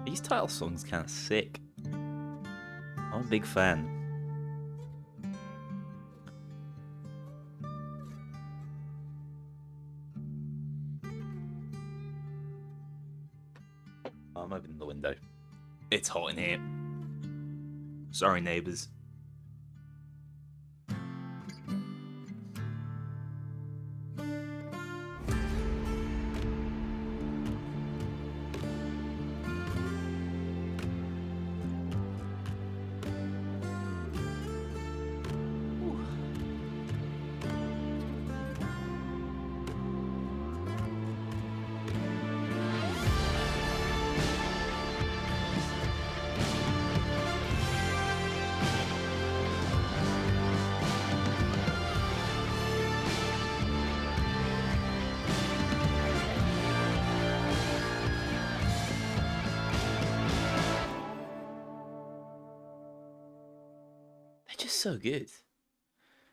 These title songs kind of sick. I'm a big fan. I'm opening the window. It's hot in here. Sorry, neighbours. They're just so good.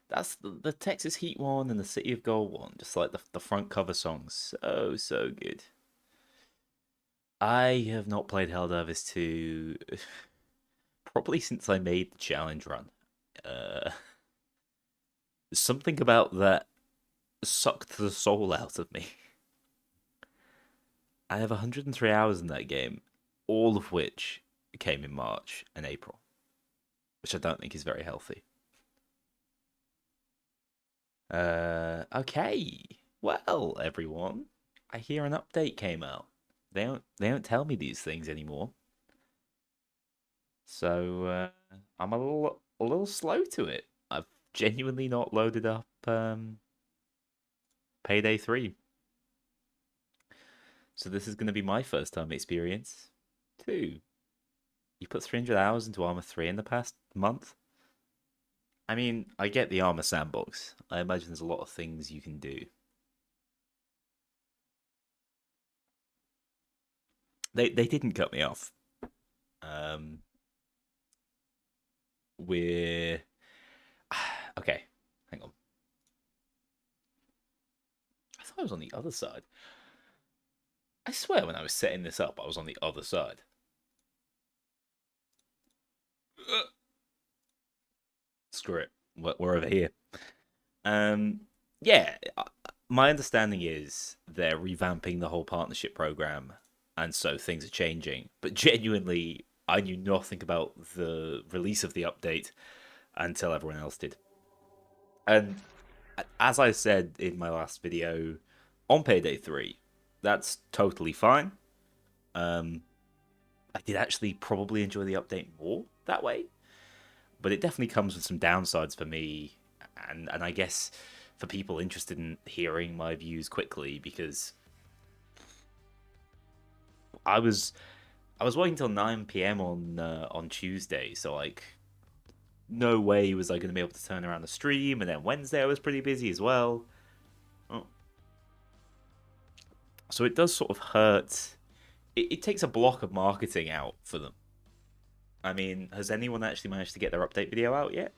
That's the Texas Heat one and the City of Gold one. Just like the front cover songs. So good. I have not played Helldivers 2 probably since I made the challenge run. Uh, Something about that sucked the soul out of me. I have 103 hours in that game, all of which came in March and April, which I don't think is very healthy. Okay. Well, everyone, I hear an update came out. They don't tell me these things anymore. So I'm a little slow to it. I've genuinely not loaded up Payday 3. So this is going to be my first time experience. 2. You put 300 hours into Arma 3 in the past month? I mean, I get the Arma sandbox. I imagine there's a lot of things you can do. They didn't cut me off. We're okay. Hang on. I thought I was on the other side. I swear, when I was setting this up, I was on the other side. Screw it. We're over here. Yeah. My understanding is they're revamping the whole partnership program, and so things are changing. But genuinely, I knew nothing about the release of the update until everyone else did. And as I said in my last video on Payday 3, that's totally fine. I did actually probably enjoy the update more that way, but it definitely comes with some downsides for me, and I guess for people interested in hearing my views quickly, because I was waiting till 9 p.m. on Tuesday, so like no way was I going to be able to turn around the stream, and then Wednesday I was pretty busy as well. Oh. So it does sort of hurt. It takes a block of marketing out for them. I mean, has anyone actually managed to get their update video out yet?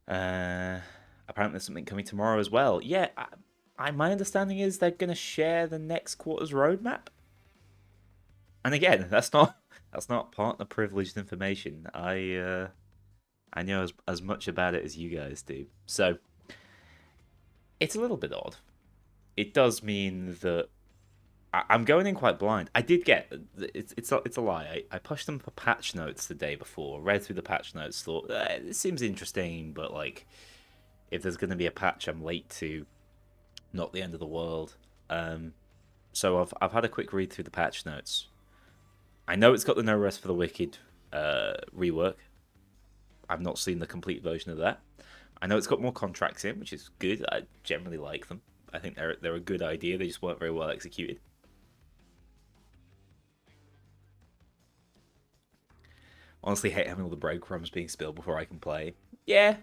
Apparently there's something coming tomorrow as well. Yeah, my understanding is they're going to share the next quarter's roadmap. And again, that's not partner privileged information. I know as much about it as you guys do. So it's a little bit odd. It does mean that I'm going in quite blind. I did get it's a lie. I pushed them for patch notes the day before, read through the patch notes, thought this seems interesting, but like if there's going to be a patch I'm late to, not the end of the world. So I've had a quick read through the patch notes. I know it's got the No Rest for the Wicked rework. I've not seen the complete version of that. I know it's got more contracts in, which is good. I generally like them. I think they're a good idea. They just weren't very well executed. Honestly, hate having all the breadcrumbs being spilled before I can play. Yeah.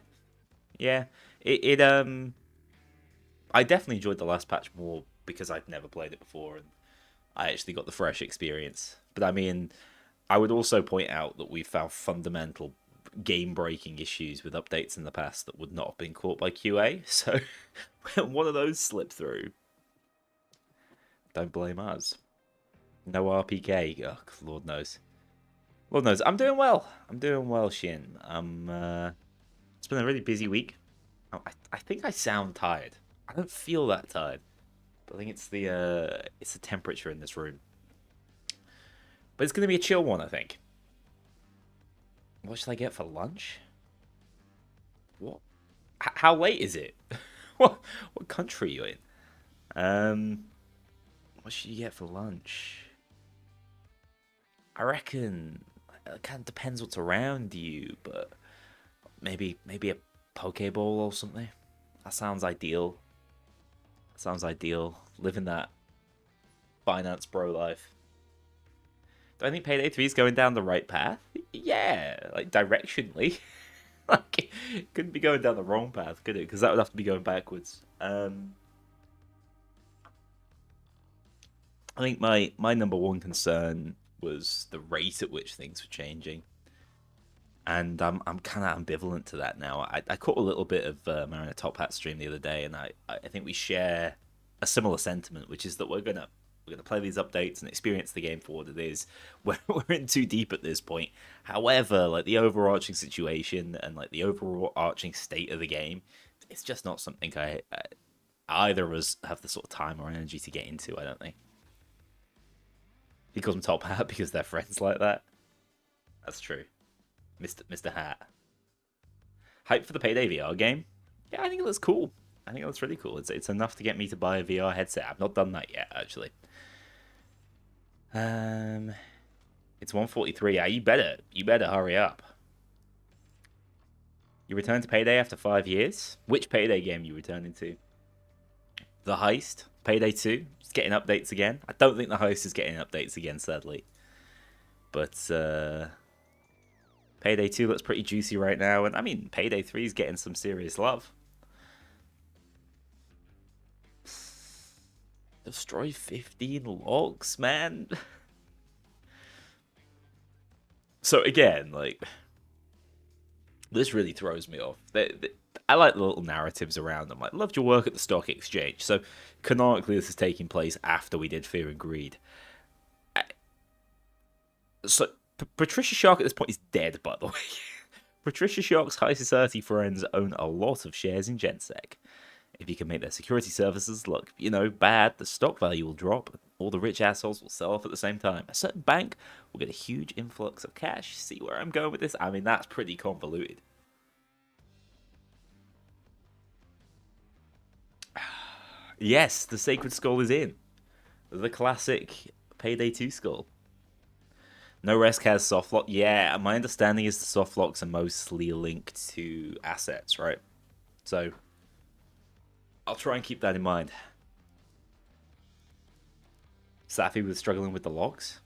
I definitely enjoyed the last patch more because I'd never played it before and I actually got the fresh experience. But I mean, I would also point out that we found fundamental game-breaking issues with updates in the past that would not have been caught by QA. So when one of those slipped through, don't blame us. No RPK. Oh, Lord knows. Lord knows. I'm doing well. Shin. It's been a really busy week. I think I sound tired. I don't feel that tired. But I think it's the temperature in this room. But it's going to be a chill one, I think. What should I get for lunch? What? How late is it? What country are you in? What should you get for lunch? I reckon it kind of depends what's around you, but maybe a poke bowl or something. That sounds ideal. Living that finance bro life. Do I think Payday 3 is going down the right path? Yeah, like directionally. Like, it couldn't be going down the wrong path, could it? Because that would have to be going backwards. I think my number one concern was the rate at which things were changing. And I'm kind of ambivalent to that now. I caught a little bit of Marina Top Hat stream the other day, and I think we share a similar sentiment, which is that we're gonna play these updates and experience the game for what it is. We're in too deep at this point. However, like the overarching situation and like the overarching state of the game, it's just not something either of us have the sort of time or energy to get into. I don't think. He calls them Top Hat because they're friends like that. That's true. Mr. Hat. Hype for the Payday VR game? Yeah, I think it looks cool. I think it looks really cool. It's enough to get me to buy a VR headset. I've not done that yet, actually. It's 1:43. Yeah, you better hurry up. You return to Payday after 5 years? Which Payday game you returning to? The Heist? Payday 2? It's getting updates again. I don't think the Heist is getting updates again, sadly. But, Payday 2 looks pretty juicy right now. And, I mean, Payday 3 is getting some serious love. Destroy 15 logs, man. So, again, like, this really throws me off. I like the little narratives around them. Like, loved your work at the stock exchange. So, canonically, this is taking place after we did Fear and Greed. So, Patricia Shark at this point is dead, by the way. Patricia Shark's high society friends own a lot of shares in Gensec. If you can make their security services look, bad, the stock value will drop. All the rich assholes will sell off at the same time. A certain bank will get a huge influx of cash. See where I'm going with this? I mean, that's pretty convoluted. Yes, the Sacred Skull is in. The classic Payday 2 skull. No Rest has soft lock. Yeah, my understanding is the soft locks are mostly linked to assets, right? So I'll try and keep that in mind. Safi was struggling with the locks.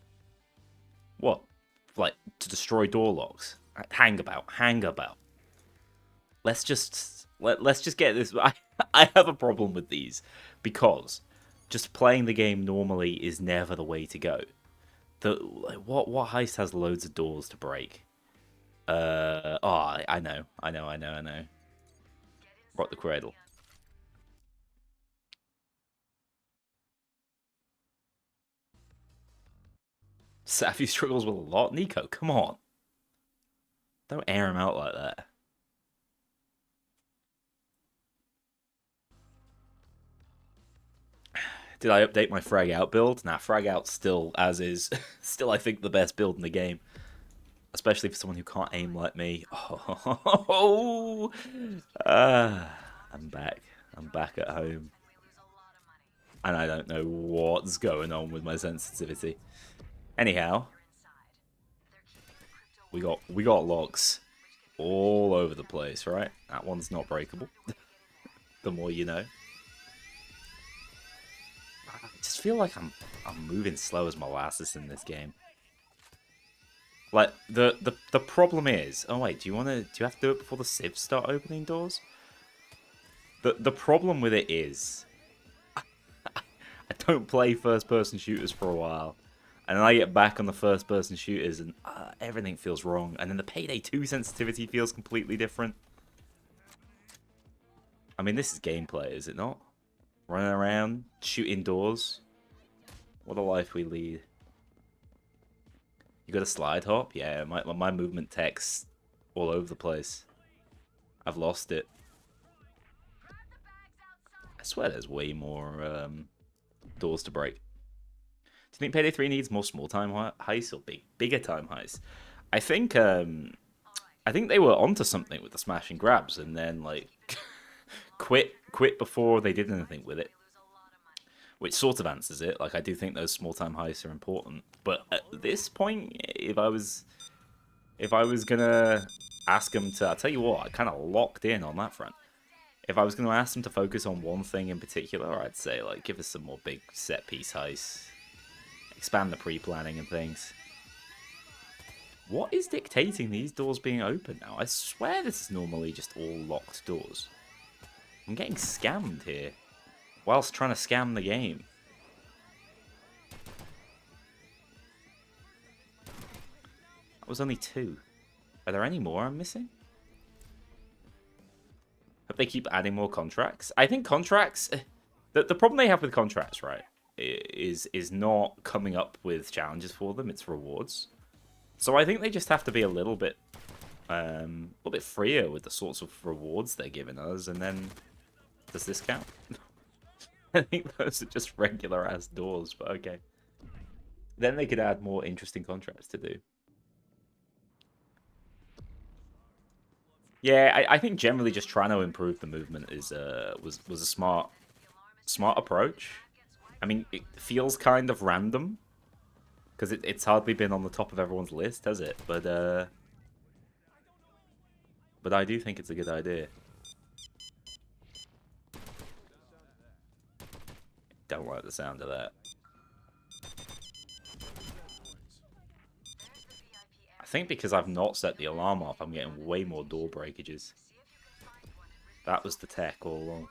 What? Like, to destroy door locks? Hang about. Let's just get this. I have a problem with these because just playing the game normally is never the way to go. What heist has loads of doors to break? I know. Rock the cradle. Safi struggles with a lot. Nico, come on. Don't air him out like that. Did I update my frag out build? Nah, frag out still as is. Still, I think, the best build in the game. Especially for someone who can't aim like me. Oh, I'm back. I'm back at home. And I don't know what's going on with my sensitivity. Anyhow, we got locks all over the place, right? That one's not breakable. The more you know. I just feel like I'm moving slow as molasses in this game. Like the problem is, oh wait, do you have to do it before the civs start opening doors? The problem with it is I don't play first person shooters for a while. And then I get back on the first person shooters and everything feels wrong. And then the Payday 2 sensitivity feels completely different. I mean, this is gameplay, is it not? Running around, shooting doors. What a life we lead. You got a slide hop? Yeah, my movement tech's all over the place. I've lost it. I swear there's way more doors to break. Do you think Payday 3 needs more small time heists or bigger time heists? I think they were onto something with the smash and grabs, and then like quit before they did anything with it, which sort of answers it. Like I do think those small time heists are important, but at this point, if I was gonna ask them to, I'll tell you what, I kind of locked in on that front. If I was gonna ask them to focus on one thing in particular, I'd say like give us some more big set piece heists. Expand the pre-planning and things. What is dictating these doors being open now? I swear this is normally just all locked doors. I'm getting scammed here. Whilst trying to scam the game. That was only 2. Are there any more I'm missing? Hope they keep adding more contracts. I think contracts... The problem they have with contracts, right? Is not coming up with challenges for them, it's rewards. So I think they just have to be a little bit freer with the sorts of rewards they're giving us, and then does this count? I think those are just regular ass doors, but okay. Then they could add more interesting contracts to do. Yeah, I think generally just trying to improve the movement is was a smart approach. I mean, it feels kind of random, because it's hardly been on the top of everyone's list, has it? But I do think it's a good idea. Don't like the sound of that. I think because I've not set the alarm off, I'm getting way more door breakages. That was the tech all along.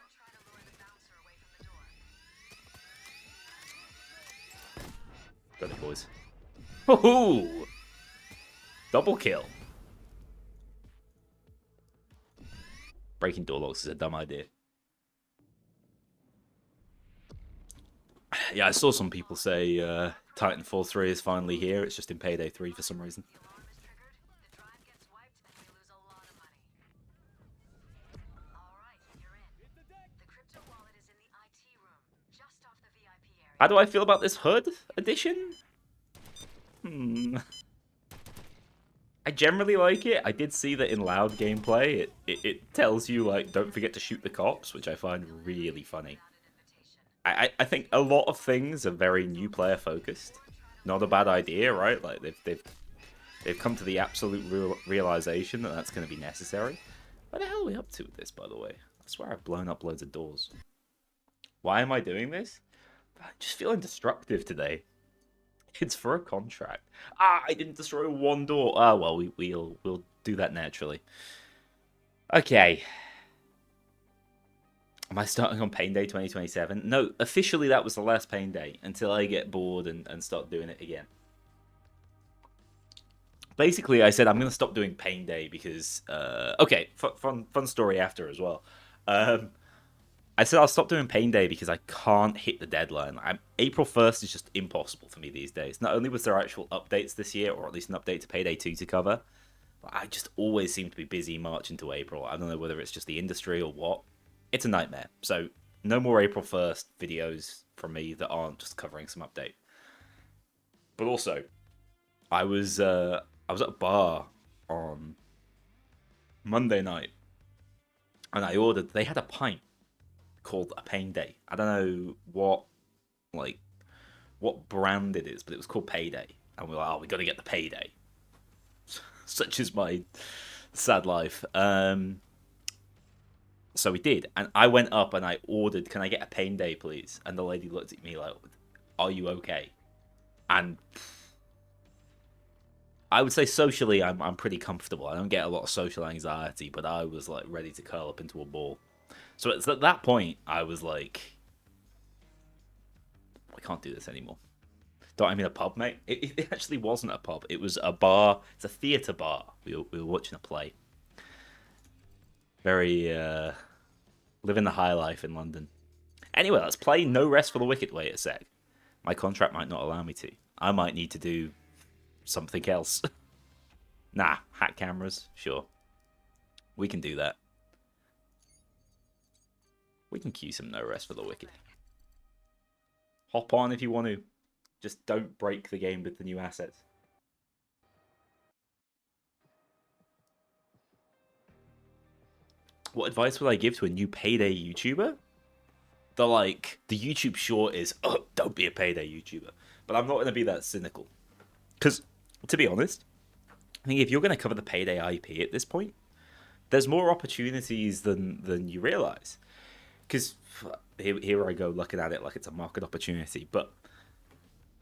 Got it, boys. Woohoo! Double kill. Breaking door locks is a dumb idea. Yeah, I saw some people say Titanfall 3 is finally here. It's just in Payday 3 for some reason. How do I feel about this HUD edition? I generally like it. I did see that in loud gameplay, it tells you, like, don't forget to shoot the cops, which I find really funny. I think a lot of things are very new player focused. Not a bad idea, right? Like they've come to the absolute realization that that's going to be necessary. What the hell are we up to with this, by the way? I swear I've blown up loads of doors. Why am I doing this? I'm just feeling destructive today. It's for a contract. Ah, I didn't destroy one door. Ah, well, we'll do that naturally. Okay. Am I starting on Payday 2027? No, officially that was the last Payday until I get bored and start doing it again. Basically, I said I'm going to stop doing Payday because... okay, fun story after as well. I said I'll stop doing Payday because I can't hit the deadline. April 1st is just impossible for me these days. Not only was there actual updates this year, or at least an update to Payday 2 to cover, but I just always seem to be busy March into April. I don't know whether it's just the industry or what. It's a nightmare. So no more April 1st videos from me that aren't just covering some update. But also, I was at a bar on Monday night, and I ordered. They had a pint called a Payday. I don't know what brand it is, but it was called Payday, and we were like, oh, we got to get the Payday. Such is my sad life. So we did, and I went up and I ordered, "Can I get a Payday, please?" And the lady looked at me like, "Are you okay?" And I would say socially, I'm pretty comfortable. I don't get a lot of social anxiety, but I was like ready to curl up into a ball. So it's at that point I was like, I can't do this anymore. Don't I mean a pub, mate? It actually wasn't a pub. It was a bar. It's a theatre bar. We were watching a play. Very living the high life in London. Anyway, let's play No Rest for the Wicked. Wait a sec. My contract might not allow me to. I might need to do something else. Nah, hack cameras. Sure. We can do that. We can cue some No Rest for the Wicked. Hop on if you want to. Just don't break the game with the new assets. What advice would I give to a new Payday YouTuber? The YouTube short is, oh, don't be a Payday YouTuber. But I'm not going to be that cynical. Because, to be honest, I think if you're going to cover the Payday IP at this point, there's more opportunities than you realize. Because here I go looking at it like it's a market opportunity. But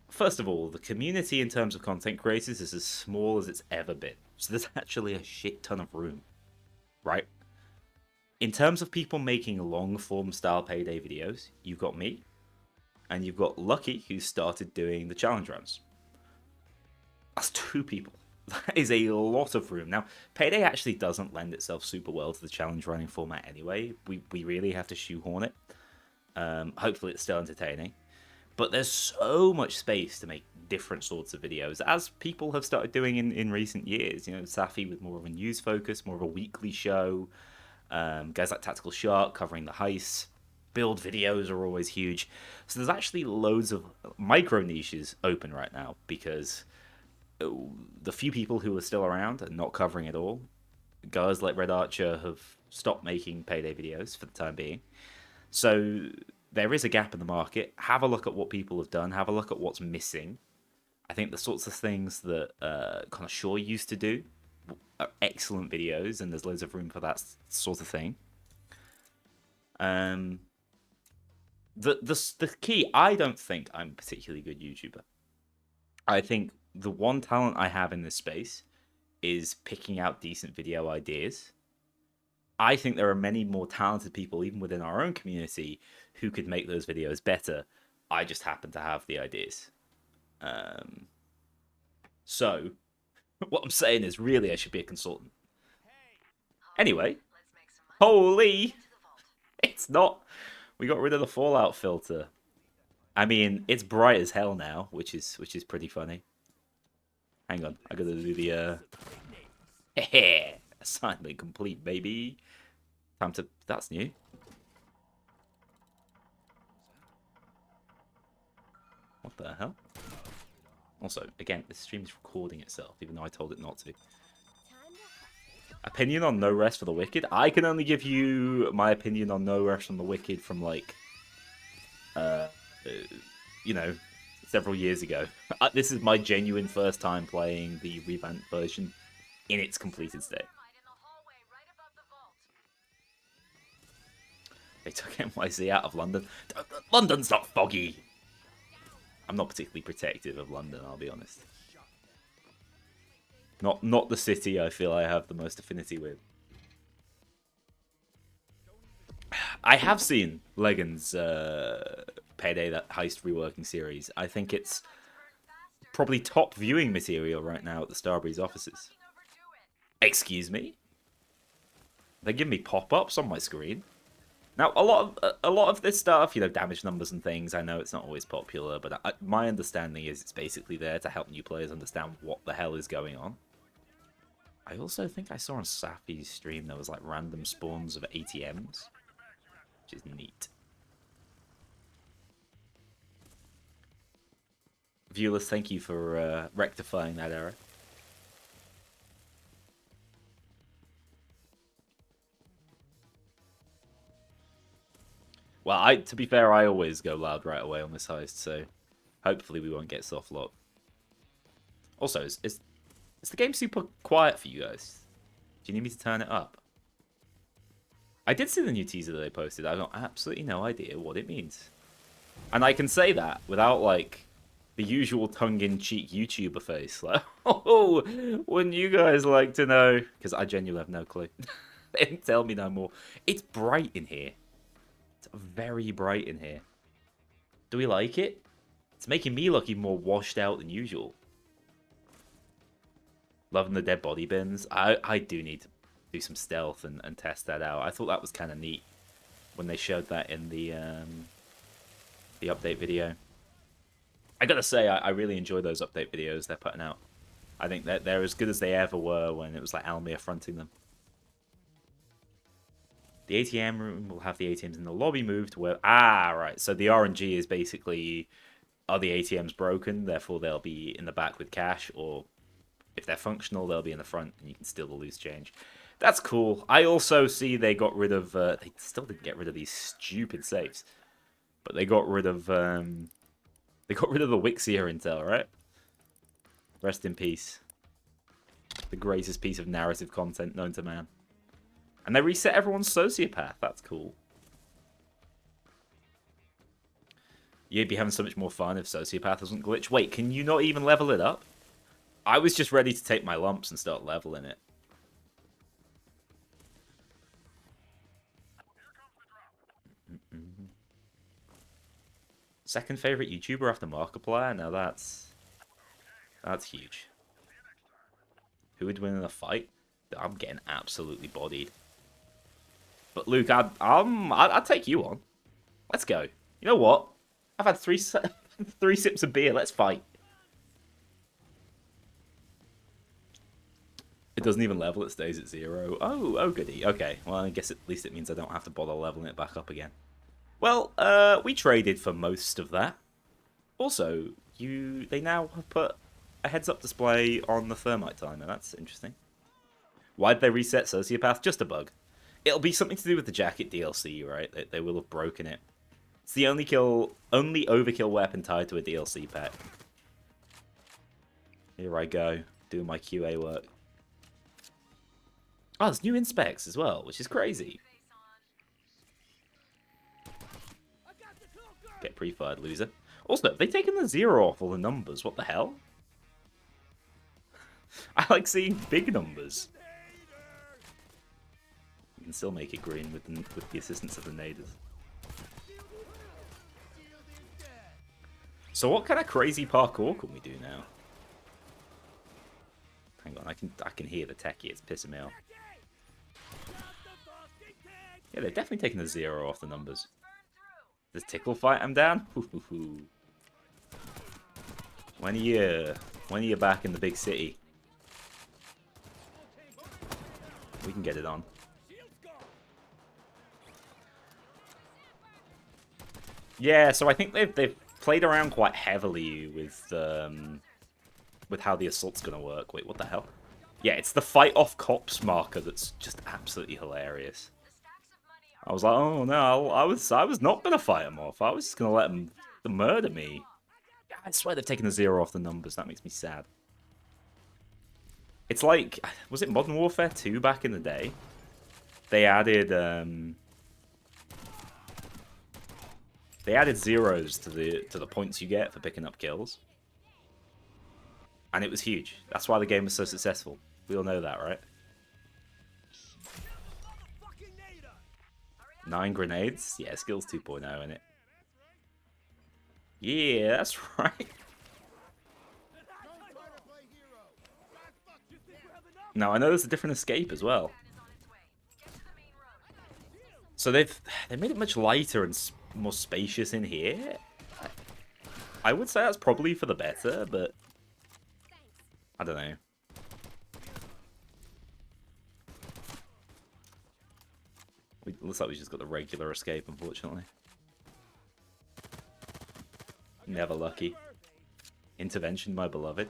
first of all, the community in terms of content creators is as small as it's ever been. So there's actually a shit ton of room, right? In terms of people making long-form style Payday videos, you've got me, and you've got Lucky, who started doing the challenge runs. That's two people. That is a lot of room. Now, Payday actually doesn't lend itself super well to the challenge running format anyway. We really have to shoehorn it. Hopefully it's still entertaining. But there's so much space to make different sorts of videos, as people have started doing in recent years. You know, Safi with more of a news focus, more of a weekly show. Guys like Tactical Shark covering the heists. Build videos are always huge. So there's actually loads of micro niches open right now because the few people who are still around are not covering it all. Guys like Red Archer have stopped making Payday videos for the time being. So there is a gap in the market. Have a look at what people have done. Have a look at what's missing. I think the sorts of things that kind of Shaw used to do are excellent videos, and there's loads of room for that sort of thing. The key, I don't think I'm a particularly good YouTuber. I think the one talent I have in this space is picking out decent video ideas. I think there are many more talented people, even within our own community, who could make those videos better. I just happen to have the ideas. So, what I'm saying is, really, I should be a consultant. Anyway, holy, it's not. We got rid of the Fallout filter. I mean, it's bright as hell now, which is pretty funny. Hang on, I gotta do the assignment complete, baby. Time to. That's new. What the hell? Also, again, this stream is recording itself, even though I told it not to. Opinion on No Rest for the Wicked? I can only give you my opinion on No Rest from the Wicked from, like, you know, several years ago. This is my genuine first time playing the revamped version in its completed state. They took NYC out of London. London's not foggy. I'm not particularly protective of London, I'll be honest. Not the city I feel I have the most affinity with. I have seen Legan's Payday, that Heist reworking series. I think it's probably top viewing material right now at the Starbreeze offices. Excuse me? They give me pop-ups on my screen. Now, a lot of this stuff, you know, damage numbers and things, I know it's not always popular, but my understanding is it's basically there to help new players understand what the hell is going on. I also think I saw on Safi's stream there was like random spawns of ATMs, which is neat. Viewless, thank you for rectifying that error. Well, to be fair, I always go loud right away on this heist, so hopefully we won't get soft lock. Also, is the game super quiet for you guys? Do you need me to turn it up? I did see the new teaser that they posted. I've got absolutely no idea what it means. And I can say that without, like, the usual tongue-in-cheek YouTuber face. Like, oh, wouldn't you guys like to know? Because I genuinely have no clue. They didn't tell me no more. It's bright in here. It's very bright in here. Do we like it? It's making me look even more washed out than usual. Loving the dead body bins. I do need to do some stealth and test that out. I thought that was kind of neat when they showed that in the update video. I gotta say, I really enjoy those update videos they're putting out. I think that they're as good as they ever were when it was like Almir fronting them. The ATM room will have the ATMs in the lobby moved to where... Ah, right. So the RNG is basically, are the ATMs broken? Therefore, they'll be in the back with cash. Or if they're functional, they'll be in the front and you can steal the loose change. That's cool. I also see they got rid of... they still didn't get rid of these stupid safes. But they got rid of... they got rid of the Wixia intel, right? Rest in peace. The greatest piece of narrative content known to man. And they reset everyone's sociopath. That's cool. You'd be having so much more fun if sociopath doesn't glitch. Wait, can you not even level it up? I was just ready to take my lumps and start leveling it. Second favorite YouTuber after Markiplier? Now that's huge. Who would win in a fight? I'm getting absolutely bodied. But Luke, I'd take you on. Let's go. You know what? I've had three sips of beer. Let's fight. It doesn't even level. It stays at 0. Oh, goody. Okay. Well, I guess at least it means I don't have to bother leveling it back up again. Well, we traded for most of that. Also, they now have put a heads-up display on the thermite timer. That's interesting. Why'd they reset Sociopath? Just a bug. It'll be something to do with the jacket DLC, right? They will have broken it. It's the only overkill weapon tied to a DLC pack. Here I go, doing my QA work. Oh, there's new inspects as well, which is crazy. Get pre-fired, loser. Also, have they taken the 0 off all the numbers? What the hell? I like seeing big numbers. You can still make it green with the assistance of the naders. So what kind of crazy parkour can we do now? Hang on, I can hear the techie. It's pissing me off. Yeah, they're definitely taking the 0 off the numbers. Does Tickle fight him down? When are you back in the big city? We can get it on. Yeah, so I think they've played around quite heavily with how the assault's gonna work. Wait, what the hell? Yeah, it's the fight off cops marker that's just absolutely hilarious. I was like, oh no, I was not gonna fight him off. I was just gonna let them murder me. I swear they've taken the 0 off the numbers. That makes me sad. It's like, was it Modern Warfare 2 back in the day? They added They added zeros to the points you get for picking up kills. And it was huge. That's why the game was so successful. We all know that, right? 9 grenades? Yeah, skills 2.0, innit? Yeah, that's right. Now, I know there's a different escape as well. So they made it much lighter and more spacious in here. I would say that's probably for the better, but I don't know. Looks like we just got the regular escape, unfortunately. Never lucky. Intervention, my beloved.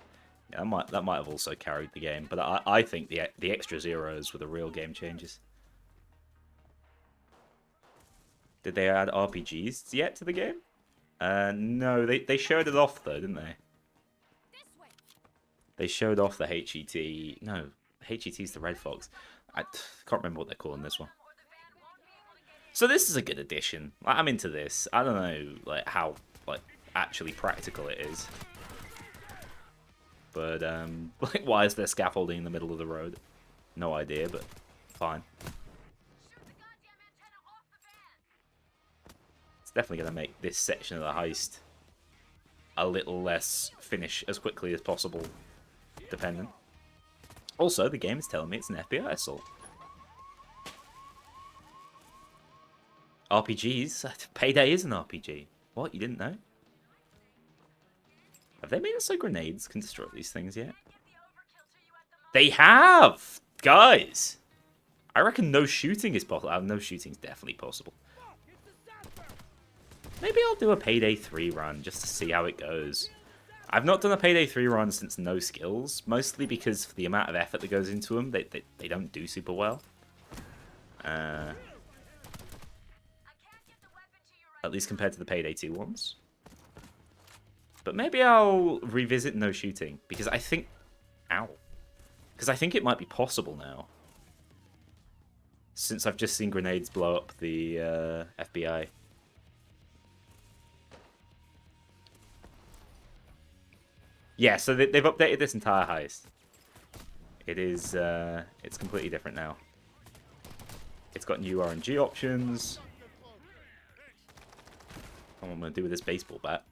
Yeah, that might have also carried the game, but I think the extra zeros were the real game changers. Did they add RPGs yet to the game? No, they showed it off though, didn't they? They showed off the HET. No, HET's the Red Fox. I can't remember what they're calling this one. So this is a good addition. I'm into this. I don't know like how actually practical it is. But like, why is there scaffolding in the middle of the road? No idea, but fine. It's definitely going to make this section of the heist a little less finish as quickly as possible, dependent. Also, the game is telling me it's an FBI assault. RPGs? Payday is an RPG. What, you didn't know? Have they made it so grenades can destroy these things yet? They have! Guys! I reckon no shooting is possible. No shooting is definitely possible. Maybe I'll do a Payday 3 run just to see how it goes. I've not done a Payday 3 run since no skills, mostly because for the amount of effort that goes into them, they don't do super well. At least compared to the Payday 2 ones. But maybe I'll revisit no shooting, because I think... Ow. Because I think it might be possible now. Since I've just seen grenades blow up the FBI. Yeah, so they've updated this entire heist. It is, it's completely different now. It's got new RNG options. What am I going to do with this baseball bat?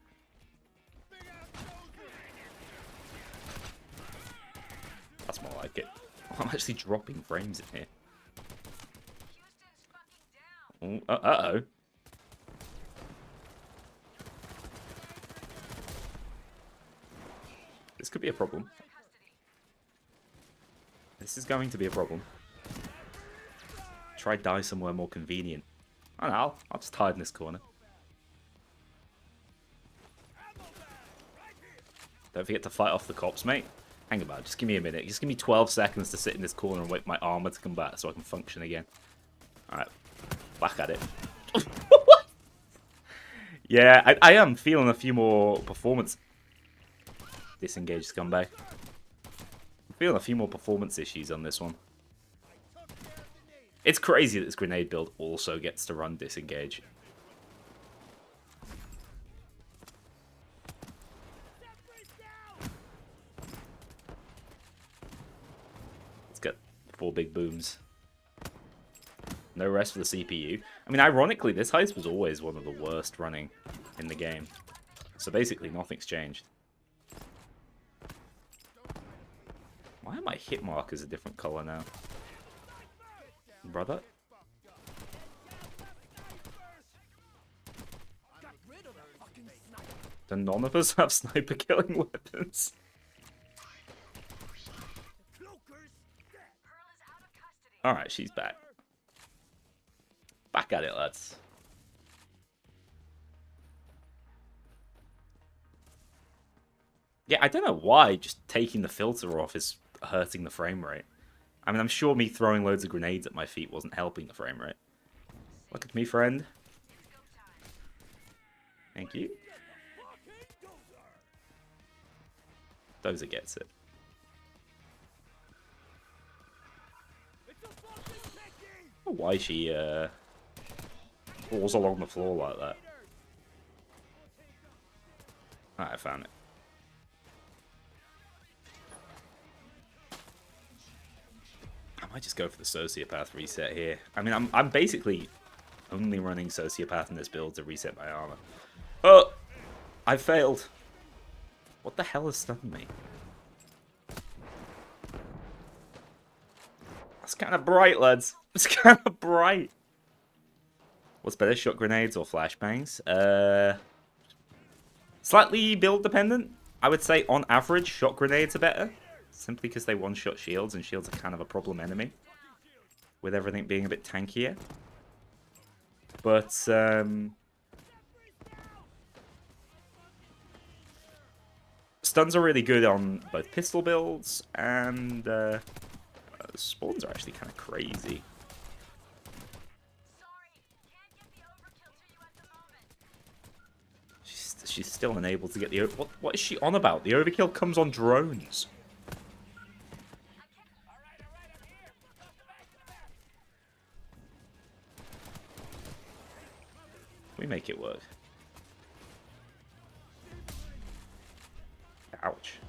That's more like it. I'm actually dropping frames in here. Ooh, uh-oh. This could be a problem. This is going to be a problem. Try die somewhere more convenient. I don't know, I'll just hide in this corner. Don't forget to fight off the cops, mate. Hang about, just give me a minute. Just give me 12 seconds to sit in this corner and wait for my armor to come back so I can function again. Alright, back at it. What? Yeah, I am feeling a few more performance... Disengage scumbag. I'm feeling a few more performance issues on this one. It's crazy that this grenade build also gets to run disengage. It's got 4 big booms. No rest for the CPU. I mean, ironically, this heist was always one of the worst running in the game. So basically, nothing's changed. Why are my hit markers a different color now? Brother? Do none of us have sniper killing weapons? Alright, she's back. Back at it, lads. Yeah, I don't know why just taking the filter off is hurting the frame rate. I mean, I'm sure me throwing loads of grenades at my feet wasn't helping the frame rate. Look at me, friend. Thank you. Dozer gets it. Why she falls along the floor like that. Alright, I found it. I might just go for the Sociopath reset here. I mean, I'm basically only running Sociopath in this build to reset my armor. Oh! I failed. What the hell has stunned me? That's kind of bright, lads. It's kind of bright. What's better, shot grenades or flashbangs? Slightly build dependent. I would say on average, shot grenades are better. Simply because they one-shot shields, and shields are kind of a problem enemy. With everything being a bit tankier. But, stuns are really good on both pistol builds, and spawns are actually kind of crazy. She's still unable to get the... What is she on about? The overkill comes on drones. We make it work. Ouch.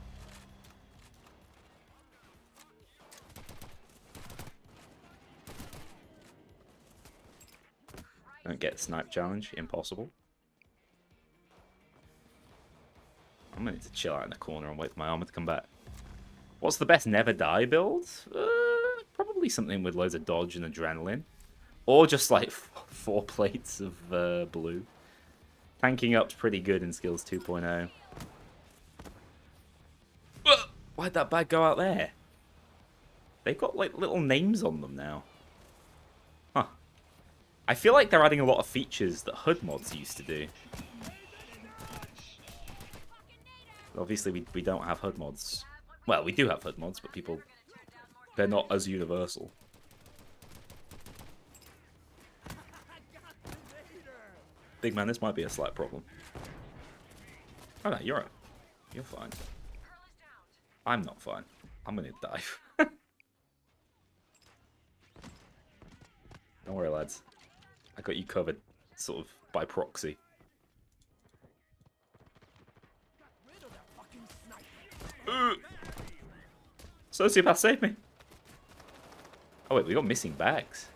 Don't get snipe challenge. Impossible. I'm gonna need to chill out in the corner and wait for my armor to come back. What's the best never die build? Probably something with loads of dodge and adrenaline. Or just like 4 plates of blue. Tanking up's pretty good in skills 2.0. Why'd that bag go out there? They've got like little names on them now. Huh. I feel like they're adding a lot of features that HUD mods used to do. Obviously, we don't have HUD mods. Well, we do have HUD mods, but they're not as universal. Big man, this might be a slight problem. Oh no, you're fine. I'm not fine. I'm gonna dive. Don't worry, lads. I got you covered, sort of by proxy. Sociopath, save me! Oh wait, we got missing bags.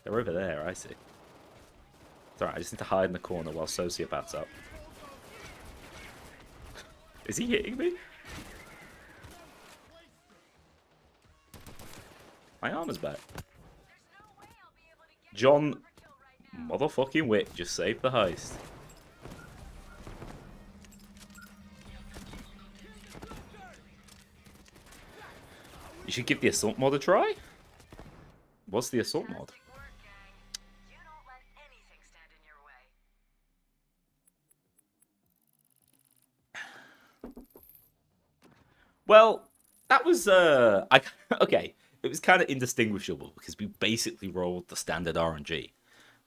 They're over there, I see. It's alright, I just need to hide in the corner while Sociopath's up. Is he hitting me? My armor's back. John motherfucking Wick just saved the heist. You should give the assault mod a try? What's the assault mod? Well, that was okay. It was kind of indistinguishable because we basically rolled the standard RNG.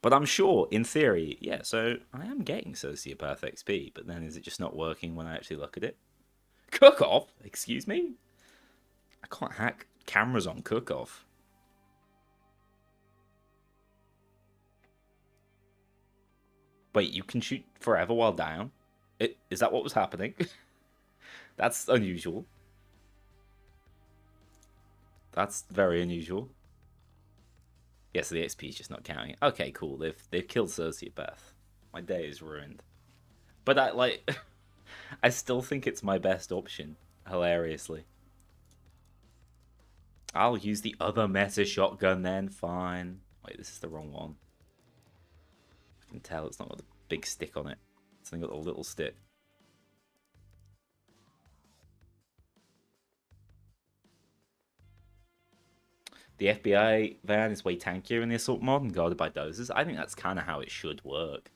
But I'm sure, in theory, yeah, so I am getting Sociopath XP, but then is it just not working when I actually look at it? Cook-off? Excuse me? I can't hack cameras on Cook-off. Wait, you can shoot forever while down? Is that what was happening? That's unusual. That's very unusual. Yeah, so the XP is just not counting. Okay, cool. They've killed Sociopath. My day is ruined. But I still think it's my best option. Hilariously. I'll use the other meta shotgun then. Fine. Wait, this is the wrong one. I can tell it's not got the big stick on it. It's only got the little stick. The FBI van is way tankier in the assault mod and guarded by dozers. I think that's kind of how it should work.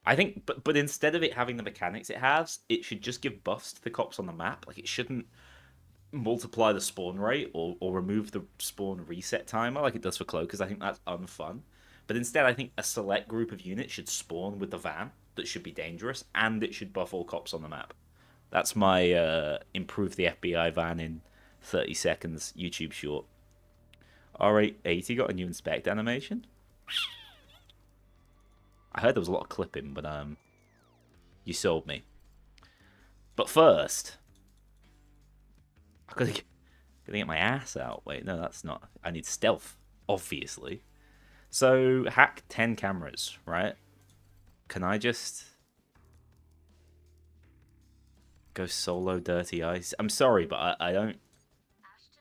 I think, but instead of it having the mechanics it has, it should just give buffs to the cops on the map. Like, it shouldn't multiply the spawn rate or remove the spawn reset timer like it does for Cloak, because I think that's unfun. But instead, I think a select group of units should spawn with the van that should be dangerous, and it should buff all cops on the map. That's my improve the FBI van in 30 seconds YouTube short. R880 got a new inspect animation. I heard there was a lot of clipping, but you sold me. But first, I gotta get my ass out. Wait, no, that's not. I need stealth, obviously. So, hack 10 cameras, right? Can I just go solo Dirty Ice? I'm sorry, but I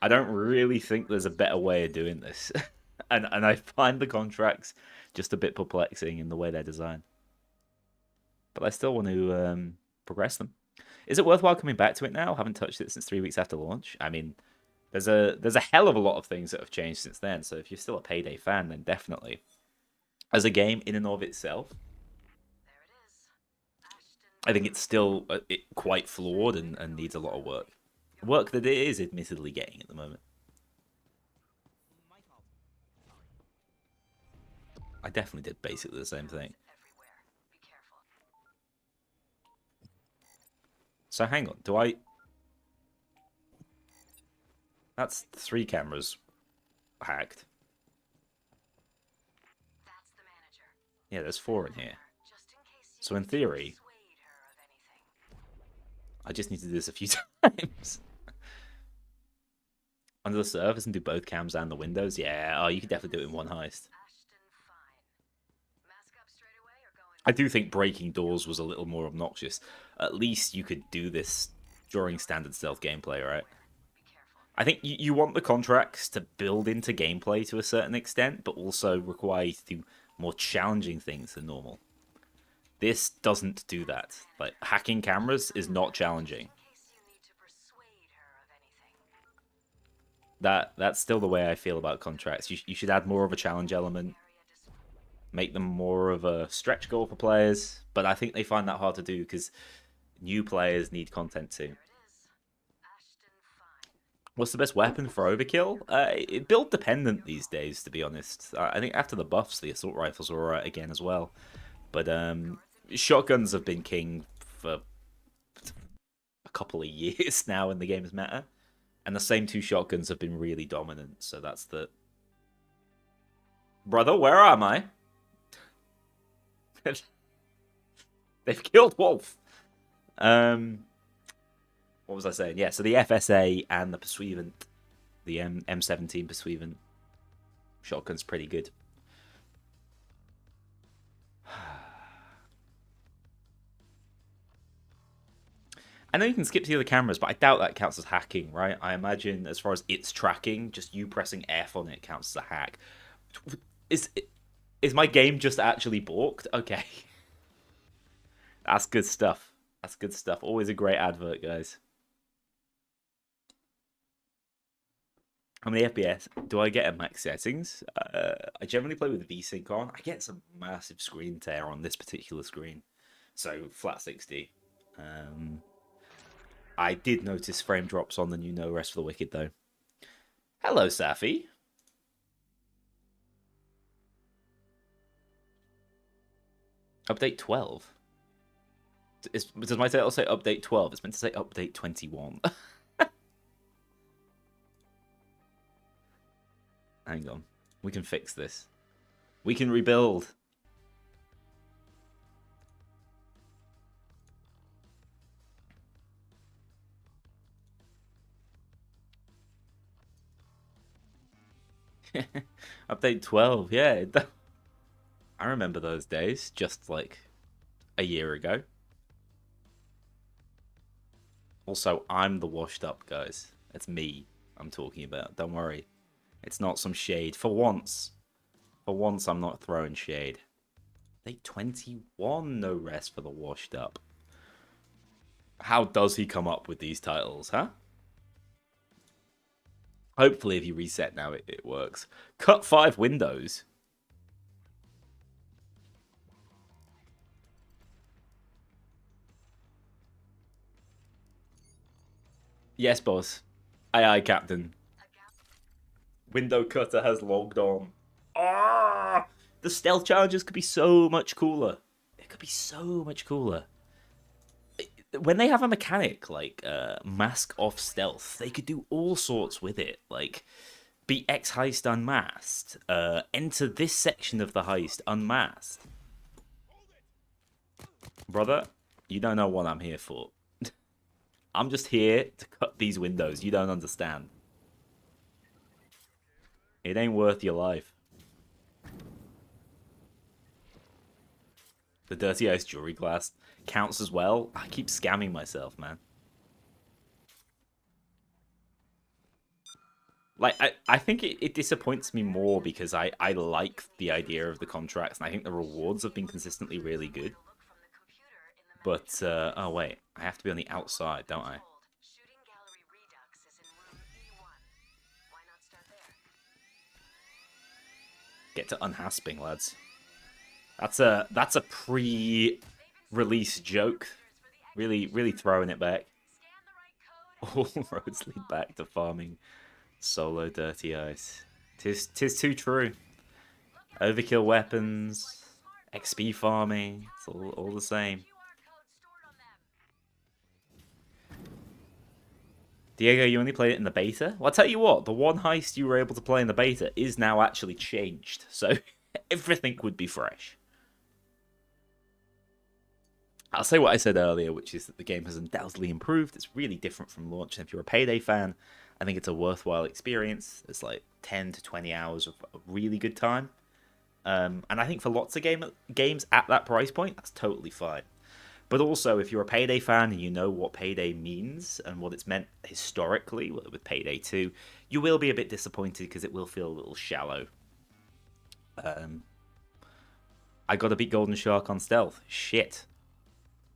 don't really think there's a better way of doing this. and I find the contracts just a bit perplexing in the way they're designed. But I still want to progress them. Is it worthwhile coming back to it now? I haven't touched it since 3 weeks after launch. I mean, there's a hell of a lot of things that have changed since then. So if you're still a Payday fan, then definitely. As a game in and of itself, I think it's still quite flawed and needs a lot of work. Work that it is admittedly getting at the moment. I definitely did basically the same thing. So hang on, do I... That's 3 cameras hacked. Yeah, there's 4 in here. So in theory, I just need to do this a few times. Under the surface and do both cams and the windows? Yeah, oh, you could definitely do it in one heist. I do think breaking doors was a little more obnoxious. At least you could do this during standard stealth gameplay, right? I think you want the contracts to build into gameplay to a certain extent, but also require you to do more challenging things than normal. This doesn't do that. Like, hacking cameras is not challenging. That's still the way I feel about contracts. You should add more of a challenge element, make them more of a stretch goal for players, but I think they find that hard to do because new players need content too. What's the best weapon for overkill? It build dependent these days, to be honest. I think after the buffs, the assault rifles are alright again as well. But shotguns have been king for a couple of years now in the game's meta. And the same 2 shotguns have been really dominant, so that's the... Brother, where am I? They've killed Wolf. What was I saying? Yeah, so the FSA and the Pursuivant, the M17 Pursuivant shotgun's pretty good. I know you can skip to the other cameras, but I doubt that counts as hacking, right? I imagine as far as its tracking, just you pressing F on it counts as a hack. Is my game just actually balked? Okay. That's good stuff. That's good stuff. Always a great advert, guys. How many FPS do I get at max settings? I generally play with VSync on. I get some massive screen tear on this particular screen. So, flat 60. I did notice frame drops on the new No Rest for the Wicked, though. Hello, Safi. Update 12. Does my title say Update 12? It's meant to say Update 21. Hang on. We can fix this. We can rebuild. Update 12, yeah. I remember those days, just like a year ago. Also, I'm the washed up, guys. It's me I'm talking about. Don't worry. It's not some shade. For once. For once, I'm not throwing shade. Update 21, No Rest for the washed up. How does he come up with these titles, huh? Hopefully, if you reset now, it works. Cut 5 windows. Yes, boss. Aye, aye, Captain. Window cutter has logged on. Ah! The stealth challenges could be so much cooler. It could be so much cooler. When they have a mechanic like mask off stealth, they could do all sorts with it. Like beat X heist unmasked, enter this section of the heist unmasked. Brother, you don't know what I'm here for. I'm just here to cut these windows. You don't understand. It ain't worth your life. The dirty ice jewelry glass counts as well. I keep scamming myself, man. Like, I think it disappoints me more because I like the idea of the contracts, and I think the rewards have been consistently really good. But, oh wait, I have to be on the outside, don't I? Get to unhasping, lads. That's a pre-release joke. Really throwing it back. All roads lead back to farming solo dirty ice. Tis too true. Overkill weapons, XP farming, it's all the same. Diego, you only played it in the beta? Well, I'll tell you what, the one heist you were able to play in the beta is now actually changed, so everything would be fresh. I'll say what I said earlier, which is that the game has undoubtedly improved. It's really different from launch, and if you're a Payday fan, I think it's a worthwhile experience. It's like 10 to 20 hours of a really good time. And I think for lots of games at that price point, that's totally fine. But also, if you're a Payday fan and you know what Payday means and what it's meant historically with Payday 2, you will be a bit disappointed because it will feel a little shallow. I got to beat Golden Shark on stealth. Shit.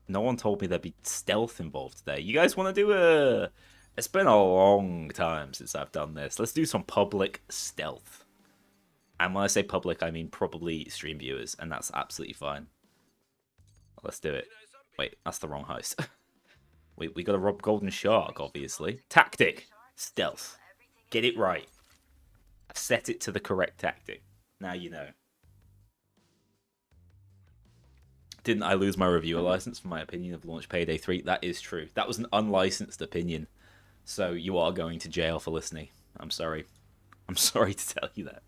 No one told me there'd be stealth involved today. You guys want to do a... It's been a long time since I've done this. Let's do some public stealth. And when I say public, I mean probably stream viewers, and that's absolutely fine. Let's do it. Wait, that's the wrong heist. we gotta rob Golden Shark, obviously. Tactic. Stealth. Get it right. I've set it to the correct tactic. Now you know. Didn't I lose my reviewer license for my opinion of launch Payday 3? That is true. That was an unlicensed opinion. So you are going to jail for listening. I'm sorry. I'm sorry to tell you that.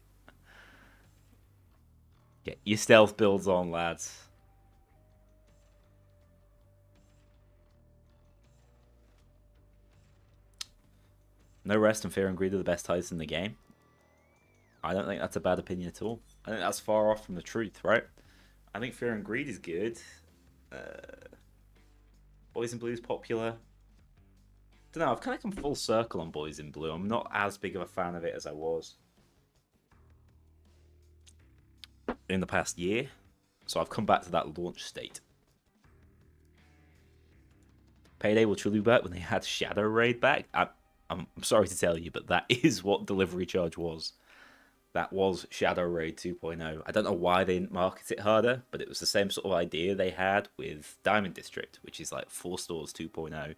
Get your stealth builds on, lads. No Rest and Fear and Greed are the best heists in the game. I don't think that's a bad opinion at all. I think that's far off from the truth, right? I think Fear and Greed is good. Boys in Blue is popular. Don't know, I've kind of come full circle on Boys in Blue. I'm not as big of a fan of it as I was in the past year. So I've come back to that launch state. Payday will truly be back when they had Shadow Raid back. I'm sorry to tell you, but that is what delivery charge was. That was Shadow Raid 2.0. I don't know why they didn't market it harder, but it was the same sort of idea they had with Diamond District, which is like 4 Stores 2.0.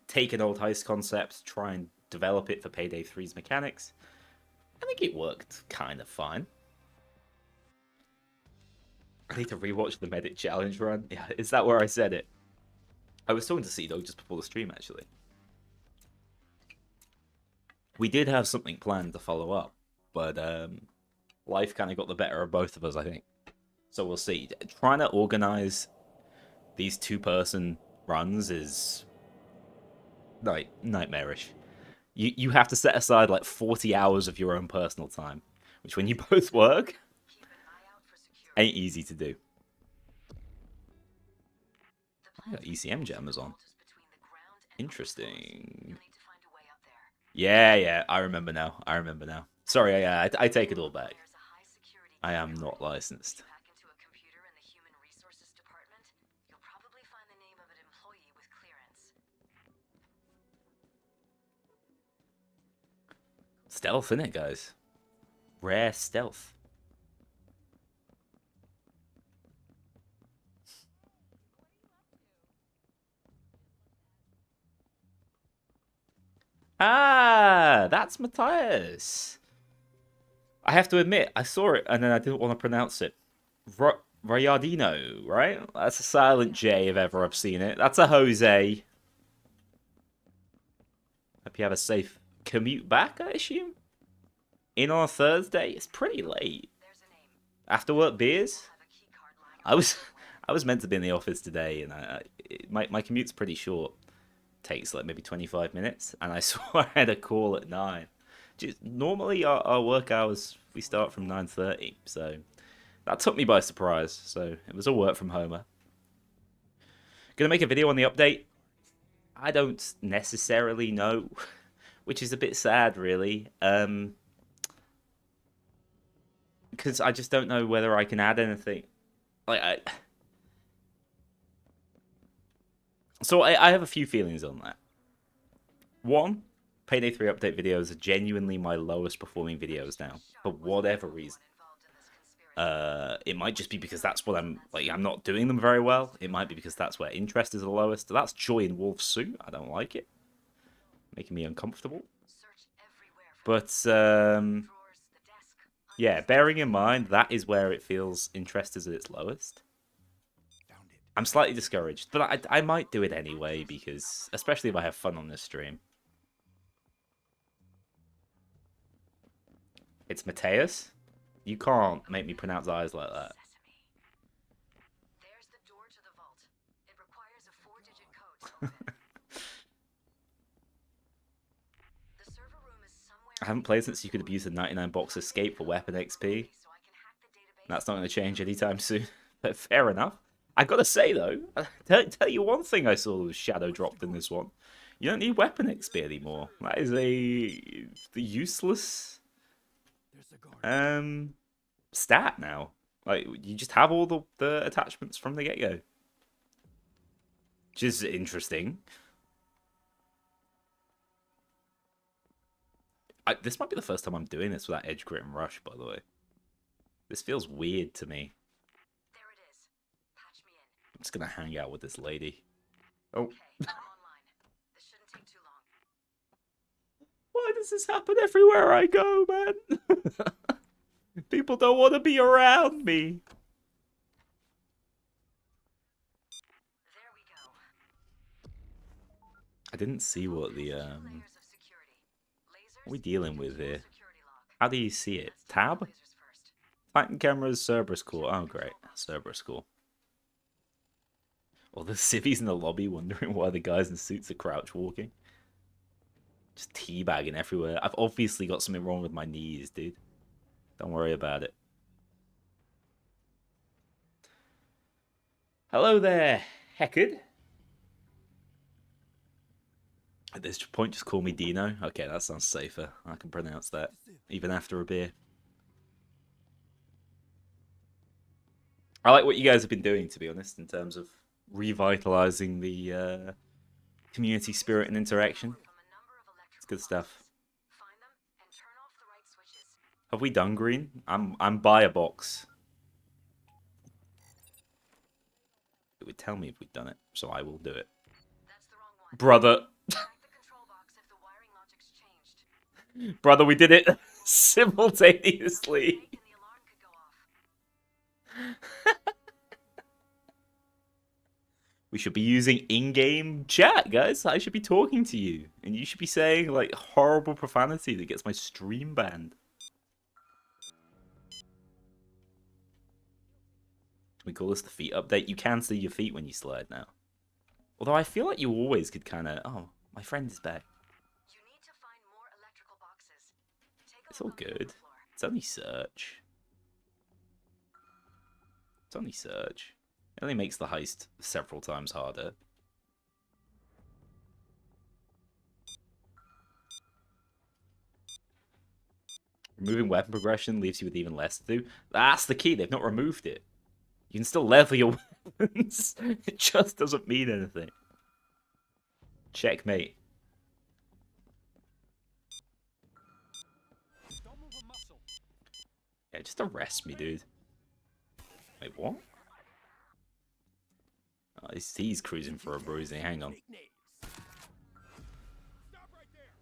Take an old heist concept, try and develop it for Payday 3's mechanics. I think it worked kind of fine. I need to rewatch the Medic Challenge run. Yeah, is that where I said it? I was talking to C-Dog just before the stream, actually. We did have something planned to follow up, but life kind of got the better of both of us, I think. So we'll see. Trying to organize these two-person runs is like nightmarish. You have to set aside like 40 hours of your own personal time, which when you both work, ain't easy to do. I got ECM jammers on. Interesting. Yeah, I remember now. Sorry, I take it all back. I am not licensed. Stealth, innit, guys? Rare stealth. Ah, that's Matthias. I have to admit, I saw it and then I didn't want to pronounce it. Rayardino, right? That's a silent J if ever I've seen it. That's a Jose. Hope you have a safe commute back, I assume? In on a Thursday? It's pretty late. After work beers? I was meant to be in the office today, and my commute's pretty short. takes like maybe 25 minutes, and I swore I had a call at 9. Normally our work hours, we start from 9:30, so that took me by surprise. So it was a work from homer. Gonna make a video on the update. I don't necessarily know, which is a bit sad, really. Because I just don't know whether I can add anything. So I have a few feelings on that. One, Payday 3 update videos are genuinely my lowest performing videos now, for whatever reason. It might just be because that's what I'm not doing them very well. It might be because that's where interest is the lowest. That's Joy in Wolf's suit. I don't like it. Making me uncomfortable. But yeah, bearing in mind that is where it feels interest is at its lowest. I'm slightly discouraged, but I might do it anyway because, especially if I have fun on this stream. It's Mateus. You can't make me pronounce eyes like that. There's the door to the vault. It requires a 4-digit code to open. The server room is somewhere. I haven't played since you could abuse the 99 box escape for weapon XP. That's not going to change anytime soon. But fair enough. I gotta say though, tell you one thing I saw was shadow dropped in this one. You don't need weapon XP anymore. That is the useless stat now. Like, you just have all the attachments from the get-go, which is interesting. This might be the first time I'm doing this without edge grit and rush, by the way. This feels weird to me. There it is. Patch me in. I'm just gonna hang out with this lady. Oh. Okay, I'm online. This shouldn't take too long. Why does this happen everywhere I go, man? People don't want to be around me. There we go. I didn't see what the Layers of security. what are we dealing with here? Security lock. How do you see it? Tab? Lasers first. Titan cameras, Cerberus core. Oh, great. Cerberus core. Well, the civvies in the lobby wondering why the guys in suits are crouch walking. Just teabagging everywhere. I've obviously got something wrong with my knees, dude. Don't worry about it. Hello there, Heckard. At this point, just call me Dino. Okay, that sounds safer. I can pronounce that, even after a beer. I like what you guys have been doing, to be honest, in terms of revitalizing the community spirit and interaction. It's good stuff. Find them and turn off the right switches. Have we done green? I'm by a box. It would tell me if we'd done it, so I will do it. That's the wrong one. Brother. Check the control box if the wiring logic's changed. Brother, we did it simultaneously. And the alarm could go off. We should be using in-game chat, guys. I should be talking to you. And you should be saying, like, horrible profanity that gets my stream banned. We call this the feet update. You can see your feet when you slide now. Although I feel like you always could kind of... Oh, my friend is back. You need to find more electrical boxes. Take a It's all look on the good. floor. It's only search. It's only search. It only makes the heist several times harder. Removing weapon progression leaves you with even less to do. That's the key. They've not removed it. You can still level your weapons. It just doesn't mean anything. Checkmate. Don't move a muscle. Yeah, just arrest me, dude. Wait, what? Oh, he's cruising for a bruising. Hang on. Stop right there.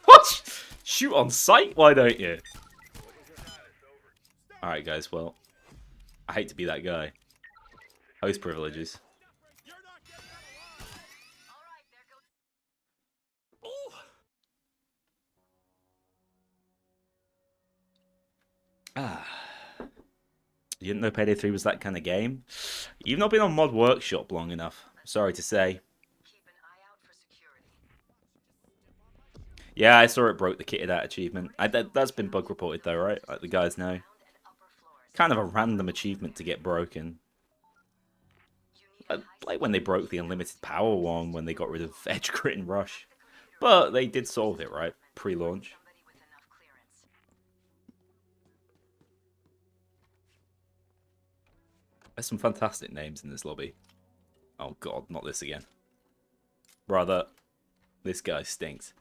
What? Shoot on sight? Why don't you? Alright, guys, well, I hate to be that guy. Host privileges. You're not getting out alive. All right, there goes. Ah. You didn't know Payday 3 was that kind of game? You've not been on Mod Workshop long enough. Sorry to say. Keep an eye out for security. Yeah, I saw it broke the kitted out achievement. That's been bug reported though, right? Like the guys know. Ground and upper floors. Kind of a random achievement to get broken. You need a Like when they broke the unlimited power one when they got rid of Edge Crit and Rush. But they did solve it, right? Pre-launch. somebody with enough clearance. There's some fantastic names in this lobby. Oh god, not this again. Brother, this guy stinks.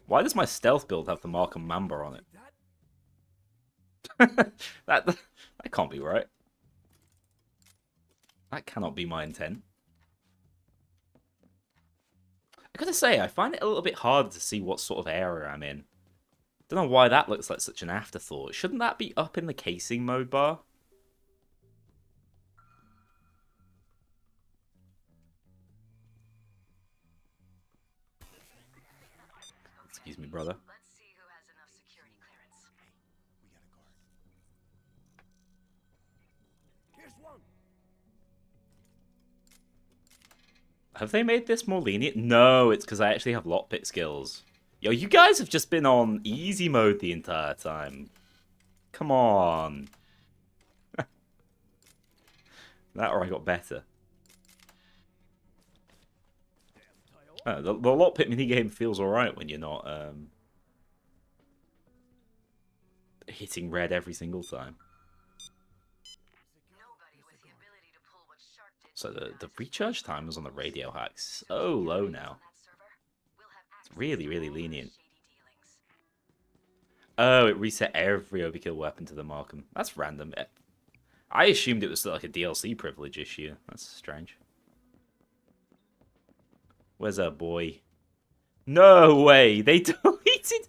Why does my stealth build have the mark of Mamba on it? that can't be right. That cannot be my intent. I gotta say, I find it a little bit hard to see what sort of area I'm in. Don't know why that looks like such an afterthought. Shouldn't that be up in the casing mode bar? Excuse me, brother. Let's see who has enough security clearance. Here's one. Have they made this more lenient? No, it's because I actually have lockpick skills. Yo, you guys have just been on easy mode the entire time. Come on. That or I got better. The lockpick minigame feels alright when you're not hitting red every single time. Nobody with the ability to pull what Shark did. So the recharge time was on the radio hacks so low now. On that server, we'll have access Really, to really all their lenient. shady dealings. Oh, it reset every overkill weapon to the Markham. That's random. I assumed it was like a DLC privilege issue. That's strange. Where's our boy? No way! They deleted...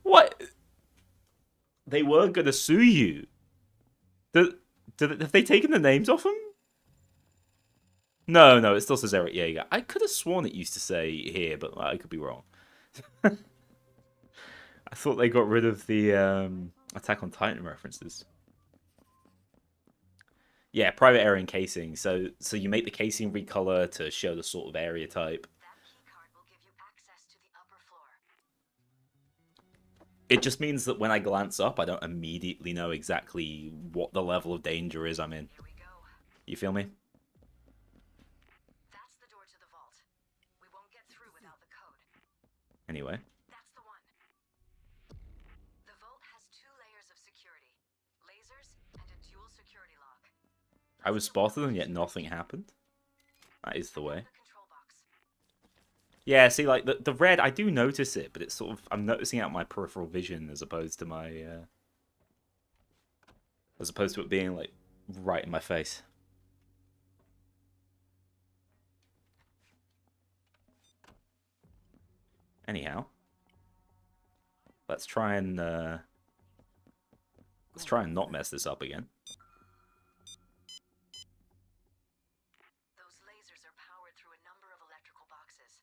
What? They weren't going to sue you. Have they taken the names off them? No, it still says Eric Yeager. I could have sworn it used to say here, but I could be wrong. I thought they got rid of the Attack on Titan references. Yeah, private area and casing. So you make the casing recolor to show the sort of area type. That key card will give you access to the upper floor. It just means that when I glance up, I don't immediately know exactly what the level of danger is I'm in. Here we go. You feel me? That's the door to the vault. We won't get through without the code. Anyway. That's the one. The vault has 2 layers of security. Lasers and a dual security lock. I was spotted and yet nothing happened. That is the way. The control box. Yeah, see, like, the red, I do notice it, but it's sort of... I'm noticing out my peripheral vision as opposed to my... as opposed to it being, like, right in my face. Anyhow. Let's try and not mess this up again. Those lasers are powered through a number of electrical boxes.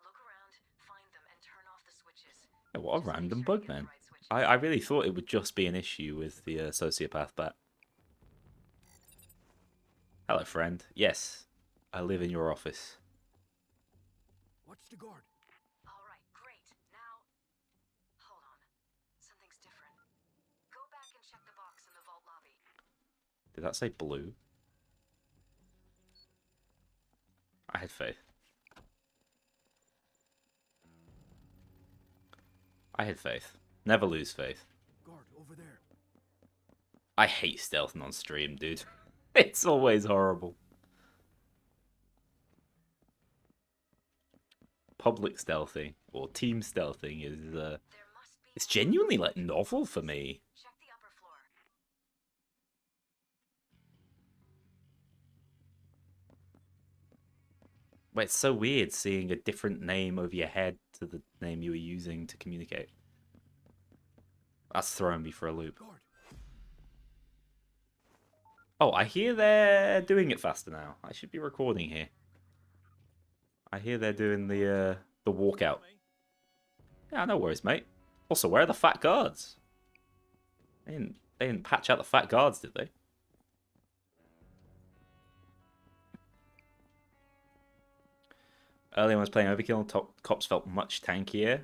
Look around, find them, and turn off the switches. Yeah, what a Just make random sure you bug, get the man. right switches. I really thought it would just be an issue with the sociopath bat. Hello, friend. Yes, I live in your office. Watch the guard. All right, great. Now, hold on. Something's different. Go back and check the box in the vault lobby. Did that say blue? I had faith. I had faith. Never lose faith. Guard over there. I hate stealthing on stream, dude. It's always horrible. Public stealthing or team stealthing is There must be. it's genuinely like novel for me. Check the upper floor. But it's so weird seeing a different name over your head to the name you were using to communicate. That's throwing me for a loop. Guard. Oh, I hear they're doing it faster now. I should be recording here. I hear they're doing the walkout. Yeah, no worries, mate. Also, where are the fat guards? They didn't patch out the fat guards, did they? Earlier when I was playing Overkill, top cops felt much tankier.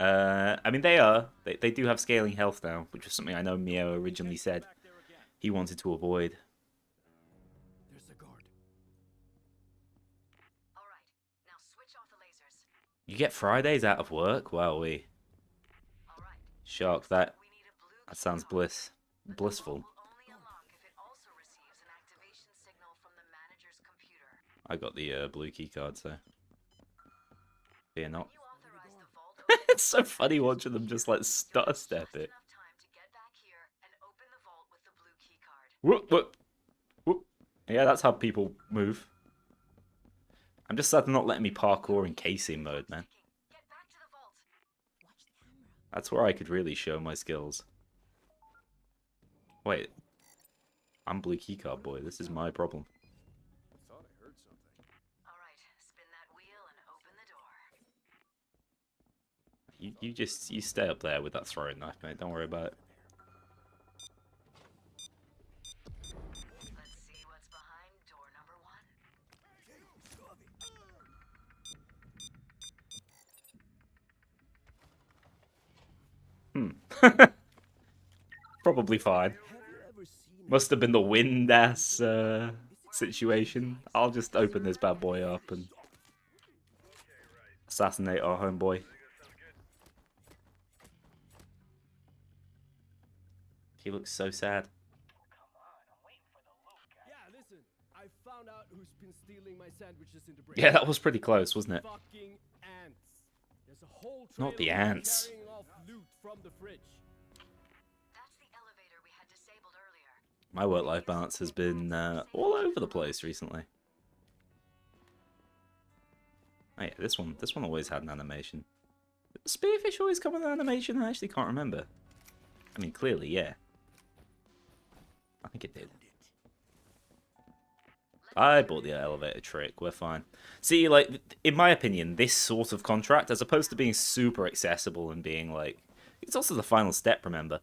I mean, they do have scaling health now, which was something I know Mio originally said he wanted to avoid. There's the guard. All right, now switch off the lasers. You get Fridays out of work? Wow, we All right. shark that. We need a blue That sounds blissful. will only unlock if it also receives an activation signal from the manager's computer. I got the blue key card, so fear not. You authorize the vault It's so funny watching them just like stutter step it. enough time to get back here and open the vault with the blue key card. Whoop, whoop, whoop. Yeah, that's how people move. I'm just sad they're not letting me parkour in casing mode, man. Get back to the vault. Watch the camera. That's where I could really show my skills. Wait. I'm blue keycard boy. This is my problem. I thought I heard something. All right, spin that wheel and open the door. You stay up there with that throwing knife, mate. Don't worry about it. Let's see what's behind door number 1. Probably fine. Have you ever seen Must have been the wind ass situation. I'll just open this bad boy up and assassinate our homeboy. He looks so sad. Yeah, listen. I found out who's been stealing my sandwiches in the break. Yeah, that was pretty close, wasn't it? Fucking ants. There's a whole Not the trailer of them ants. carrying off loot from the fridge. That's the elevator we had disabled earlier. My work-life balance has been all over the place recently. Oh yeah, this one always had an animation. Did the Spearfish always come with an animation? I actually can't remember. I mean, clearly, yeah. I think it did. I bought the elevator trick. We're fine. See, like, in my opinion, this sort of contract, as opposed to being super accessible and being like, it's also the final step. Remember,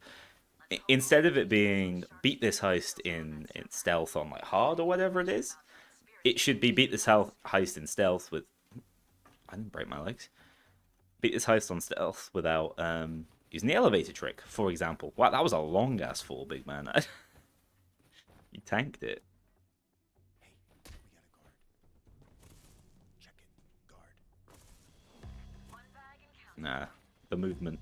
instead of it being beat this heist in stealth on like hard or whatever it is, it should be beat this heist in stealth with. I didn't break my legs. Beat this heist on stealth without using the elevator trick, for example. Wow, that was a long ass fall, big man. You tanked it. Hey, we got a guard. Check it, guard. One bag and count. Nah, the movement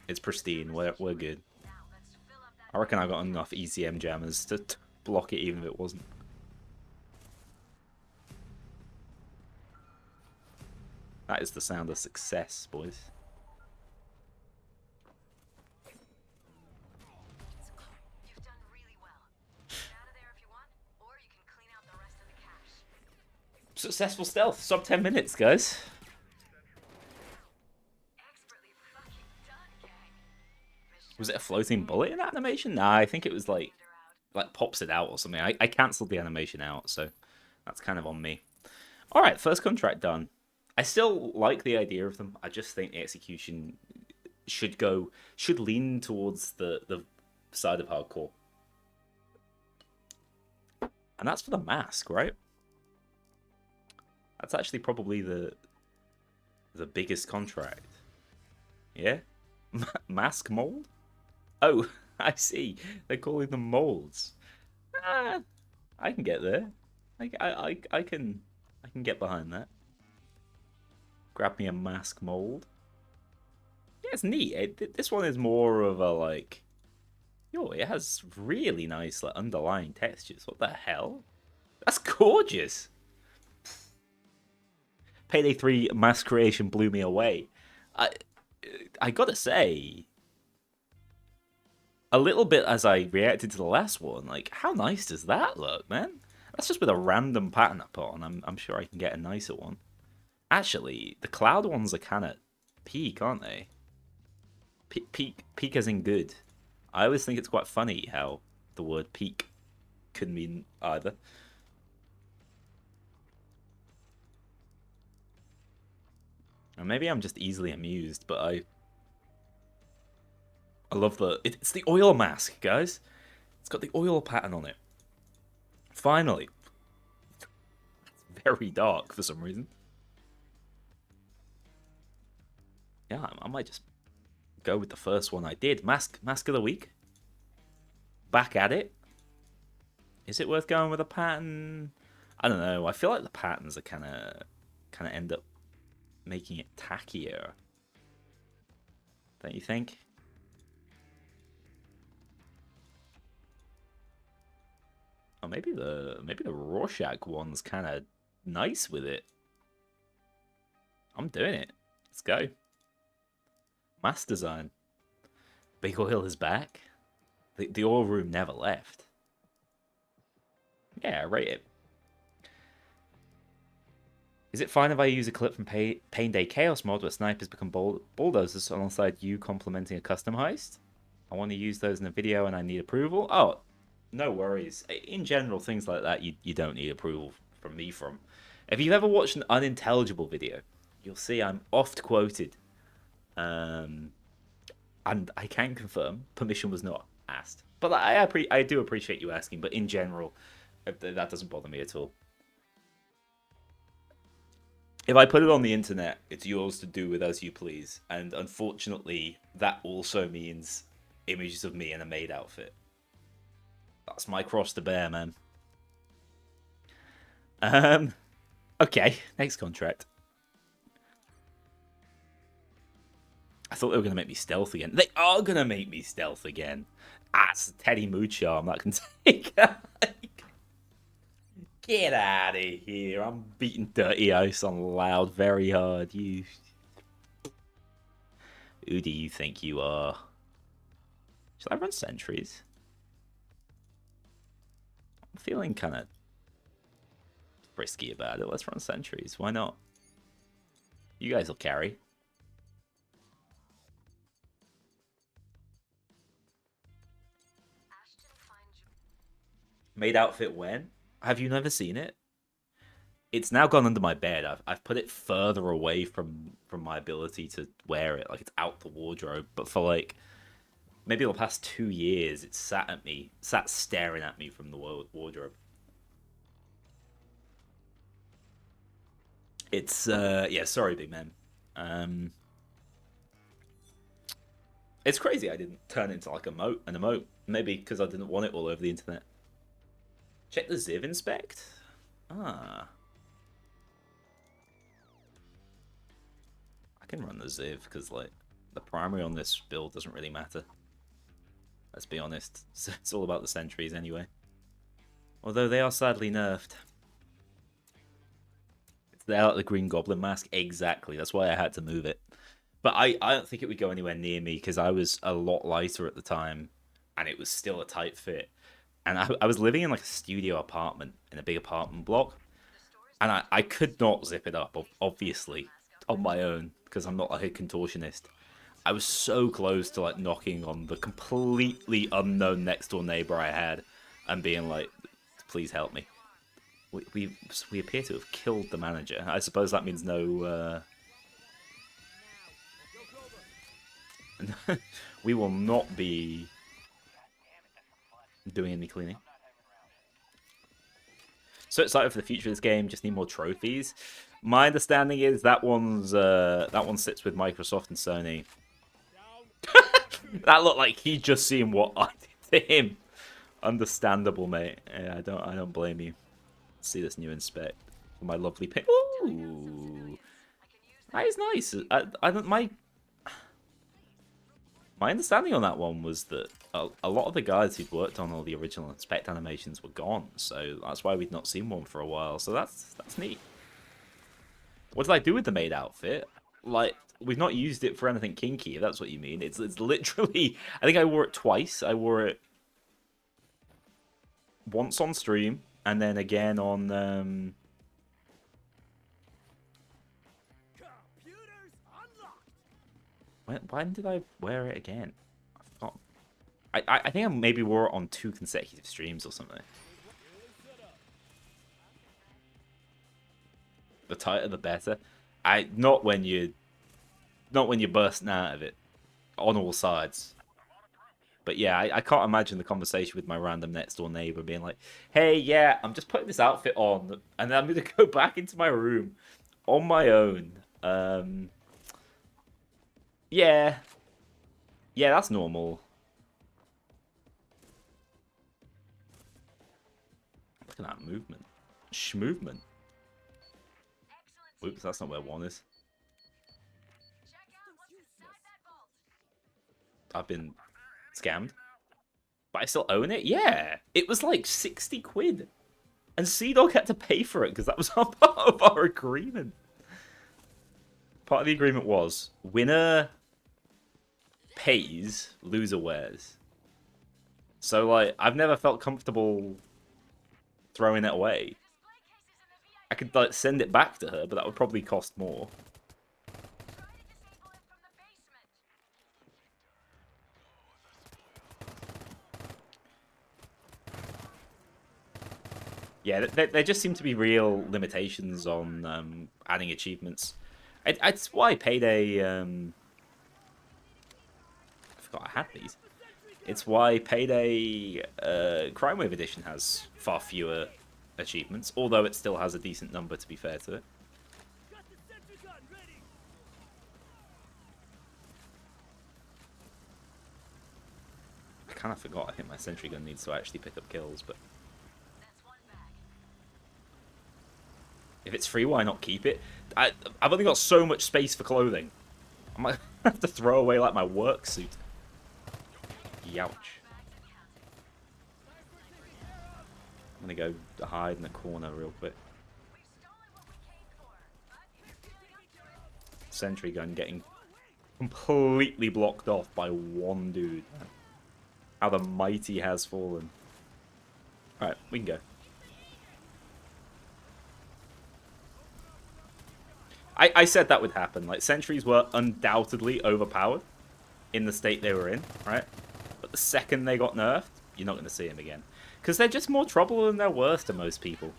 is pristine. We're good. Now let's fill up that. I reckon I got enough ECM jammers to block it, even if it wasn't. That is the sound of success, boys. You've done really well. Get out of there if you want, or you can clean out the rest of the cash. Successful stealth, sub 10 minutes, guys. Expertly fucking done, gang. Was it a floating bullet in animation? Nah, I think it was like pops it out or something. I cancelled the animation out, so that's kind of on me. All right, first contract done. I still like the idea of them. I just think the execution should lean towards the side of hardcore. And that's for the mask, right? That's actually probably the biggest contract. Yeah? Mask mold? Oh, I see. They're calling them molds. Ah, I can get there. I can get behind that. Grab me a mask mold. Yeah, it's neat. This one is more of a like. Yo, it has really nice like underlying textures. What the hell? That's gorgeous. Payday 3 mask creation blew me away. I gotta say, a little bit as I reacted to the last one, like how nice does that look, man? That's just with a random pattern I put on. I'm sure I can get a nicer one. Actually, the cloud ones are kind of peak, aren't they? Peak as in good. I always think it's quite funny how the word peak could mean either. Or maybe I'm just easily amused, but I love it's the oil mask, guys. It's got the oil pattern on it. Finally. It's very dark for some reason. Yeah, I might just go with the first one I did. Mask of the Week. Back at it. Is it worth going with a pattern? I don't know. I feel like the patterns are kind of end up making it tackier. Don't you think? Oh, maybe the Rorschach one's kind of nice with it. I'm doing it. Let's go. Mask design. Big Oil is back. The oil room never left. Yeah, I rate it. Is it fine if I use a clip from Payday Chaos mod where snipers become bulldozers alongside you complementing a custom heist? I want to use those in a video and I need approval. Oh, no worries. In general, things like that you don't need approval from me from. If you've ever watched an unintelligible video, you'll see I'm oft quoted. And I can confirm permission was not asked. But I do appreciate you asking, but in general, that doesn't bother me at all. If I put it on the internet, it's yours to do with as you please. And unfortunately, that also means images of me in a maid outfit. That's my cross to bear, man. Okay, next contract. I thought they were going to make me stealth again. They are going to make me stealth again. That's Teddy Mood charm that can take. Get out of here. I'm beating Dirty Ice on loud very hard. You. Who do you think you are? Should I run sentries? I'm feeling kind of frisky about it. Let's run sentries. Why not? You guys will carry. Made outfit when? Have you never seen it? It's now gone under my bed. I've put it further away from my ability to wear it. Like, it's out the wardrobe. But for like maybe the past 2 years, it's sat staring at me from the wardrobe. It's yeah, sorry, big man. It's crazy I didn't turn it into like an emote. Maybe because I didn't want it all over the internet. Check the Ziv inspect. Ah. I can run the Ziv because like the primary on this build doesn't really matter. Let's be honest. It's all about the sentries anyway. Although they are sadly nerfed. They're like the Green Goblin mask. Exactly. That's why I had to move it. But I don't think it would go anywhere near me because I was a lot lighter at the time and it was still a tight fit. And I was living in like a studio apartment in a big apartment block. And I could not zip it up, obviously, on my own because I'm not like a contortionist. I was so close to like knocking on the completely unknown next door neighbor I had and being like, please help me. We appear to have killed the manager. I suppose that means no... we will not be doing any cleaning. So excited for the future of this game. Just need more trophies. My understanding is that one sits with Microsoft and Sony. That looked like he just seen what I did to him. Understandable, mate. Yeah, I don't blame you. Let's see this new inspect for my lovely pick. Ooh, that is nice. My understanding on that one was that a lot of the guys who'd worked on all the original inspect animations were gone, so that's why we'd not seen one for a while. So that's neat. What did I do with the maid outfit? Like, we've not used it for anything kinky, if that's what you mean. It's literally... I think I wore it twice. I wore it once on stream, and then again on... When did I wear it again? I forgot. I think I maybe wore it on 2 consecutive streams or something. The tighter the better. Not when you're bursting out of it on all sides. But yeah, I can't imagine the conversation with my random next door neighbor being like, "Hey, yeah, I'm just putting this outfit on, and then I'm gonna go back into my room on my own." Yeah. Yeah, that's normal. Look at that movement. Schmovement. Excellent Oops, that's not where one is. check out what's inside that vault. I've been scammed. But I still own it? Yeah. It was like 60 quid. And Sea-Dog had to pay for it because that was part of our agreement. Part of the agreement was winner pays, loser wears. So, like, I've never felt comfortable throwing it away. Display cases in the VIP. I could, like, send it back to her, but that would probably cost more. Try to disable it from the basement. Yeah, there just seem to be real limitations on adding achievements. It's why Payday... I forgot I had these. It's why Payday Crime Wave Edition has far fewer achievements, although it still has a decent number, to be fair to it. Got the sentry gun ready. I kind of forgot. I think my sentry gun needs to actually pick up kills, but That's one bag. if it's free, why not keep it? I've only got so much space for clothing. I might have to throw away like my work suit. Youch. Bags and counting. I'm gonna go hide in the corner real quick. We've stolen what we came for, but if you're feeling up to it, Sentry gun getting completely blocked off by one dude. How the mighty has fallen. Alright, we can go. I said that would happen. Like, sentries were undoubtedly overpowered in the state they were in, right? But the second they got nerfed, you're not going to see them again. Because they're just more trouble than they're worth to most people.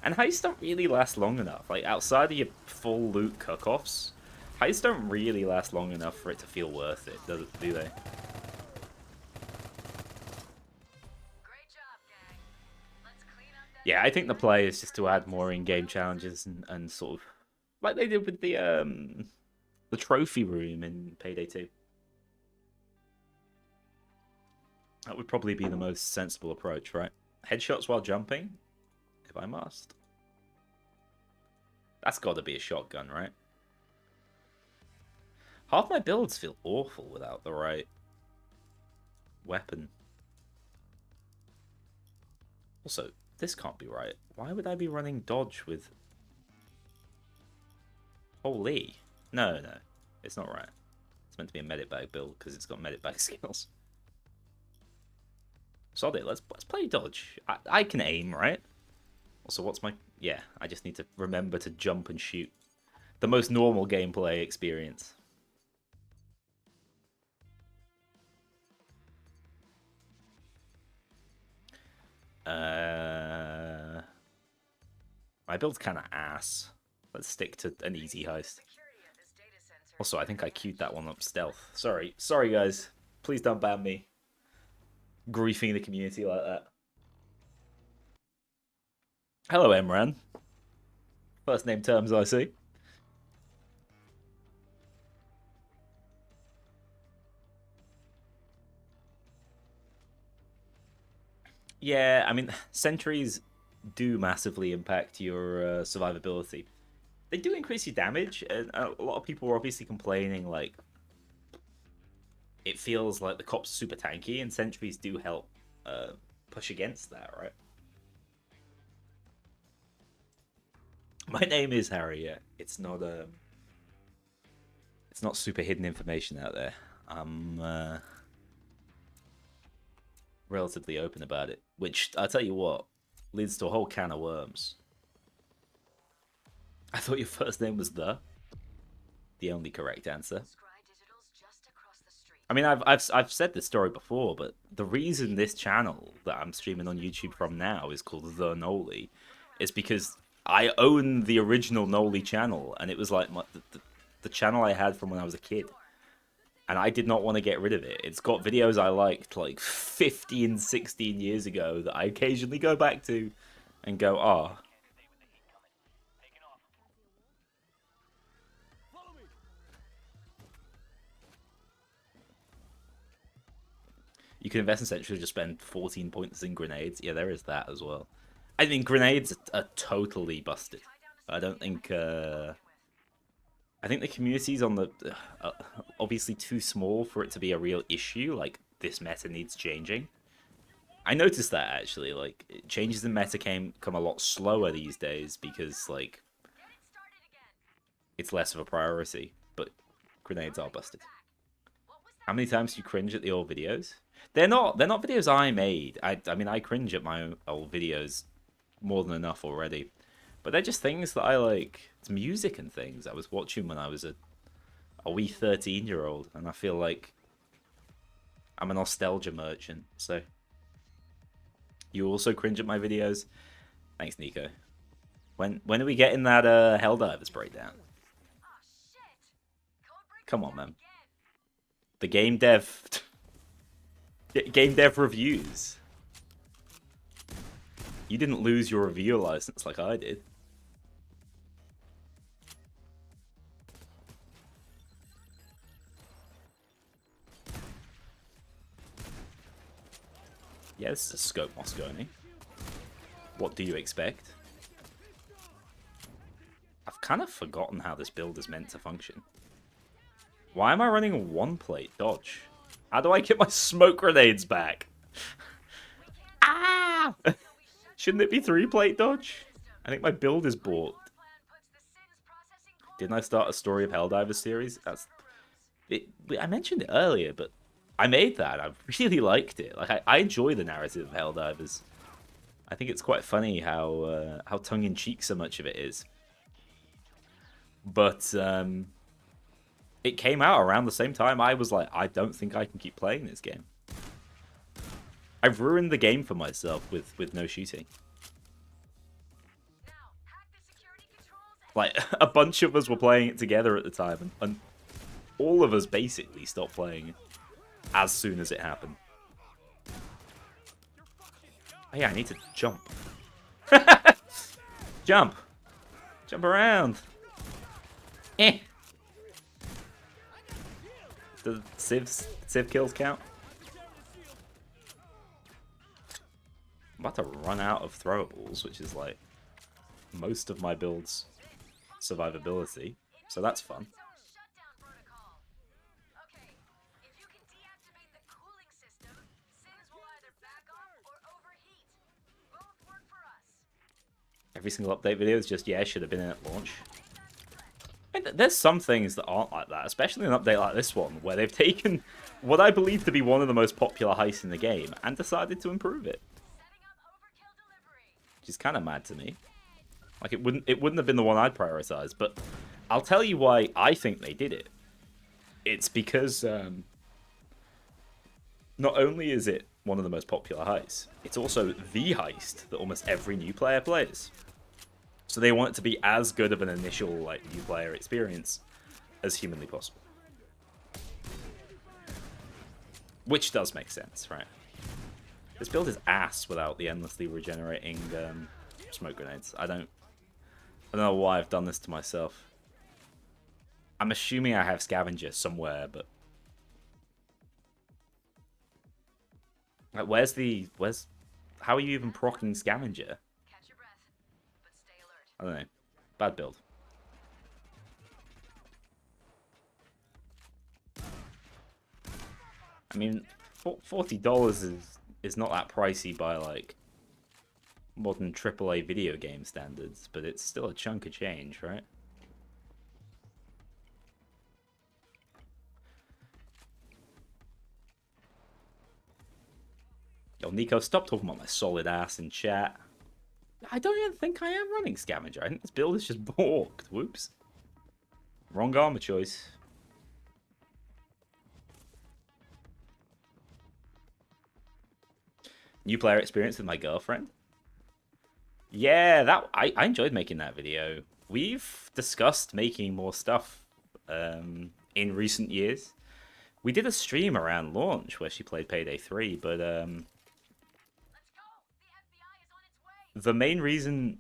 And heists don't really last long enough. Like, outside of your full loot cook-offs, heists don't really last long enough for it to feel worth it, do they? great job, gang. Let's clean up that. Yeah, I think the play is just to add more in-game challenges and sort of like they did with the trophy room in Payday 2. That would probably be the most sensible approach, right? Headshots while jumping, if I must. That's got to be a shotgun, right? Half my builds feel awful without the right weapon. Also, this can't be right. Why would I be running dodge with... Holy. No, it's not right. It's meant to be a medic bag build because it's got medic bag skills. Sod it, let's play dodge. I can aim, right? Also, what's my... Yeah, I just need to remember to jump and shoot. The most normal gameplay experience. My build's kind of ass. Let's stick to an easy heist. Security at this data center. Also, I think I queued that one up stealth. Sorry guys. Please don't ban me. Griefing the community like that. Hello, Emran. First name terms, I see. Yeah, I mean, sentries do massively impact your survivability. They do increase your damage, and a lot of people are obviously complaining, like, it feels like the cops are super tanky, and sentries do help push against that, right? My name is Harry, yeah. It's not super hidden information out there. I'm relatively open about it, which, I'll tell you what, leads to a whole can of worms. I thought your first name was the only correct answer. Scry Digital's just across the street. I mean, I've said this story before, but the reason this channel that I'm streaming on YouTube from now is called The Noli is because I own the original Noli channel, and it was like the channel I had from when I was a kid. And I did not want to get rid of it. It's got videos I liked like 15, 16 years ago that I occasionally go back to and go, ah. Follow me. You can invest in Sentry and just spend 14 points in grenades. Yeah, there is that as well. I mean, grenades are totally busted. I don't think... I think the community's on the... obviously too small for it to be a real issue. Like, this meta needs changing. I noticed that, actually. Like, changes in meta come a lot slower these days because, like, it's less of a priority. But grenades are busted. How many times do you cringe at the old videos? They're not videos I made. I mean, I cringe at my old videos more than enough already. But they're just things that I like. It's music and things I was watching when I was a wee 13-year-old, and I feel like I'm a nostalgia merchant. So you also cringe at my videos? Thanks, Nico. When are we getting that Helldivers breakdown? Come on, man. The game dev reviews. You didn't lose your reviewer license like I did. Yeah, this is a scope Moscone. What do you expect? I've kind of forgotten how this build is meant to function. Why am I running a one-plate dodge? How do I get my smoke grenades back? Ah! Shouldn't it be three-plate dodge? I think my build is bought. Didn't I start a Story of Helldivers series? I mentioned it earlier, but I made that. I really liked it. Like I enjoy the narrative of Helldivers. I think it's quite funny how tongue-in-cheek so much of it is. But it came out around the same time. I was like, I don't think I can keep playing this game. I've ruined the game for myself with no shooting. Like, a bunch of us were playing it together at the time, and all of us basically stopped playing it as soon as it happened. Oh yeah, I need to jump. Jump! Jump around! Eh! Do Civ kills count? I'm about to run out of throwables, which is like most of my build's survivability, so that's fun. Every single update video is just, yeah, should have been in at launch. And there's some things that aren't like that, especially an update like this one, where they've taken what I believe to be one of the most popular heists in the game and decided to improve it. Which is kind of mad to me. Like, it wouldn't have been the one I'd prioritize, but I'll tell you why I think they did it. It's because not only is it one of the most popular heists, it's also the heist that almost every new player plays. So they want it to be as good of an initial like new player experience as humanly possible. Which does make sense, right? This build is ass without the endlessly regenerating smoke grenades. I don't know why I've done this to myself. I'm assuming I have scavenger somewhere, but like, where's how are you even proccing scavenger? I don't know. Bad build. I mean, $40 is not that pricey by like modern AAA video game standards, but it's still a chunk of change, right? Yo, Nico, stop talking about my solid ass in chat. I don't even think I am running Scavenger. I think this build is just borked. Whoops. Wrong armor choice. New player experience with my girlfriend. Yeah, I enjoyed making that video. We've discussed making more stuff in recent years. We did a stream around launch where she played Payday 3, but the main reason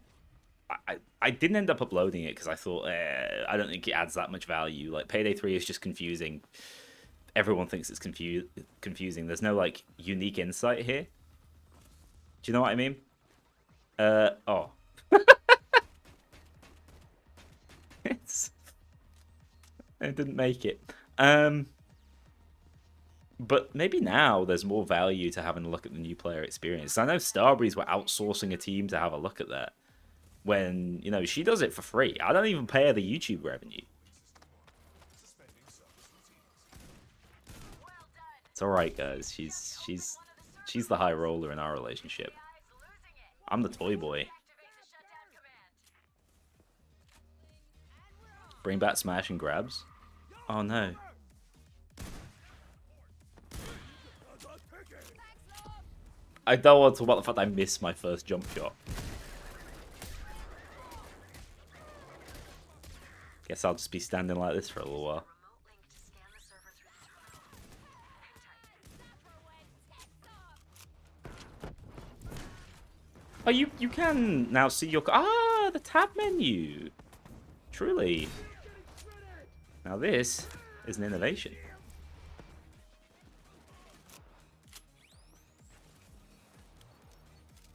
I didn't end up uploading it because I thought I don't think it adds that much value. Like, Payday 3 is just confusing. everyone thinks it's confusing. There's no like unique insight here. Do you know what I mean? Oh. It didn't make it. But maybe now there's more value to having a look at the new player experience. I know Starbreeze were outsourcing a team to have a look at that. When, you know, she does it for free. I don't even pay her the YouTube revenue. It's alright, guys. She's the high roller in our relationship. I'm the toy boy. Bring back smash and grabs. Oh no. I don't want to talk about the fact I missed my first jump shot. Guess I'll just be standing like this for a little while. Oh, you can now see your... Ah, the tab menu. Truly. Now this is an innovation.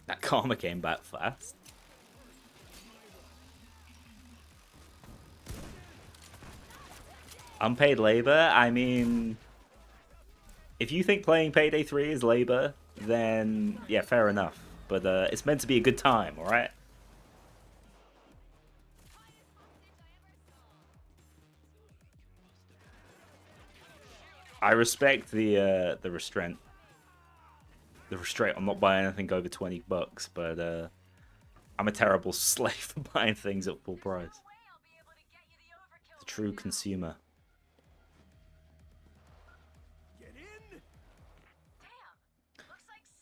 That karma came back fast. Unpaid labor? I mean... If you think playing Payday 3 is labor, then yeah, fair enough. But it's meant to be a good time, alright? I respect the restraint. The restraint on not buying anything over $20, but I'm a terrible slave for buying things at full price. The true consumer.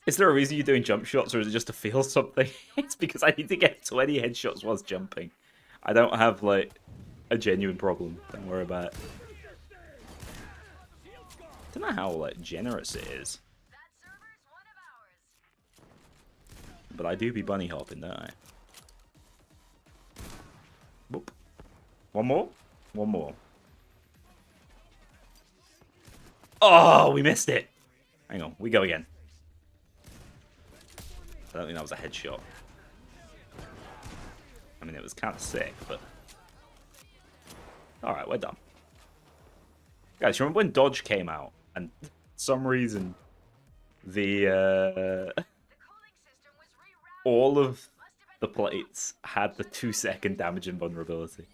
Is there a reason you're doing jump shots, or is it just to feel something? It's because I need to get 20 headshots whilst jumping. I don't have, like, a genuine problem. Don't worry about it. I don't know how, like, generous it is. But I do be bunny hopping, don't I? Whoop. One more? One more. Oh, we missed it. Hang on, we go again. I don't think that was a headshot. I mean, it was kind of sick, but... Alright, we're done. Guys, remember when Dodge came out? And for some reason, the... all of the plates had the 2-second damage and vulnerability.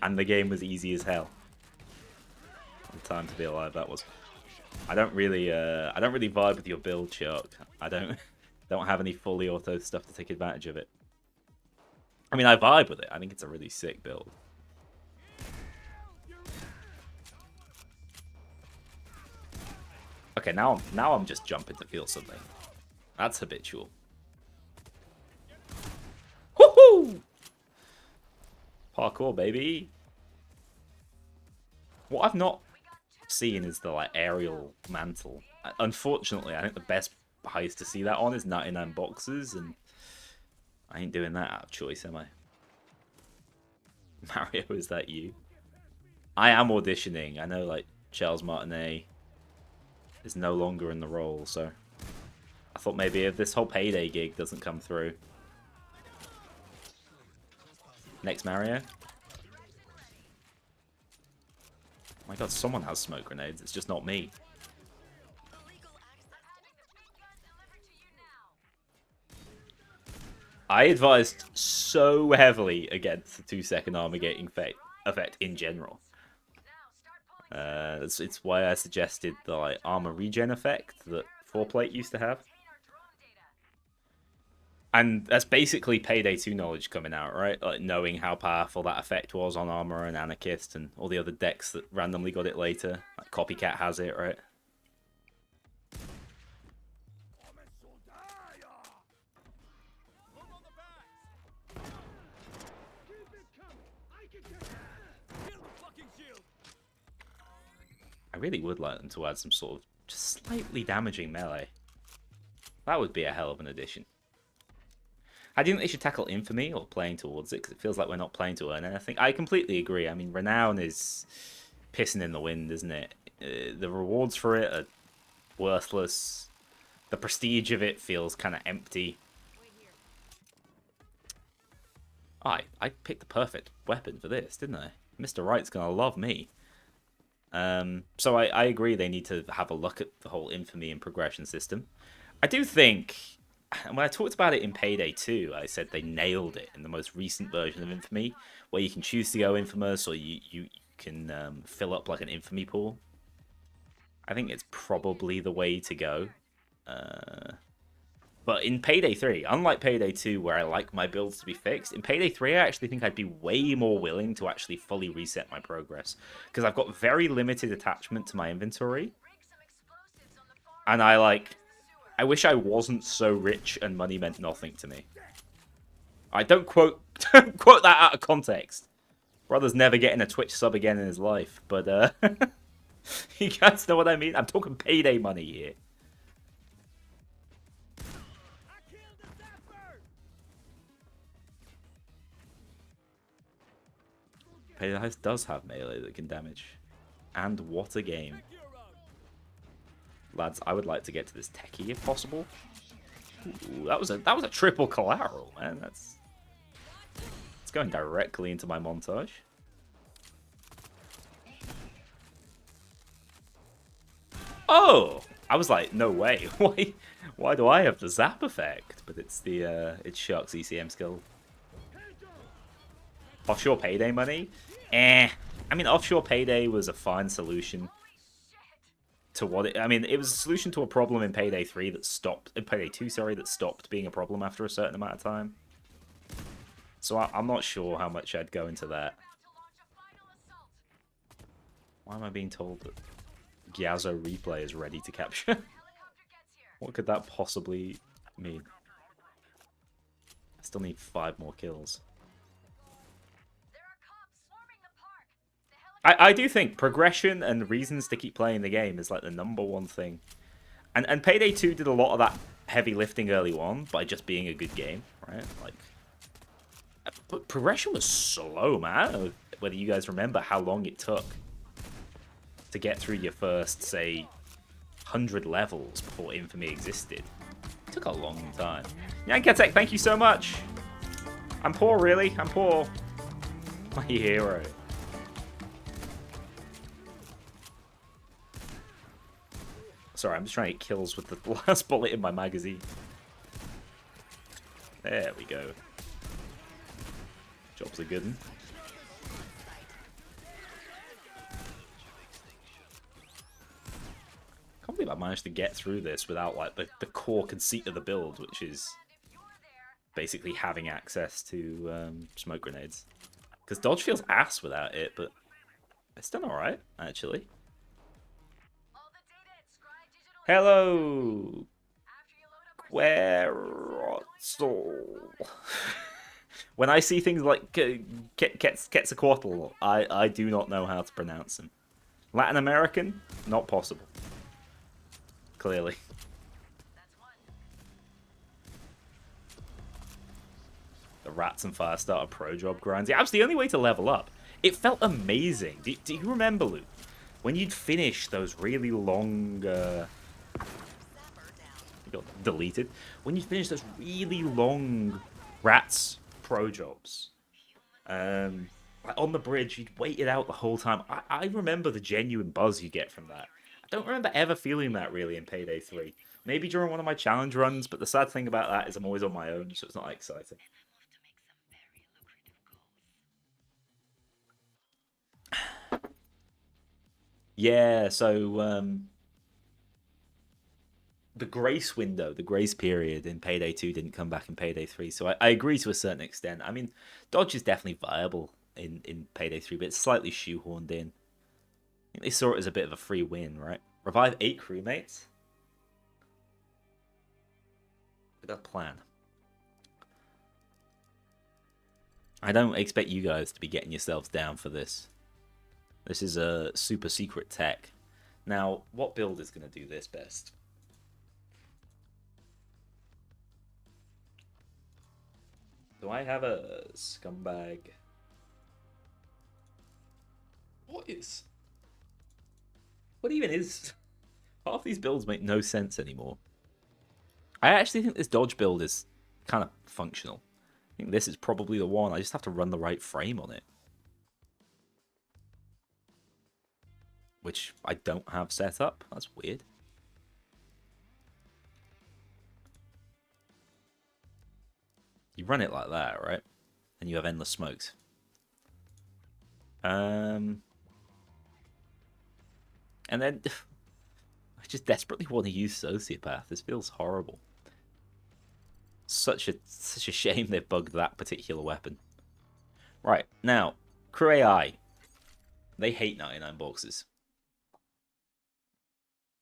And the game was easy as hell. What a time to be alive that was. I don't really vibe with your build, Chuck. I don't have any fully auto stuff to take advantage of it. I mean, I vibe with it. I think it's a really sick build. Okay, now I'm just jumping to feel something. That's habitual. Woohoo! Parkour, baby. What I've not seen is the like aerial mantle. Unfortunately, I think the best heist to see that on is 99 boxes, and I ain't doing that out of choice, am I? Mario, is that you? I am auditioning. I know, like, Charles Martinet is no longer in the role, so I thought maybe if this whole Payday gig doesn't come through. Next Mario. Oh my god, someone has smoke grenades. It's just not me. I advised so heavily against the 2-second armor gating effect in general. It's why I suggested the like armor regen effect that 4-plate used to have. And that's basically Payday 2 knowledge coming out, right? Like knowing how powerful that effect was on Armor and Anarchist and all the other decks that randomly got it later. Like Copycat has it, right? I really would like them to add some sort of just slightly damaging melee. That would be a hell of an addition. I do think they should tackle Infamy or playing towards it, because it feels like we're not playing to earn anything. I completely agree. I mean, Renown is pissing in the wind, isn't it? The rewards for it are worthless. The prestige of it feels kind of empty. I picked the perfect weapon for this, didn't I? Mr. Wright's gonna love me. So I agree they need to have a look at the whole infamy and progression system. I do think, and when I talked about it in Payday 2, I said they nailed it in the most recent version of Infamy, where you can choose to go infamous or you can fill up like an infamy pool. I think it's probably the way to go. But in Payday 3, unlike Payday 2, where I like my builds to be fixed, in Payday 3, I actually think I'd be way more willing to actually fully reset my progress. Because I've got very limited attachment to my inventory. And I wish I wasn't so rich and money meant nothing to me. I don't quote that out of context. Brother's never getting a Twitch sub again in his life. But, you guys know what I mean? I'm talking Payday money here. Payday Heist does have melee that can damage. And what a game. Lads, I would like to get to this techie if possible. Ooh, that was a triple collateral, man. It's going directly into my montage. Oh! I was like, no way. Why do I have the zap effect? But it's it's Shark's ECM skill. Offshore Payday money? I mean, Offshore Payday was a fine solution to what it... I mean, it was a solution to a problem in Payday 3 that stopped... In Payday 2, sorry, that stopped being a problem after a certain amount of time. So I'm not sure how much I'd go into that. Why am I being told that Gyazo Replay is ready to capture? What could that possibly mean? I still need 5 more kills. I do think progression and reasons to keep playing the game is like the #1 thing. And Payday 2 did a lot of that heavy lifting early on by just being a good game, right? Like, but progression was slow, man. I don't know whether you guys remember how long it took to get through your first, say, 100 levels before Infamy existed. It took a long time. Yankatek, thank you so much. I'm poor, really. I'm poor. My hero. Sorry, I'm just trying to get kills with the last bullet in my magazine. There we go. Job's a good one. I can't believe I managed to get through this without like the core conceit of the build, which is basically having access to smoke grenades. Because dodge feels ass without it, but it's done alright, actually. Hello, Quetzal. When I see things like Quetzalcoatl, I do not know how to pronounce them. Latin American? Not possible. Clearly. The Rats and Firestarter Pro Job grinds. Yeah, that was the only way to level up. It felt amazing. Do you remember, Luke? When you'd finish those really long... got deleted. When you finish those really long Rats Pro Jobs, like on the bridge, you'd wait it out the whole time. I remember the genuine buzz you get from that. I don't remember ever feeling that really in Payday 3. Maybe during one of my challenge runs, but the sad thing about that is I'm always on my own, so it's not exciting. Yeah, so the grace window, the grace period in Payday 2 didn't come back in Payday 3, so I agree to a certain extent. I mean, dodge is definitely viable in Payday 3, but it's slightly shoehorned in. I think they saw it as a bit of a free win, right? Revive 8 crewmates? Look at that plan. I don't expect you guys to be getting yourselves down for this. This is a super secret tech. Now, what build is going to do this best? Do I have a scumbag? What is What even is... Half these builds make no sense anymore. I actually think this dodge build is kind of functional. I think this is probably the one. I just have to run the right frame on it. Which I don't have set up. That's weird. You run it like that, right? And you have endless smokes. And then I just desperately want to use Sociopath. This feels horrible. Such a shame they bugged that particular weapon. Right, now, Crew AI. They hate 99 boxes.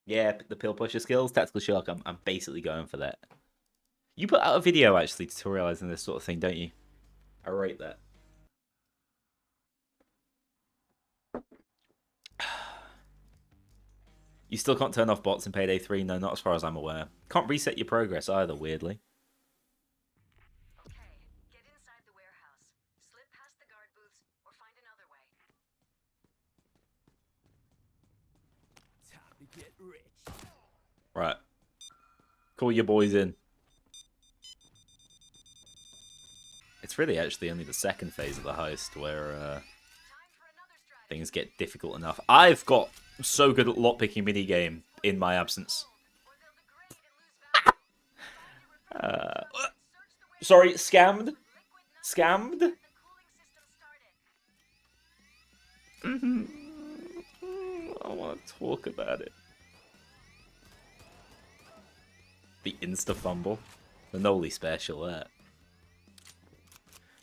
Yeah, the pill pusher skills, tactical shock, I'm basically going for that. You put out a video, actually, tutorializing this sort of thing, don't you? I rate that. You still can't turn off bots in Payday 3? No, not as far as I'm aware. Can't reset your progress either, weirdly. Okay, get inside the warehouse. Slip past the guard booths or find another way. Time to get rich. Right. Call your boys in. It's really actually only the second phase of the heist where things get difficult enough. I've got so good at lockpicking minigame in my absence. Sorry, scammed? Scammed? I want to talk about it. The insta-fumble. The Noli special there.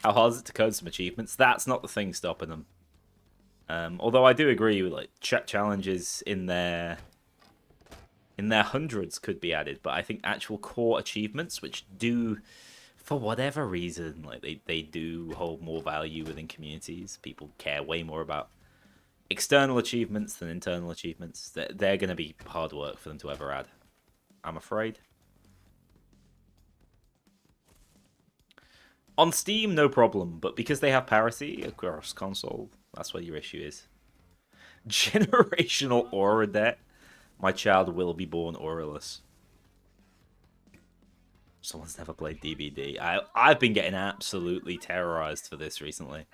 How hard is it to code some achievements? That's not the thing stopping them. Although I do agree with, like, challenges in their hundreds could be added, but I think actual core achievements, which do, for whatever reason, like they do hold more value within communities. People care way more about external achievements than internal achievements. They're going to be hard work for them to ever add, I'm afraid. On Steam, no problem, but because they have parity across console, that's where your issue is. Generational aura debt. My child will be born auraless. Someone's never played DBD. I've been getting absolutely terrorized for this recently.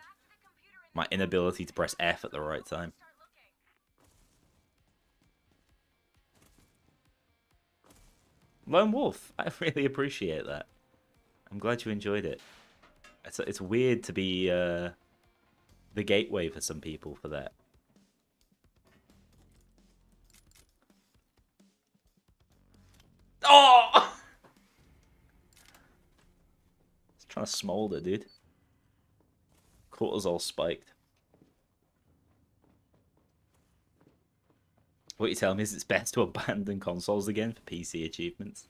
My inability to press F at the right time. Lone Wolf, I really appreciate that. I'm glad you enjoyed it. It's weird to be the gateway for some people for that. Oh! It's trying to smolder, dude. Cortisol spiked. What you're telling me is it's best to abandon consoles again for PC achievements.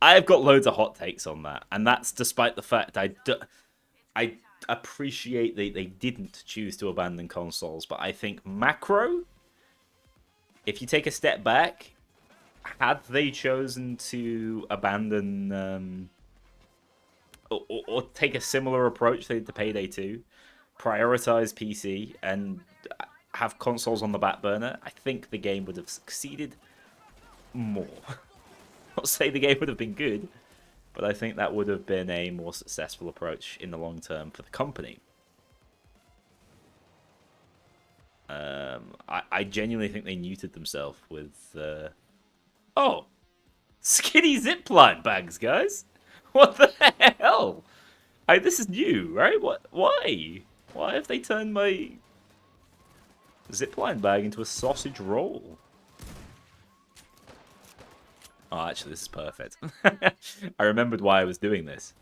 I've got loads of hot takes on that, and that's despite the fact I appreciate they didn't choose to abandon consoles, but I think macro, if you take a step back, had they chosen to abandon or take a similar approach they did to Payday 2, prioritize PC and have consoles on the back burner, I think the game would have succeeded more. Not say the game would have been good, but I think that would have been a more successful approach in the long term for the company. I genuinely think they neutered themselves with... Oh! Skinny zipline bags, guys! What the hell? This is new, right? What? Why? Why have they turned my zipline bag into a sausage roll? Oh, actually, this is perfect. I remembered why I was doing this.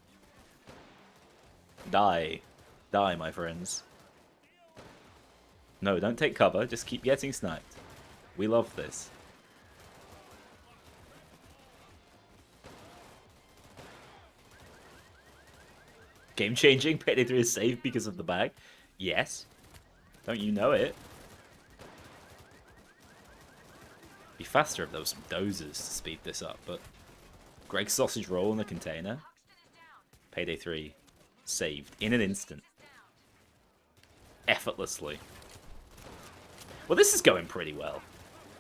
Die. Die, my friends. No, don't take cover. Just keep getting sniped. We love this. Game-changing. Payday 3 is saved because of the bag. Yes. Don't you know it? Be faster if there were some dozers to speed this up, but Greg's sausage roll in the container. Payday 3 saved in an instant. Effortlessly. Well, this is going pretty well.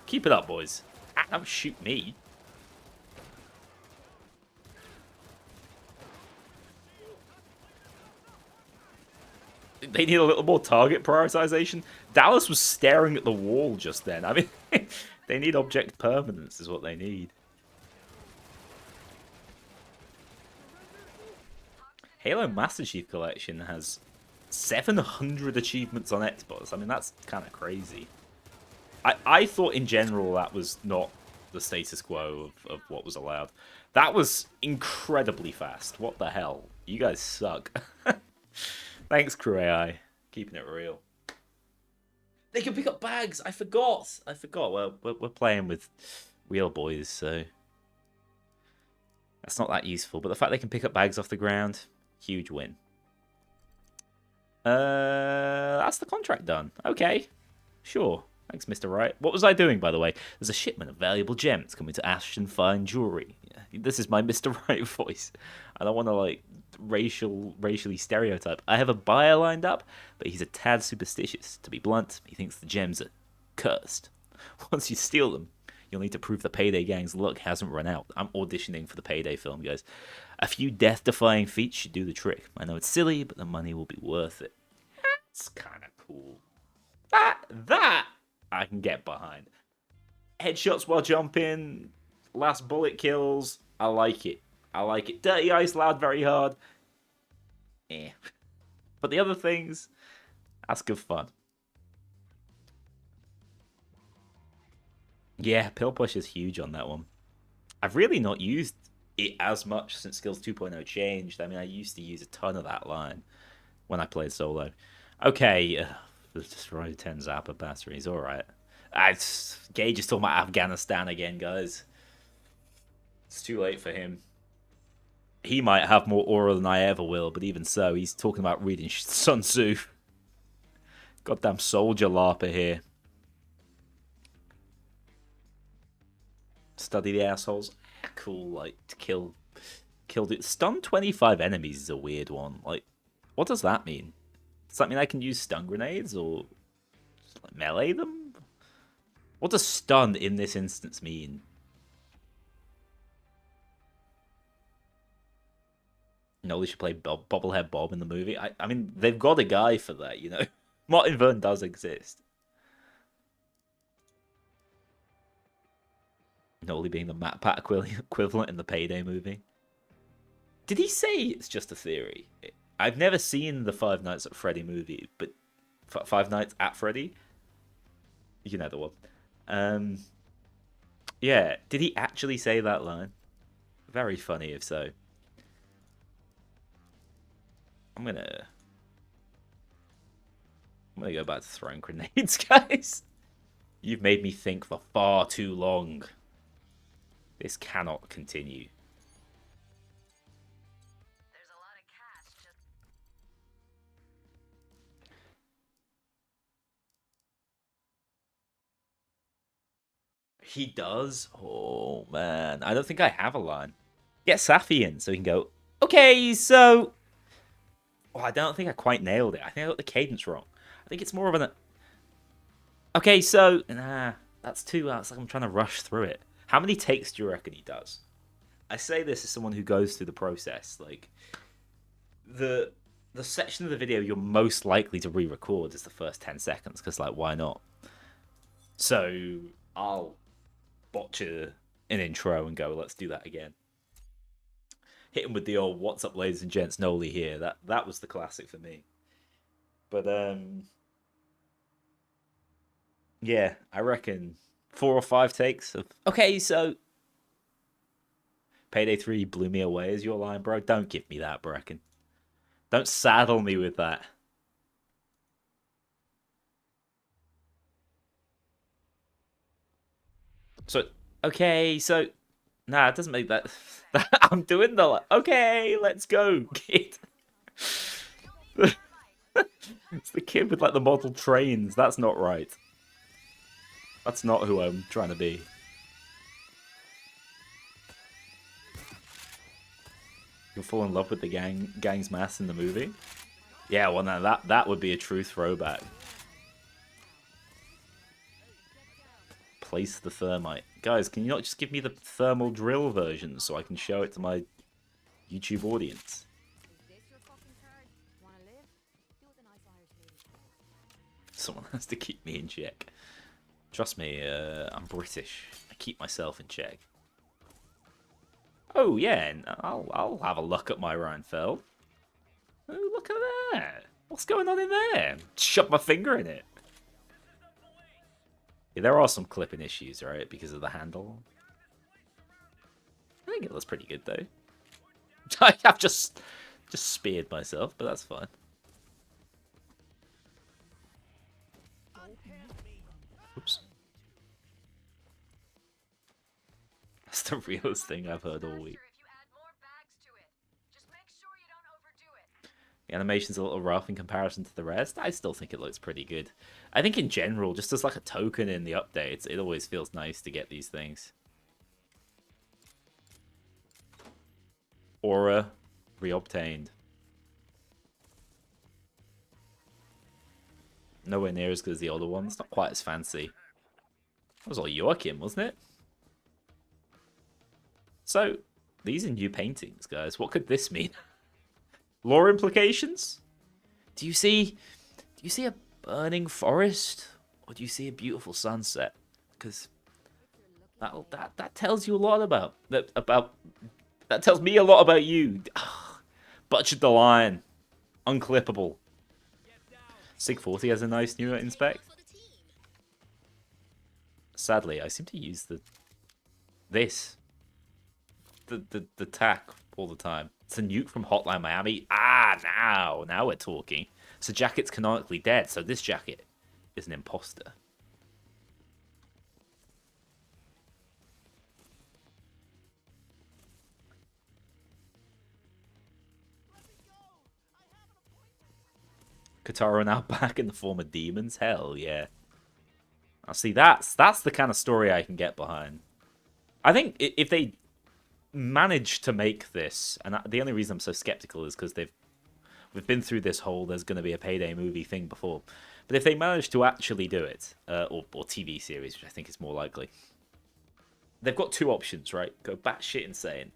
Keep it up, boys. Ah, don't shoot me. They need a little more target prioritization. Dallas was staring at the wall just then. I mean, they need object permanence is what they need. Halo Master Chief Collection has 700 achievements on Xbox. I mean, that's kind of crazy. I thought in general that was not the status quo of what was allowed. That was incredibly fast. What the hell? You guys suck. Thanks, Crew AI. Keeping it real. They can pick up bags. I forgot. Well, we're playing with real boys, so that's not that useful. But the fact they can pick up bags off the ground, huge win. That's the contract done. Okay, sure. Thanks, Mr. Wright. What was I doing, by the way? There's a shipment of valuable gems coming to Ashton Fine Jewelry. This is my Mr. Wright voice. I don't want to, like, racially stereotype. I have a buyer lined up, but he's a tad superstitious. To be blunt, he thinks the gems are cursed. Once you steal them, you'll need to prove the Payday gang's luck hasn't run out. I'm auditioning for the Payday film, guys. A few death-defying feats should do the trick. I know it's silly, but the money will be worth it. That's kind of cool. That I can get behind. Headshots while jumping, last bullet kills. I like it. Dirty Ice loud very hard. But the other things, that's good fun. Yeah, Pill Push is huge on that one. I've really not used it as much since Skills 2.0 changed. I mean, I used to use a ton of that line when I played solo. Okay, destroy 10 Zappa batteries. All right. Gage is talking about Afghanistan again, guys. It's too late for him. He might have more aura than I ever will, but even so, he's talking about reading Sun Tzu. Goddamn soldier larper here. Study the assholes. Cool, like, to kill it. Stun 25 enemies is a weird one. Like, what does that mean? Does that mean I can use stun grenades or like, melee them? What does stun in this instance mean? No, they should play Bobblehead Bob in the movie. I mean, they've got a guy for that, you know. Martin Verne does exist. Noli being the Matt Pat equivalent in the Payday movie. Did he say it's just a theory? I've never seen the Five Nights at Freddy movie, but Five Nights at Freddy? You know the one. Yeah, did he actually say that line? Very funny if so. I'm gonna go back to throwing grenades, guys. You've made me think for far too long. This cannot continue. There's a lot of cash just... He does? Oh, man. I don't think I have a line. Get Safi in so he can go, okay, so... Oh, I don't think I quite nailed it. I think I got the cadence wrong. I think it's more of an... Okay, so... Nah, that's too... It's like I'm trying to rush through it. How many takes do you reckon he does? I say this as someone who goes through the process. Like, the section of the video you're most likely to re-record is the first 10 seconds, because, like, why not? So, I'll botch an intro and go, let's do that again. Hit him with the old, what's up, ladies and gents, Noli here. That was the classic for me. But, yeah, I reckon 4 or 5 takes of, okay, so Payday 3 blew me away is your line, bro. Don't give me that, Bracken. Don't saddle me with that. So, okay, so... Nah, it doesn't make that... I'm doing the... Okay, let's go, kid. It's the kid with, like, the model trains. That's not right. That's not who I'm trying to be. You'll fall in love with the gang's mask in the movie? Yeah, well, now that would be a true throwback. place the thermite. Guys, can you not just give me the thermal drill version so I can show it to my YouTube audience? Is this your fucking card? Wanna live? Do with a nice Irish lady. Someone has to keep me in check. Trust me, I'm British. I keep myself in check. Oh yeah, and I'll have a look at my Reinfeld. Oh, look at that. What's going on in there? Shove my finger in it. Yeah, there are some clipping issues, right? Because of the handle. I think it looks pretty good though. I've just speared myself, but that's fine. Oops. That's the realest thing I've heard all week. If you add more bags to it, just make sure you don't overdo it. The animation's a little rough in comparison to the rest. I still think it looks pretty good. I think in general, just as like a token in the updates, it always feels nice to get these things. Aura reobtained. Nowhere near as good as the older ones. Not quite as fancy. That was all Joachim, wasn't it? So, these are new paintings, guys. What could this mean? Lore implications? Do you see a burning forest, or do you see a beautiful sunset? Because that tells you a lot about that tells me a lot about you. Butchered the line, unclippable. Sig 40 has a nice new inspect. Sadly, I seem to use the tack all the time. It's a nuke from Hotline Miami. Ah, now we're talking. So Jacket's canonically dead, so this Jacket is an imposter. Katara now back in the form of demons? Hell yeah. I see, that's the kind of story I can get behind. I think if they manage to make this, and the only reason I'm so skeptical is because we've been through this whole there's going to be a Payday movie thing before. But if they manage to actually do it, or TV series, which I think is more likely, they've got two options, right? Go batshit insane.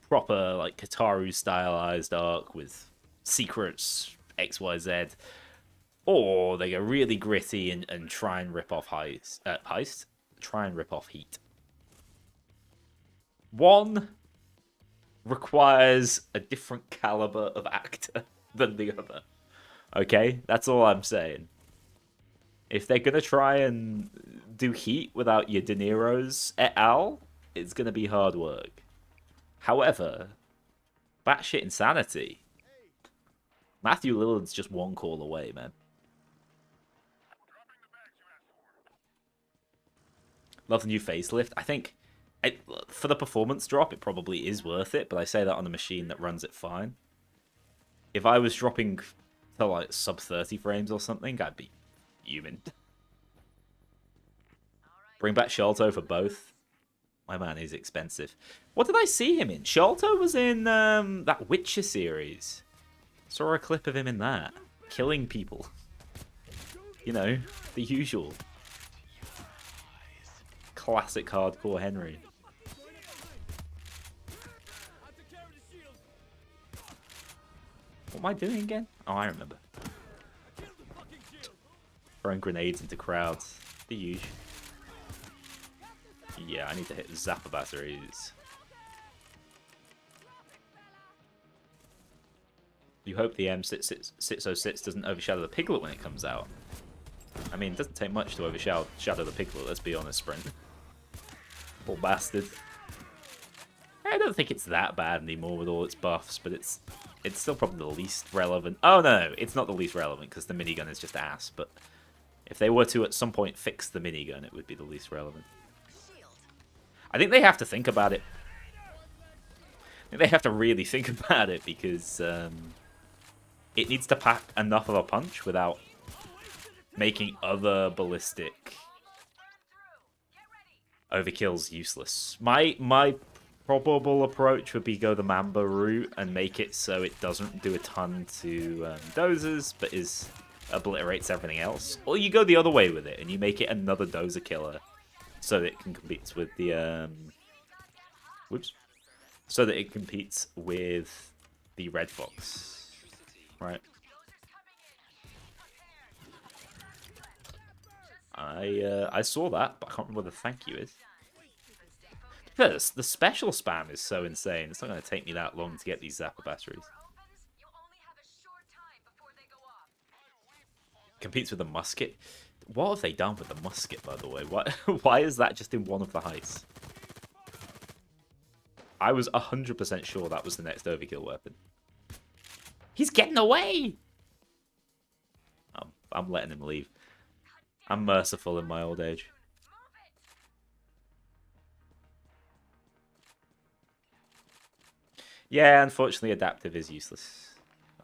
Proper, like, Kataru stylized arc with secrets, XYZ. Or they go really gritty and try and rip off Heist. Try and rip off Heat. One requires a different caliber of actor than the other. Okay? That's all I'm saying. If they're going to try and do Heat without your De Niro's et al., it's going to be hard work. However, batshit insanity. Matthew Lillard's just one call away, man. Love the new facelift. I think for the performance drop, it probably is worth it, but I say that on a machine that runs it fine. If I was dropping to like sub 30 frames or something, I'd be human. Bring back Sholto for both. My man is expensive. What did I see him in? Sholto was in that Witcher series. Saw a clip of him in that. Killing people. You know, the usual. Classic hardcore Henry. What am I doing again? Oh, I remember. Throwing grenades into crowds. The usual. Yeah, I need to hit Zappa batteries. You hope the M606 doesn't overshadow the Piglet when it comes out. I mean, it doesn't take much to overshadow the Piglet, let's be honest, Sprint. Poor bastard. I don't think it's that bad anymore with all its buffs, but it's still probably the least relevant. Oh no, it's not the least relevant because the minigun is just ass, but if they were to at some point fix the minigun, it would be the least relevant. I think they have to think about it. I think they have to really think about it because it needs to pack enough of a punch without making other ballistic overkills useless. My probable approach would be go the Mamba route and make it so it doesn't do a ton to dozers, but is obliterates everything else. Or you go the other way with it and you make it another dozer killer so that it can compete with the whoops. So that it competes with the Red Fox. Right. I saw that, but I can't remember what the thank you is. First, the special spam is so insane. It's not going to take me that long to get these Zapper batteries. Competes with the musket. What have they done with the musket, by the way? Why is that just in one of the heists? I was 100% sure that was the next overkill weapon. He's getting away! I'm letting him leave. I'm merciful in my old age. Yeah, unfortunately, adaptive is useless.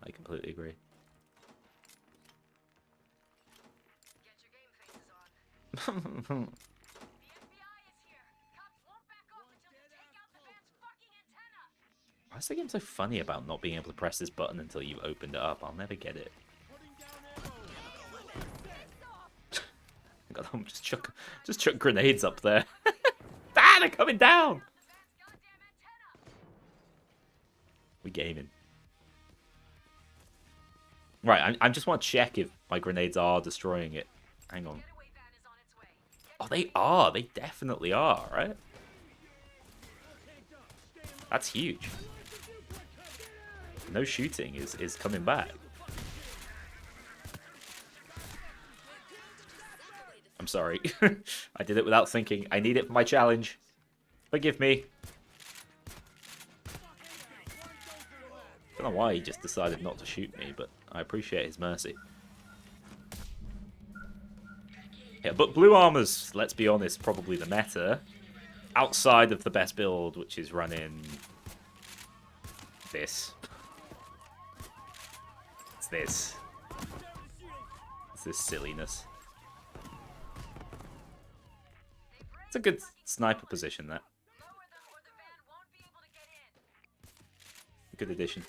I completely agree. Get your game faces on. The FBI is here. Cops won't back off until they take out the van's fucking antenna. Why is the game so funny about not being able to press this button until you've opened it up? I'll never get it. God, I'm just chuck grenades up there. Ah, they're coming down. We gaming. Right, I just want to check if my grenades are destroying it. Hang on. Oh, they are. They definitely are, right? That's huge. No shooting is coming back. I'm sorry. I did it without thinking. I need it for my challenge. Forgive me. I don't know why he just decided not to shoot me, but I appreciate his mercy. Yeah, but blue armor's, let's be honest, probably the meta. Outside of the best build, which is running this. It's this. It's this silliness. It's a good sniper position, that. Good addition.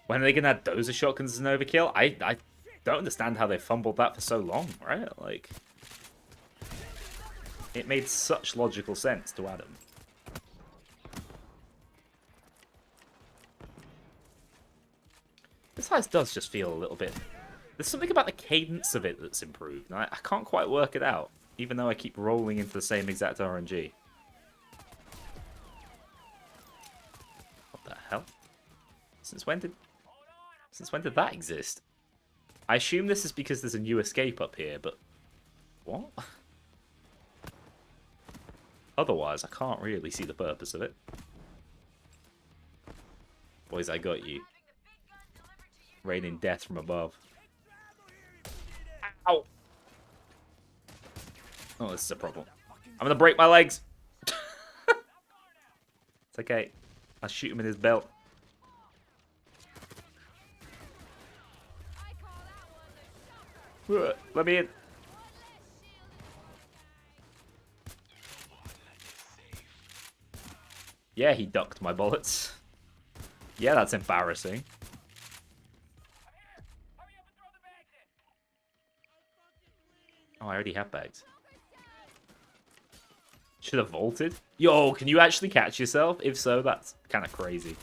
When are they gonna add dozer shotguns as an overkill? I don't understand how they fumbled that for so long, right? Like, it made such logical sense to add them. This heist does just feel a little bit... There's something about the cadence of it that's improved. And I can't quite work it out, even though I keep rolling into the same exact RNG. What the hell? Since when did that exist? I assume this is because there's a new escape up here, but... What? Otherwise, I can't really see the purpose of it. Boys, I got you. Raining death from above. Ow! Oh, this is a problem. I'm gonna break my legs! It's okay. I'll shoot him in his belt. Let me in. Yeah, he ducked my bullets. Yeah, that's embarrassing. Oh, I already have bags. Should have vaulted. Yo, can you actually catch yourself? If so, that's kind of crazy.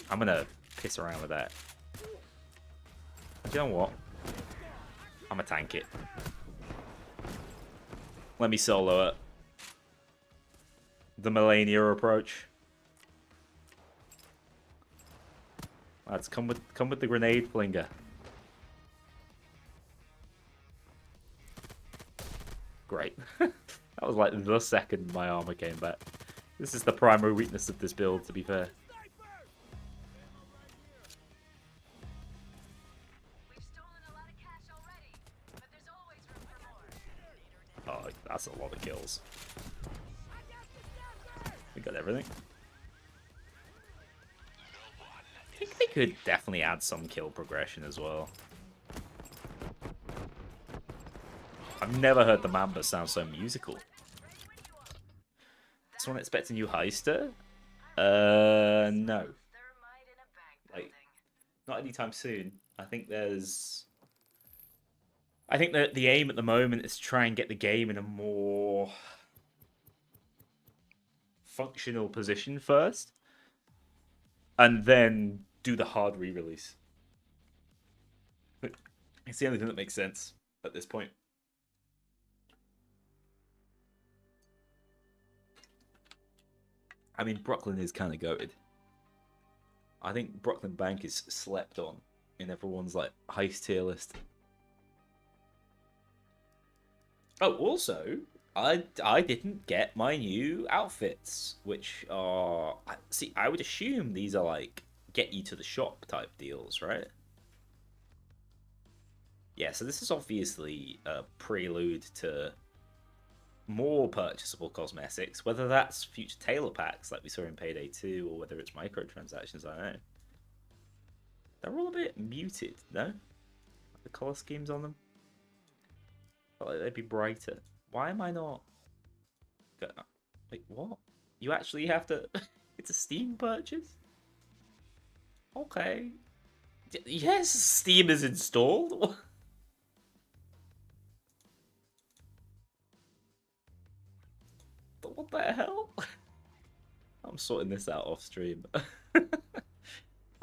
I'm gonna piss around with that. And you know what? I'm gonna tank it. Let me solo it. The Melania approach. Lads, come with the grenade flinger. Great. That was like the second my armor came back. This is the primary weakness of this build, to be fair. Oh, that's a lot of kills. We got everything. I think they could definitely add some kill progression as well. I've never heard the Mamba sound so musical. Someone expect a new Heister? No. Thermite in a bank Like, building. not anytime soon. I think that the aim at the moment is to try and get the game in a more functional position first, and then do the hard re-release. It's the only thing that makes sense at this point. I mean, Brooklyn is kind of goated. I think Brooklyn Bank is slept on in everyone's like heist tier list. Oh, also, I didn't get my new outfits, which are see. I would assume these are like get you to the shop type deals, right? Yeah. So this is obviously a prelude to more purchasable cosmetics, whether that's future tailor packs like we saw in Payday 2, or whether it's microtransactions. I don't know. They're all a bit muted, no? The color schemes on them. Felt like they'd be brighter. Why am I not? Wait, what? You actually have to? It's a Steam purchase? Okay. Yes, Steam is installed. What the hell? I'm sorting this out off stream.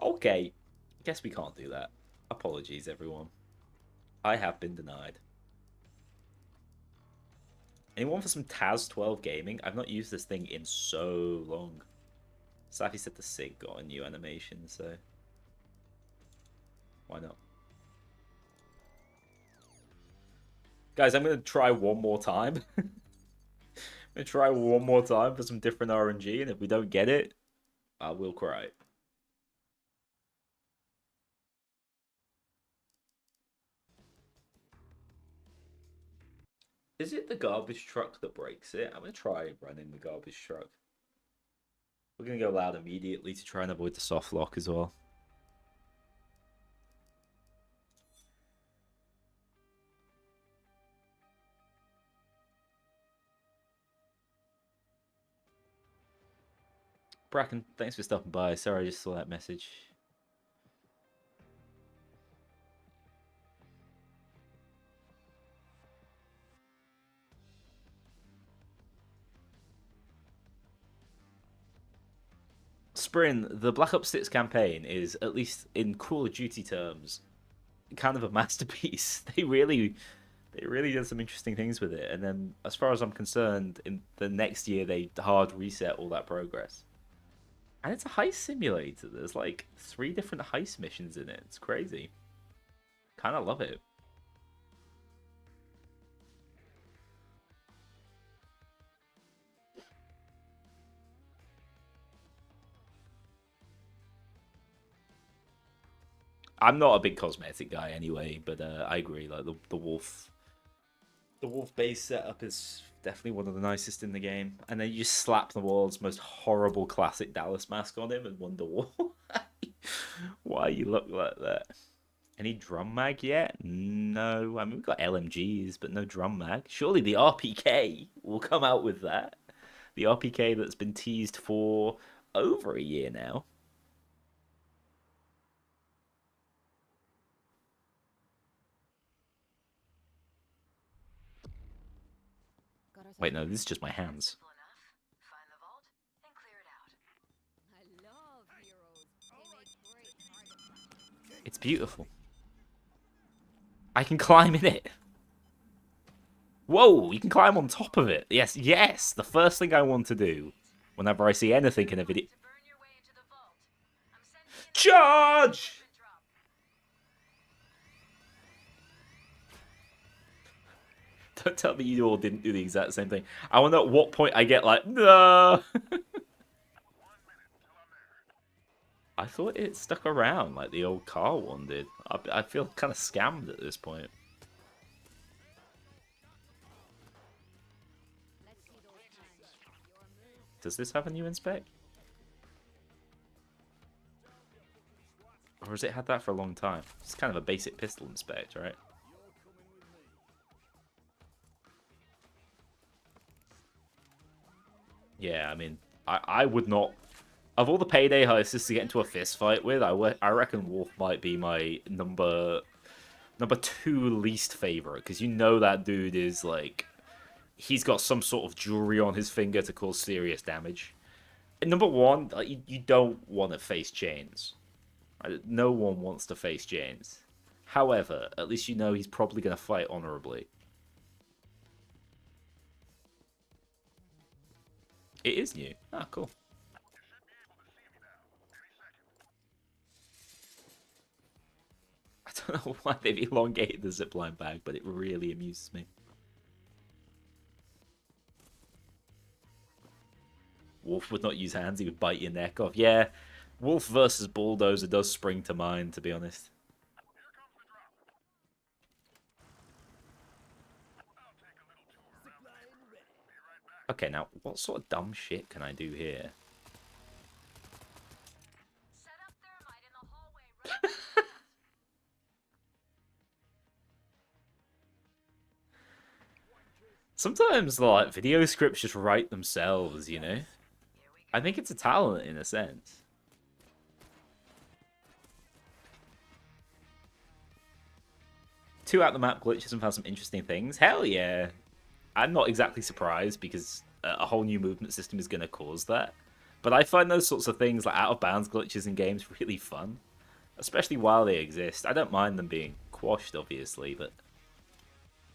Okay. Guess we can't do that. Apologies, everyone. I have been denied. Anyone for some Taz 12 gaming? I've not used this thing in so long. Safi said the SIG got a new animation, so why not? Guys, I'm gonna try one more time. I'm gonna try one more time for some different RNG, and if we don't get it, I will cry. Is it the garbage truck that breaks it? I'm gonna try running the garbage truck. We're gonna go loud immediately to try and avoid the soft lock as well. Bracken, thanks for stopping by. Sorry, I just saw that message. Sprin, the Black Ops 6 campaign is, at least in Call of Duty terms, kind of a masterpiece. They really did some interesting things with it. And then, as far as I'm concerned, in the next year they hard reset all that progress. And it's a heist simulator. There's like 3 different heist missions in it. It's crazy. Kind of love it. I'm not a big cosmetic guy anyway, but I agree. Like the wolf base setup is definitely one of the nicest in the game. And then you just slap the world's most horrible classic Dallas mask on him and wonder why you look like that. Any drum mag yet? No. I mean, we've got LMGs, but no drum mag. Surely the RPK will come out with that. The RPK that's been teased for over a year now. Wait, no, this is just my hands. Simple enough. Find the vault and clear it out. I love heroes. They make great targets. It's beautiful. I can climb in it. Whoa, you can climb on top of it. Yes, yes. The first thing I want to do whenever I see anything in a video. To burn your way into the vault. I'm sending in Charge! a drop. Don't tell me you all didn't do the exact same thing. I wonder at what point I get like, no. I thought it stuck around like the old car one did. I feel kind of scammed at this point. Let's see those hands. Your move. Does this have a new inspect? Or has it had that for a long time? It's kind of a basic pistol inspect, right? Yeah, I mean, I would not. Of all the Payday heists to get into a fist fight with, I reckon Wolf might be my number two least favorite, because you know that dude is like, he's got some sort of jewelry on his finger to cause serious damage. And number one, like, you don't want to face Chains. Right? No one wants to face Chains. However, at least you know he's probably going to fight honorably. It is new. Ah, cool. I don't know why they've elongated the zipline bag, but it really amuses me. Wolf would not use hands, he would bite your neck off. Yeah, Wolf versus Bulldozer does spring to mind, to be honest. Okay, now, what sort of dumb shit can I do here? Set up thermite in the hallway right behind us. Sometimes, like, video scripts just write themselves, you know? I think it's a talent, in a sense. Two out-the-map glitches and found some interesting things. Hell yeah! I'm not exactly surprised, because a whole new movement system is going to cause that. But I find those sorts of things, like out-of-bounds glitches in games, really fun. Especially while they exist. I don't mind them being quashed, obviously, but...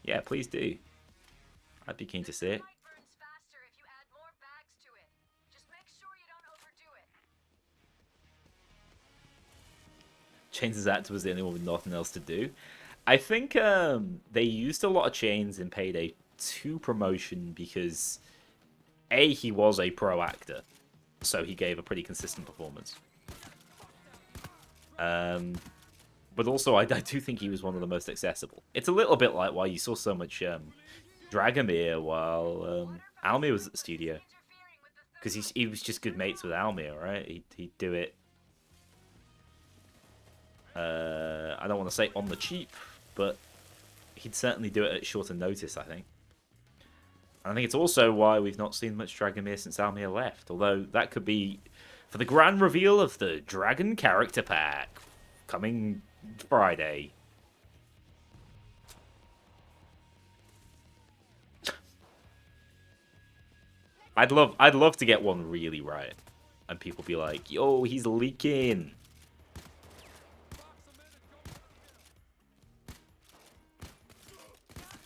yeah, please do. I'd be keen to see it. Thermite burns faster if you add more bags to it. Just make sure you don't overdo it. Chains' actor was the only one with nothing else to do. I think they used a lot of Chains in Payday 2 promotion because A, he was a pro actor, so he gave a pretty consistent performance. But also, I do think he was one of the most accessible. It's a little bit like why you saw so much Dragomir while Almir was at the studio. Because he was just good mates with Almir, right? He'd do it... I don't want to say on the cheap, but he'd certainly do it at shorter notice, I think. And I think it's also why we've not seen much Dragomir since Almir left. Although that could be for the grand reveal of the Dragon Character Pack coming Friday. I'd love to get one really right, and people be like, "Yo, he's leaking."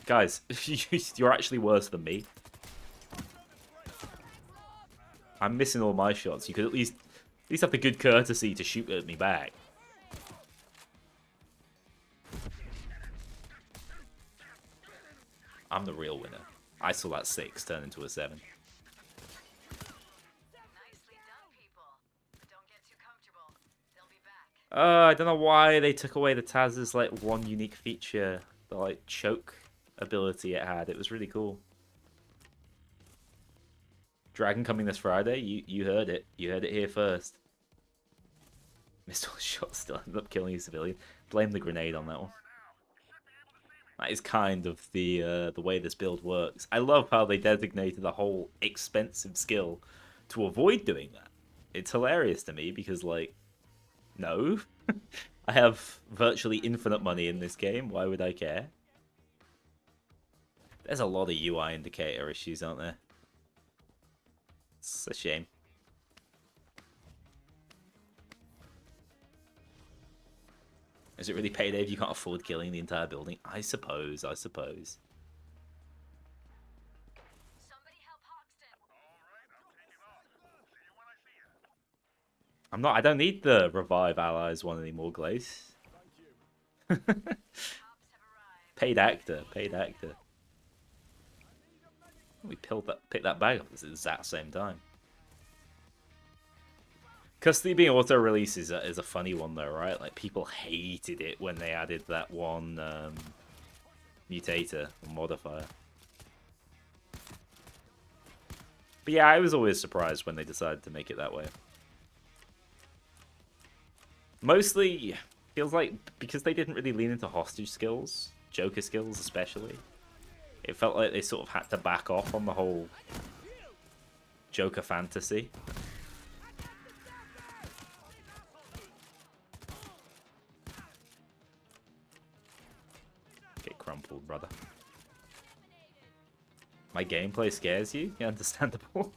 Guys, you're actually worse than me. I'm missing all my shots. You could at least have the good courtesy to shoot at me back. I'm the real winner. I saw that 6 turn into a 7. Nicely done, people. Don't get too comfortable. They'll be back. I don't know why they took away the Taz's like one unique feature, the like choke ability it had. It was really cool. Dragon coming this Friday. You heard it. You heard it here first. Missed all the shots, still ended up killing a civilian. Blame the grenade on that one. That is kind of the way this build works. I love how they designated a whole expensive skill to avoid doing that. It's hilarious to me because, like, no. I have virtually infinite money in this game. Why would I care? There's a lot of UI indicator issues, aren't there? It's a shame. Is it really Payday if you can't afford killing the entire building? I suppose. Somebody help Hoxton. I don't need the revive allies one anymore, Glaze. Cops have arrived. Paid actor. We picked that bag up at the exact same time. Custody being auto-release is a funny one though, right? Like, people hated it when they added that one mutator or modifier. But yeah, I was always surprised when they decided to make it that way. Mostly, feels like because they didn't really lean into hostage skills, Joker skills especially, it felt like they sort of had to back off on the whole Joker fantasy. Get crumpled, brother. My gameplay scares you? Yeah, understandable.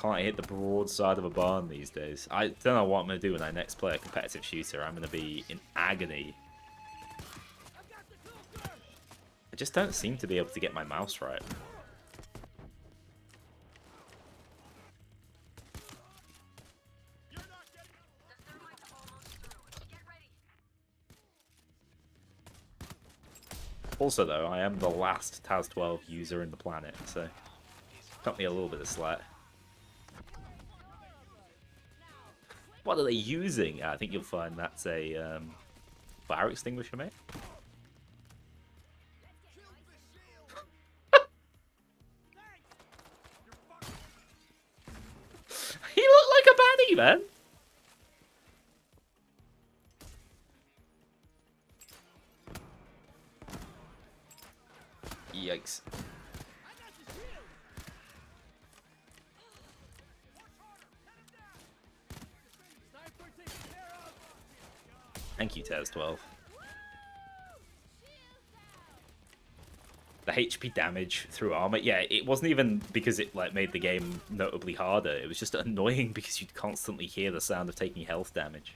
Can't hit the broad side of a barn these days. I don't know what I'm going to do when I next play a competitive shooter. I'm going to be in agony. I just don't seem to be able to get my mouse right. Also, though, I am the last TAS-12 user in the planet, so cut me a little bit of slack. What are they using? I think you'll find that's a fire extinguisher, mate. He looked like a baddie, man. Yikes. Thank you, TAS-12. The HP damage through armor, yeah, it wasn't even because it like made the game notably harder. It was just annoying because you'd constantly hear the sound of taking health damage.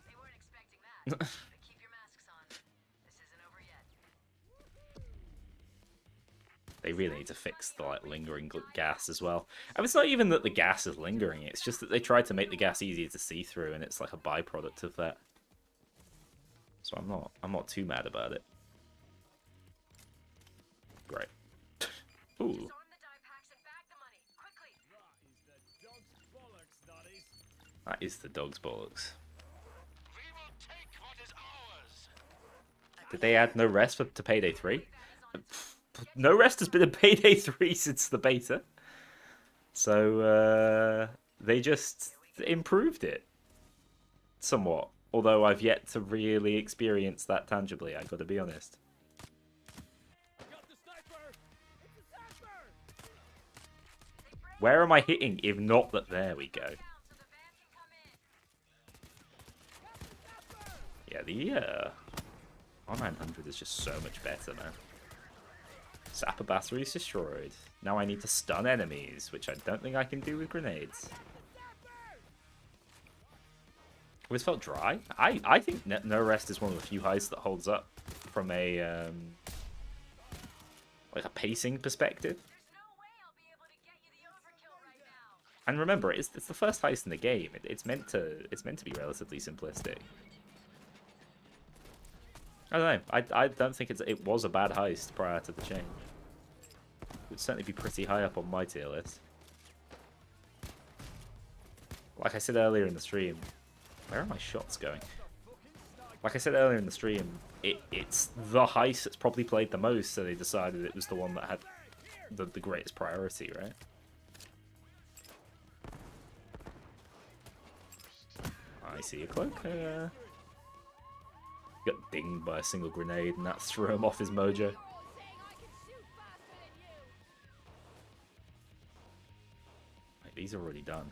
They weren't expecting that. But keep your masks on. This isn't over yet. They really need to fix the like lingering gas as well. And it's not even that the gas is lingering, it's just that they tried to make the gas easier to see through, and it's like a byproduct of that. So I'm not too mad about it. Great. Ooh. Storm the dye packs and bag the money. Quickly. That is the dog's bollocks. Did they add no rest to Payday 3? No rest has been in Payday 3 since the beta. So, they just improved it. Somewhat. Although I've yet to really experience that tangibly, I've got to be honest. Where am I hitting if not that? There we go. Yeah, the R900 is just so much better, man. Sapper battery is destroyed. Now I need to stun enemies, which I don't think I can do with grenades. Always felt dry. I think No Rest is one of the few heists that holds up from a like a pacing perspective. And remember, it's the first heist in the game. It's meant to be relatively simplistic. I don't know. I don't think it was a bad heist prior to the change. It would certainly be pretty high up on my tier list. Like I said earlier in the stream, where are my shots going? Like I said earlier in the stream, it's the heist that's probably played the most, so they decided it was the one that had the greatest priority, right? I see a cloak. Got dinged by a single grenade, and that threw him off his mojo. Wait, these are already done.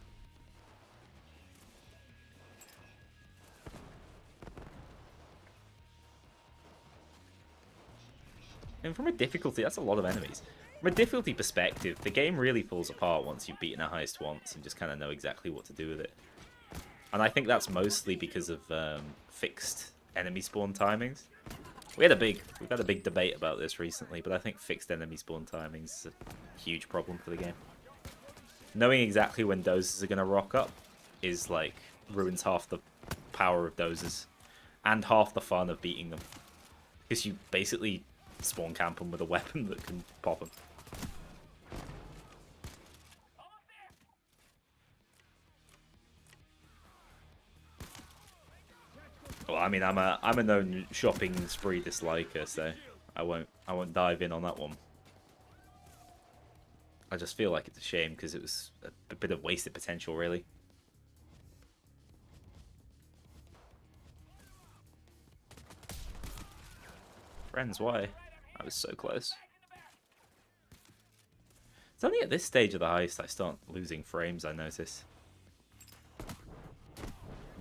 And from a difficulty, that's a lot of enemies. From a difficulty perspective, the game really falls apart once you've beaten a heist once and just kind of know exactly what to do with it. And I think that's mostly because of fixed enemy spawn timings. We've had a big debate about this recently, but I think fixed enemy spawn timings is a huge problem for the game. Knowing exactly when dozers are going to rock up is like ruins half the power of dozers and half the fun of beating them, because you basically spawn camp them with a weapon that can pop them. Well, I mean, I'm a known shopping spree disliker, so I won't dive in on that one. I just feel like it's a shame because it was a bit of wasted potential, really. Friends, why? I was so close. It's only at this stage of the heist I start losing frames, I notice.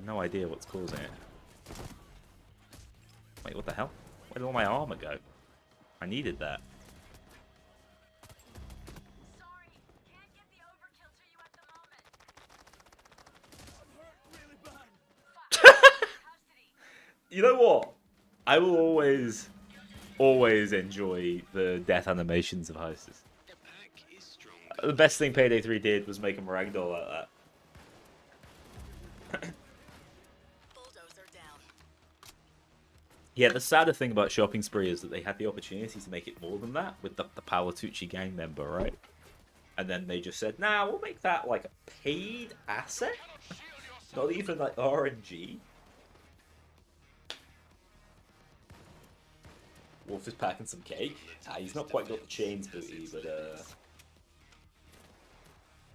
No idea what's causing it. Wait, what the hell? Where did all my armor go? I needed that. Sorry, can't get the overkill to you at the moment. I'm hurt really bad. Custody. You know what? I will always enjoy the death animations of heists. The best thing Payday 3 did was make him ragdoll like that. Bulldozer down. Yeah, the sadder thing about Shopping Spree is that they had the opportunity to make it more than that with the Palatucci gang member, right? And then they just said, nah, we'll make that like a paid asset? Not even like RNG. Wolf is packing some cake. He's not quite got the chains booty, but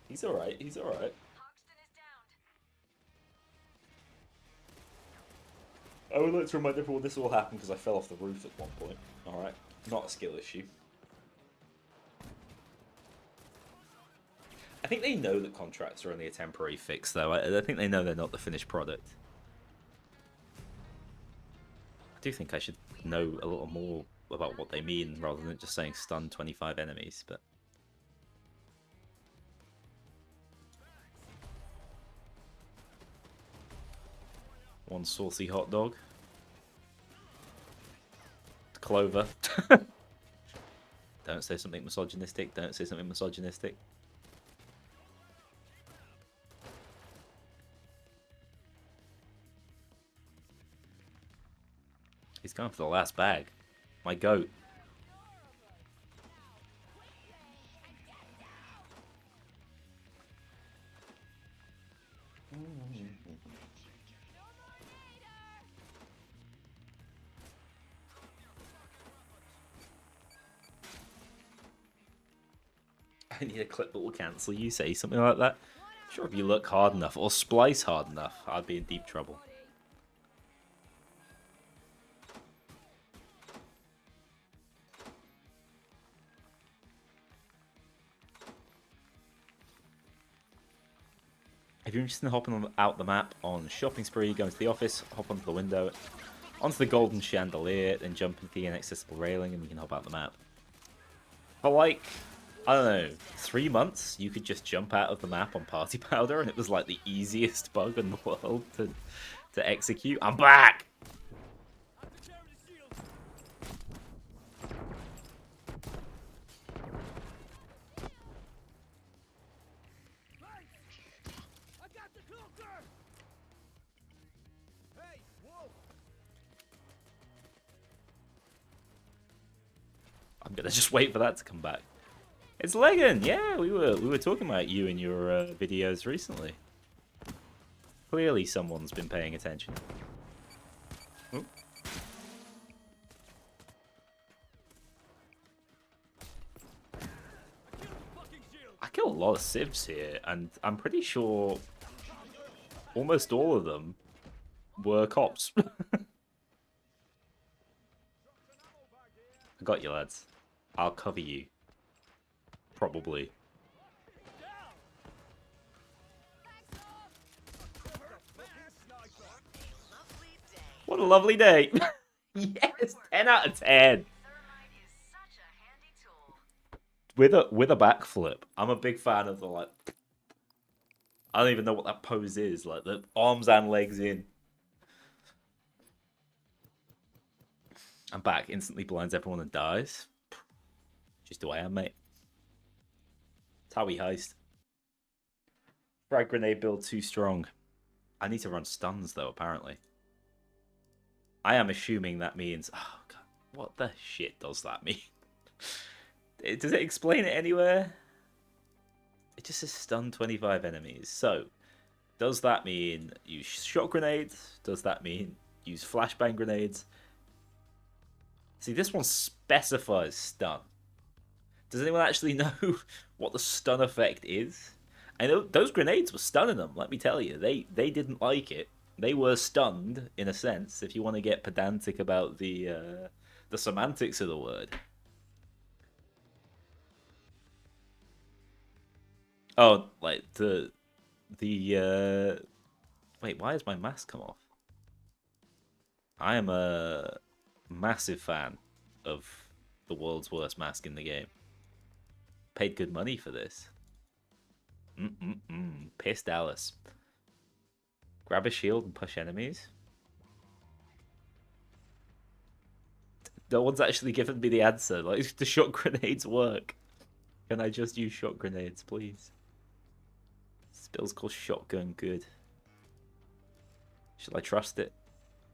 he's alright, he's alright. Hoxton is downed. I would like to remind everyone this all happened because I fell off the roof at one point. Alright, not a skill issue. I think they know that contracts are only a temporary fix, though. I think they know they're not the finished product. I do think I should know a little more about what they mean rather than just saying stun 25 enemies, but... One saucy hot dog. Clover. Don't say something misogynistic. Don't say something misogynistic. He's going for the last bag. My goat. I need a clip that will cancel you, say something like that. Sure, if you look hard enough or splice hard enough, I'd be in deep trouble. If you're interested in hopping out the map on Shopping Spree, go into the office, hop onto the window, onto the golden chandelier, then jump into the inaccessible railing, and you can hop out the map. For like, I don't know, 3 months, you could just jump out of the map on Party Powder, and it was like the easiest bug in the world to execute. I'm back! I'm to carry the shield. Thanks. I got the cloaker. Hey, Wolf. I'm gonna just wait for that to come back. It's Legan! Yeah, we were talking about you in your videos recently. Clearly someone's been paying attention. Oh. Fucking shield. I kill a lot of civs here, and I'm pretty sure almost all of them were cops. I got you, lads. I'll cover you. Probably. What a lovely day. Yes, 10 out of 10. Thermite is such a handy tool. With a backflip. I'm a big fan of the like. I don't even know what that pose is. Like the arms and legs in. I'm back. Instantly blinds everyone and dies. Just the way I am, mate. It's how we heist. Frag grenade build too strong. I need to run stuns though, apparently. I am assuming that means... Oh, God. What the shit does that mean? Does it explain it anywhere? It just says stun 25 enemies. So, does that mean use shot grenades? Does that mean use flashbang grenades? See, this one specifies stun. Does anyone actually know what the stun effect is? I know those grenades were stunning them, let me tell you. They didn't like it. They were stunned, in a sense, if you want to get pedantic about the the semantics of the word. Oh, like the wait, why has my mask come off? I am a massive fan of the world's worst mask in the game. Paid good money for this. Pissed Alice. Grab a shield and push enemies. No one's actually given me the answer. Like, do shot grenades work? Can I just use shot grenades, please? Spill's called shotgun good. Should I trust it?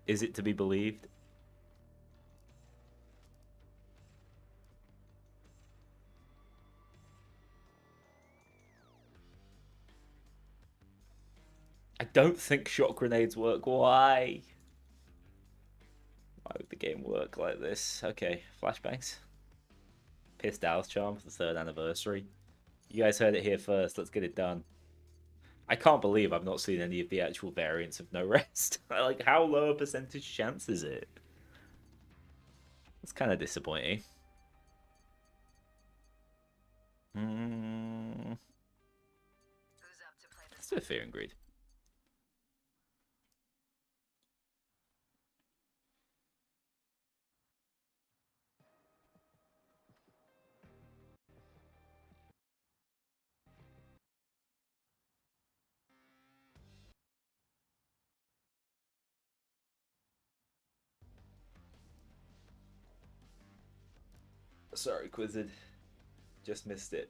Is it to be believed? I don't think shot grenades work. Why? Why would the game work like this? Okay, flashbangs. Pissed Alice charm for the 3rd anniversary. You guys heard it here first. Let's get it done. I can't believe I've not seen any of the actual variants of No Rest. Like, how low a percentage chance is it? It's kind of disappointing. Let's do a Fear and Greed. Sorry, Quizzed. Just missed it.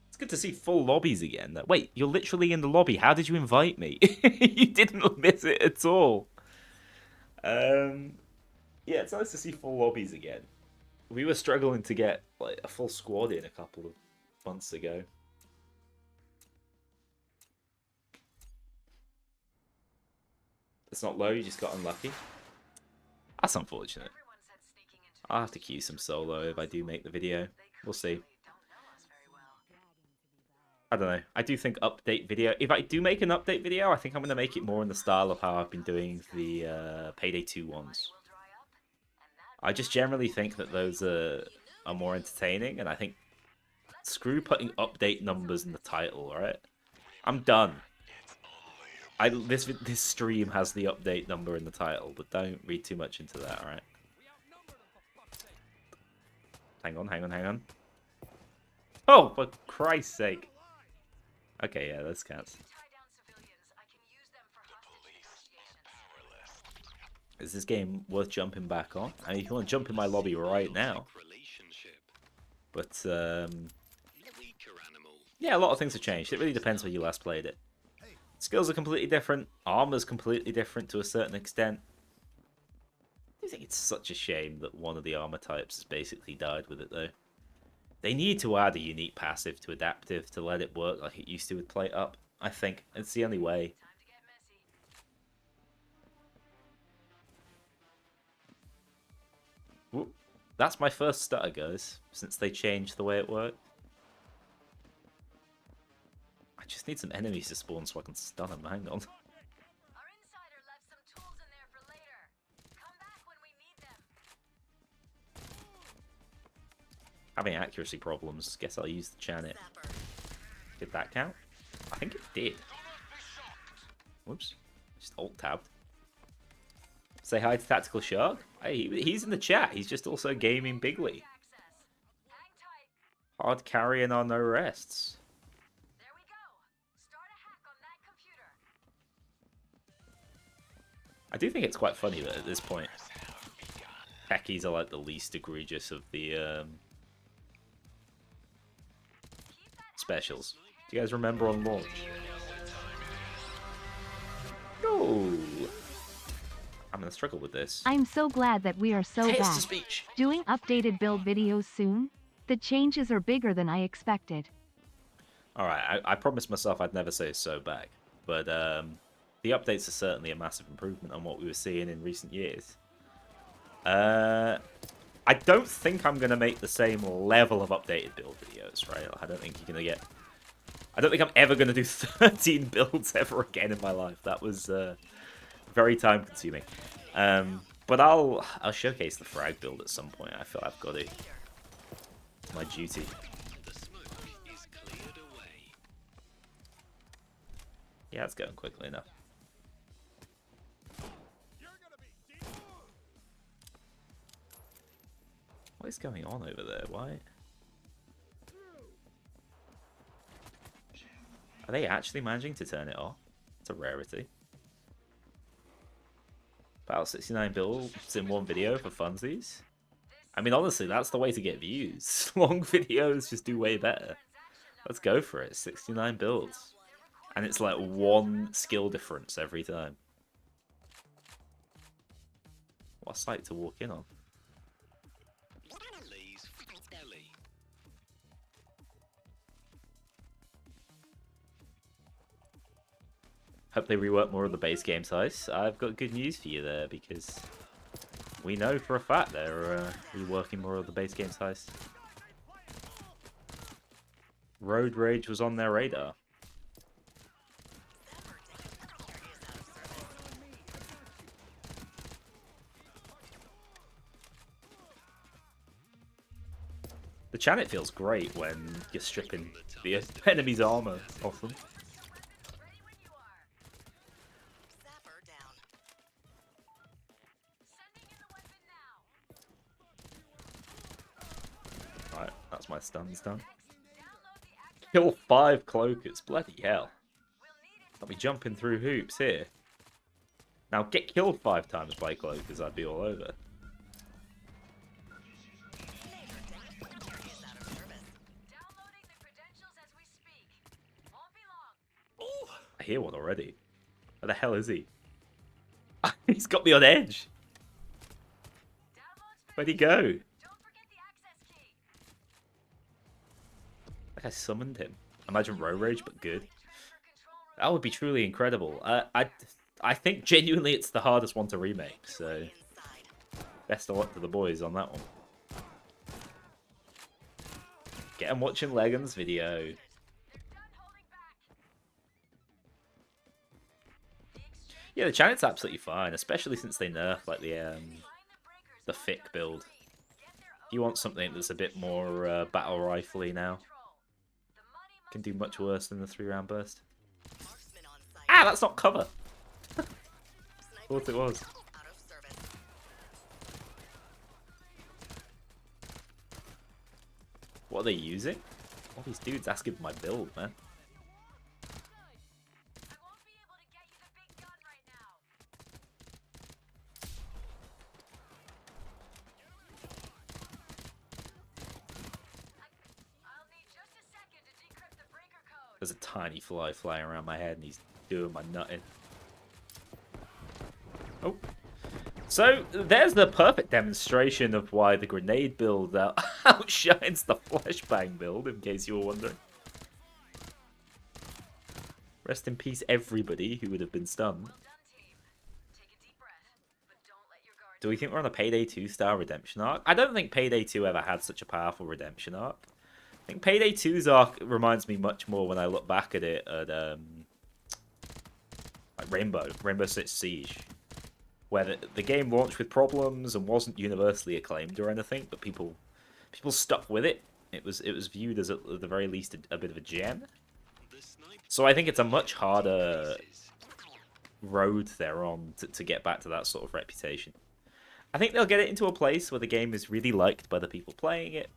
It's good to see full lobbies again. Wait, you're literally in the lobby. How did you invite me? You didn't miss it at all. Yeah, it's nice to see full lobbies again. We were struggling to get like a full squad in a couple of months ago. It's not low, you just got unlucky. That's unfortunate. I'll have to queue some solo if I do make the video. We'll see. I don't know. I do think update video... If I do make an update video, I think I'm going to make it more in the style of how I've been doing the Payday 2 ones. I just generally think that those are more entertaining, and I think... Screw putting update numbers in the title, alright? I'm done. This stream has the update number in the title, but don't read too much into that, alright? Hang on. Oh, for Christ's sake. Okay, yeah, those counts. Is this game worth jumping back on? I mean, if you want to jump in my lobby right now. But, yeah, a lot of things have changed. It really depends where you last played it. Skills are completely different. Armor's completely different to a certain extent. I think it's such a shame that one of the armor types has basically died with it, though. They need to add a unique passive to adaptive to let it work like it used to with Plate Up. I think it's the only way. Whoop. That's my first stutter, guys, since they changed the way it worked. I just need some enemies to spawn so I can stun them. Hang on. Having accuracy problems. Guess I'll use the Janet. Did that count? I think it did. Whoops. Just alt-tabbed. Say hi to Tactical Shark. Hey, he's in the chat. He's just also gaming bigly. Hard carrying our no rests. I do think it's quite funny that at this point, Peckies are like the least egregious of the specials. Do you guys remember on launch? No. I'm gonna struggle with this. I'm so glad that we are so back. Text-to-speech. Doing updated build videos soon? The changes are bigger than I expected. Alright, I promised myself I'd never say so back. But the updates are certainly a massive improvement on what we were seeing in recent years. I don't think I'm going to make the same level of updated build videos, right? I don't think you're going to get... I don't think I'm ever going to do 13 builds ever again in my life. That was very time-consuming. But But I'll showcase the frag build at some point. I feel I've got to. It's my duty. The smoke is cleared away. Yeah, it's going quickly enough. What is going on over there? Why? Are they actually managing to turn it off? It's a rarity. About 69 builds in one video for funsies. I mean, honestly, that's the way to get views. Long videos just do way better. Let's go for it. 69 builds. And it's like one skill difference every time. What a sight to walk in on. Lee's Ellie. Hope they rework more of the base game size. I've got good news for you there, because we know for a fact they're reworking more of the base game size. Road Rage was on their radar. The Chant feels great when you're stripping the enemy's armor off them. Ready when you are. Zapper down. Sending in the weapon now. Right, that's my stuns done. Download the access. Kill 5 cloakers, bloody hell. We'll need it. I'll be jumping through hoops here. Now get killed 5 times by cloakers, I'd be all over. Downloading the credentials as we speak. Won't be long. I hear one already. Where the hell is he? He's got me on edge. Downloads Where'd he finished. go? Don't forget the access key. Like I summoned him. Imagine Road Rage, but good. Transfer control room. That would be truly incredible. I think genuinely it's the hardest one to remake, so Inside. best of luck to the boys on that one. Get them watching Legan's video. They're done holding back. The exchange. Yeah, the Chant's absolutely fine, especially since they nerfed like the Find the breakers. the thick build. If you want something that's a bit more battle rifle-y now, The money must can do much worse than the 3-round burst. Marksman on site. Ah, that's not cover. Sniper Thought it was. out of service. What are they using? All these dudes asking for my build, man. I won't be able to get you the big gun right now. I'll need just a second to decrypt the breaker code. There's a tiny fly flying around my head and he's doing my nutting. Oh. So, there's the perfect demonstration of why the grenade build outshines the flashbang build, in case you were wondering. Rest in peace, everybody who would have been stunned. Well done, team. Take a deep breath, but don't let your guard Do we think we're on a Payday 2 style redemption arc? I don't think Payday 2 ever had such a powerful redemption arc. I think Payday 2's arc reminds me much more when I look back at it at like Rainbow Six Siege, where the game launched with problems and wasn't universally acclaimed or anything, but people stuck with it. It was viewed as at the very least a bit of a gem. The sniper So I think it's a much harder road they're on to get back to that sort of reputation. I think they'll get it into a place where the game is really liked by the people playing it.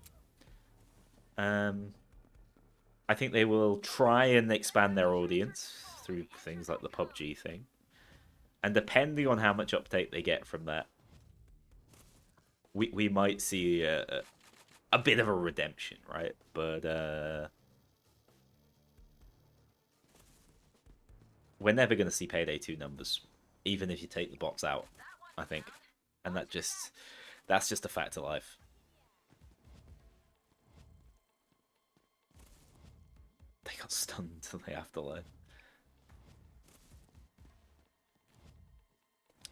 I think they will try and expand their audience through things like the PUBG thing. And depending on how much uptake they get from that, we might see a bit of a redemption, right? But we're never going to see Payday 2 numbers, even if you take the bots out, I think. And that's just a fact of life. They got stunned to the afterlife.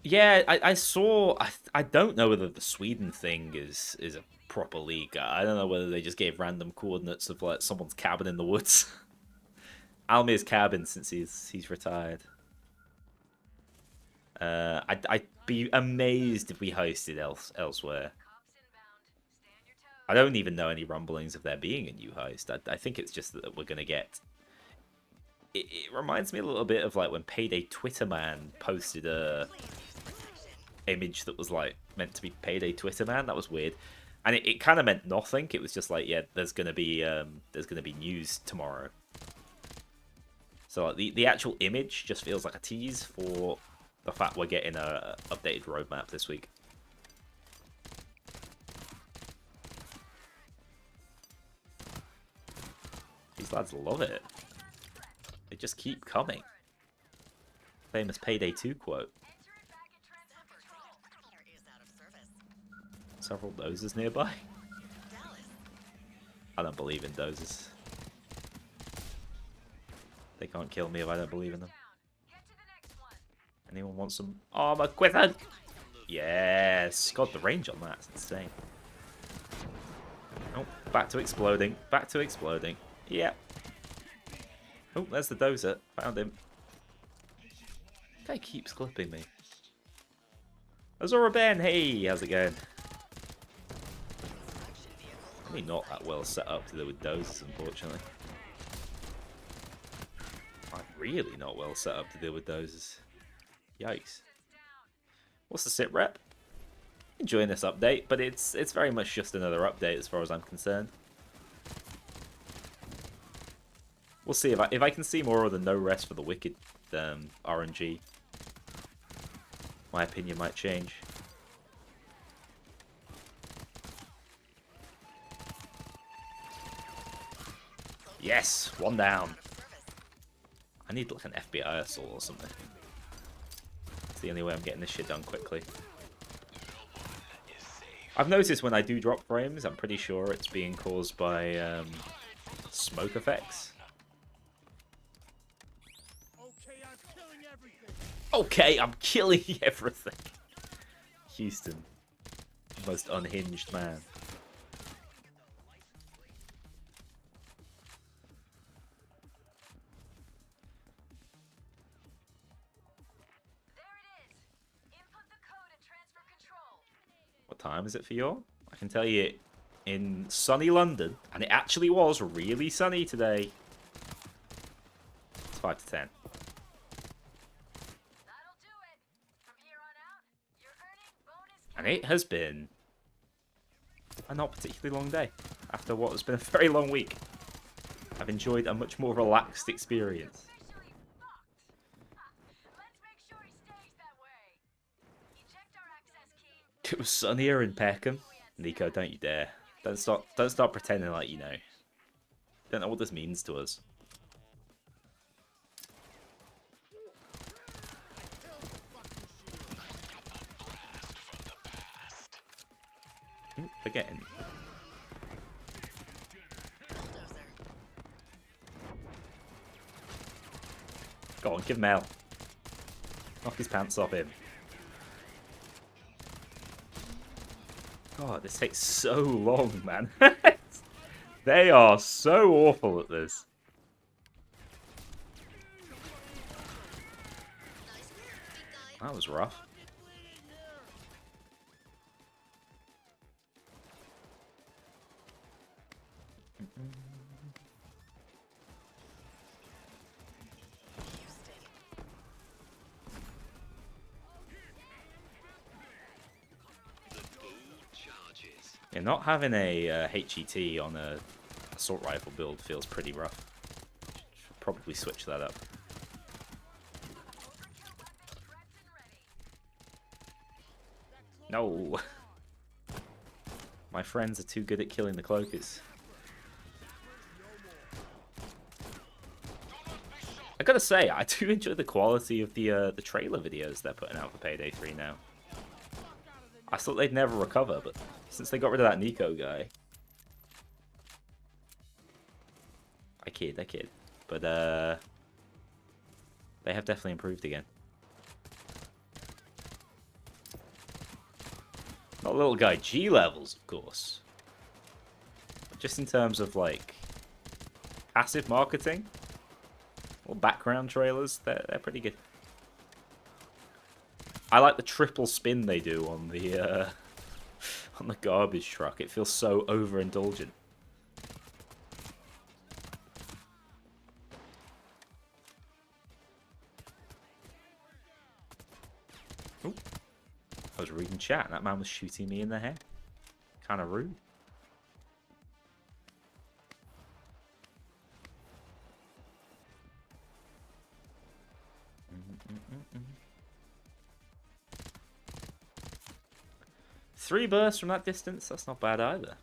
Yeah, I saw. I don't know whether the Sweden thing is a proper leak. I don't know whether they just gave random coordinates of like someone's cabin in the woods. Almir's cabin, since he's retired. I'd be amazed if we hosted elsewhere. Cops inbound. Stay on your toes. I don't even know any rumblings of there being a new heist. I think it's just that we're gonna get. It reminds me a little bit of like when Payday Twitter man posted a Please use protection. image that was like meant to be Payday Twitter man. That was weird, and it kind of meant nothing. It was just like, yeah, there's gonna be news tomorrow. So like the actual image just feels like a tease for the fact we're getting a updated roadmap this week. These lads love it. They just keep coming. Famous Payday 2 quote. Enter it back in transfer control. Transmitter is out of service. Several dozers nearby. Dallas. I don't believe in dozers. They can't kill me if I don't believe in them. Down. Get to the next one. Anyone want some armor quiver? Yes. God, the range on that's insane. Oh, back to exploding. Back to exploding. Yep. Oh, there's the dozer. Found him. Guy keeps clipping me. Azora Ben, hey, how's it going? Construction vehicle Probably not that well set up to deal with dozers, unfortunately. I'm really not well set up to deal with dozers. Yikes. What's the sit rep? Enjoying this update, but it's very much just another update as far as I'm concerned. We'll see if I can see more of the no rest for the wicked RNG. My opinion might change. Yes, one down. out of service. I need like an FBI assault or something. It's the only way I'm getting this shit done quickly. I've noticed when I do drop frames, I'm pretty sure it's being caused by smoke effects. Okay, I'm killing everything. Okay, I'm killing everything. Houston, most unhinged man. There it is. Input the code and transfer control. What time is it for you? I can tell you in sunny London, and it actually was really sunny today. It's 5 to 10. That'll do it. From here on out, you're earning bonus. And it has been a not particularly long day after what has been a very long week. I've enjoyed a much more relaxed experience. Officially fucked. Let's make sure he stays that way. Eject our access key. It was sunnier in Peckham. Nico, don't you dare. Don't start pretending like you know. Don't know what this means to us. Ooh, forgetting. Bulldozer. Go on, give him hell. Knock his pants off him. God, this takes so long, man. They are so awful at this. Nice work, big guy. That was rough. Houston. The bull charges. Yeah, not having a HET on a assault rifle build feels pretty rough. Should probably switch that up. No. My friends are too good at killing the cloakers. I gotta say, I do enjoy the quality of the trailer videos they're putting out for Payday 3 now. I thought they'd never recover, but since they got rid of that Nico guy... I kid. But, they have definitely improved again. Not little guy G levels, of course. But just in terms of, like, passive marketing or background trailers, they're pretty good. I like the triple spin they do on the garbage truck. It feels so overindulgent. Ooh. I was reading chat and that man was shooting me in the head. Kind of rude. Three bursts from that distance, that's not bad either.